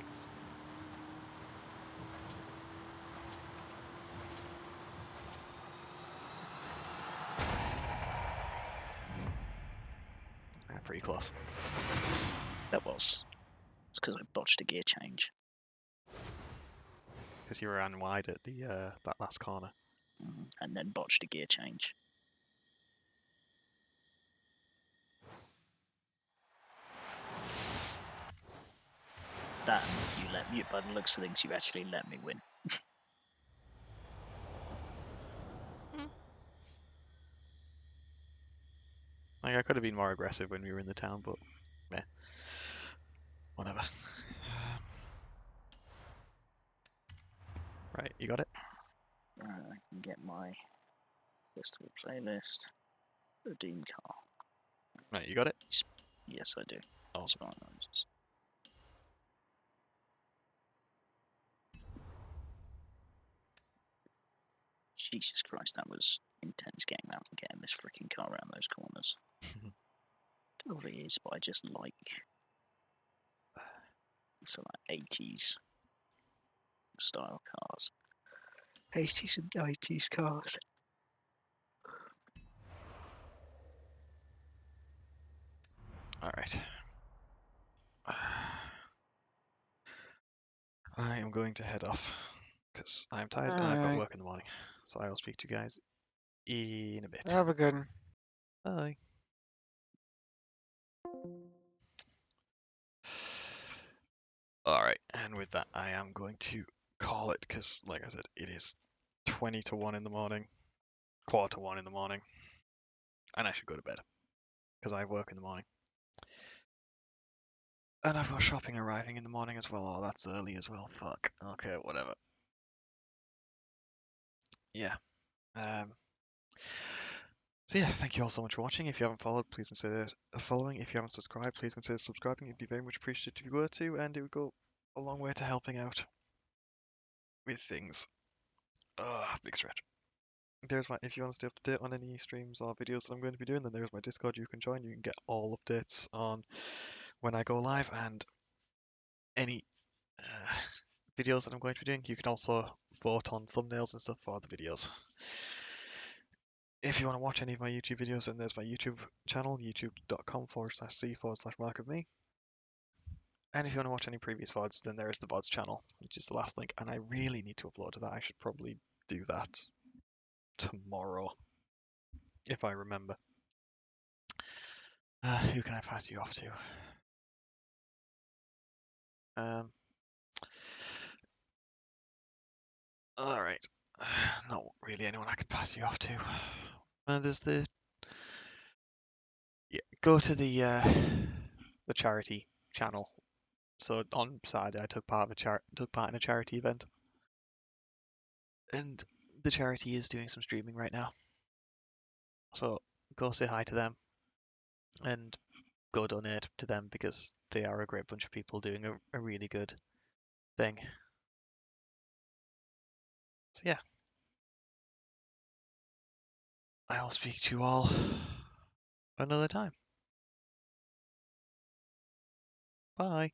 Pretty close. That was. It's because I botched a gear change. Because you ran wide at the that last corner. And then botched a gear change. That you let me, by the looks of things, you actually let me win. Like, I could have been more aggressive when we were in the town, but meh. Whatever. Right, you got it? Right, I can get my festival playlist. Redeem car. Right, you got it? Yes, I do. Awesome. Jesus Christ, that was intense getting out and getting this freaking car around those corners. It probably is, but I just like some like 80s style cars. 80s and 90s cars. Alright. I am going to head off, because I'm tired and I've got work in the morning. So I will speak to you guys in a bit. Have a good one. Bye. Alright, and with that I am going to call it, because like I said, it is 20 to 1 in the morning, quarter to 1 in the morning, and I should go to bed, because I have work in the morning. And I've got shopping arriving in the morning as well. Oh, that's early as well. Fuck. Okay, whatever. Yeah. So yeah, thank you all so much for watching. If you haven't followed, please consider following. If you haven't subscribed, please consider subscribing. It'd be very much appreciated if you were to, and it would go a long way to helping out with things. Big stretch. There's my, if you want to stay up to date on any streams or videos that I'm going to be doing, then there's my Discord you can join. You can get all updates on when I go live and any videos that I'm going to be doing. You can also vote on thumbnails and stuff for the videos. If you want to watch any of my YouTube videos, then there's my YouTube channel, youtube.com/c/mark of me. And if you want to watch any previous VODs, then there is the VODs channel, which is the last link. And I really need to upload to that. I should probably do that tomorrow, if I remember. Who can I pass you off to? Alright. Not really anyone I could pass you off to. There's the... Yeah, go to the charity channel. So on Saturday I took part in a charity event. And the charity is doing some streaming right now. So go say hi to them. And go donate to them because they are a great bunch of people doing a really good thing. So yeah. I will speak to you all another time. Bye.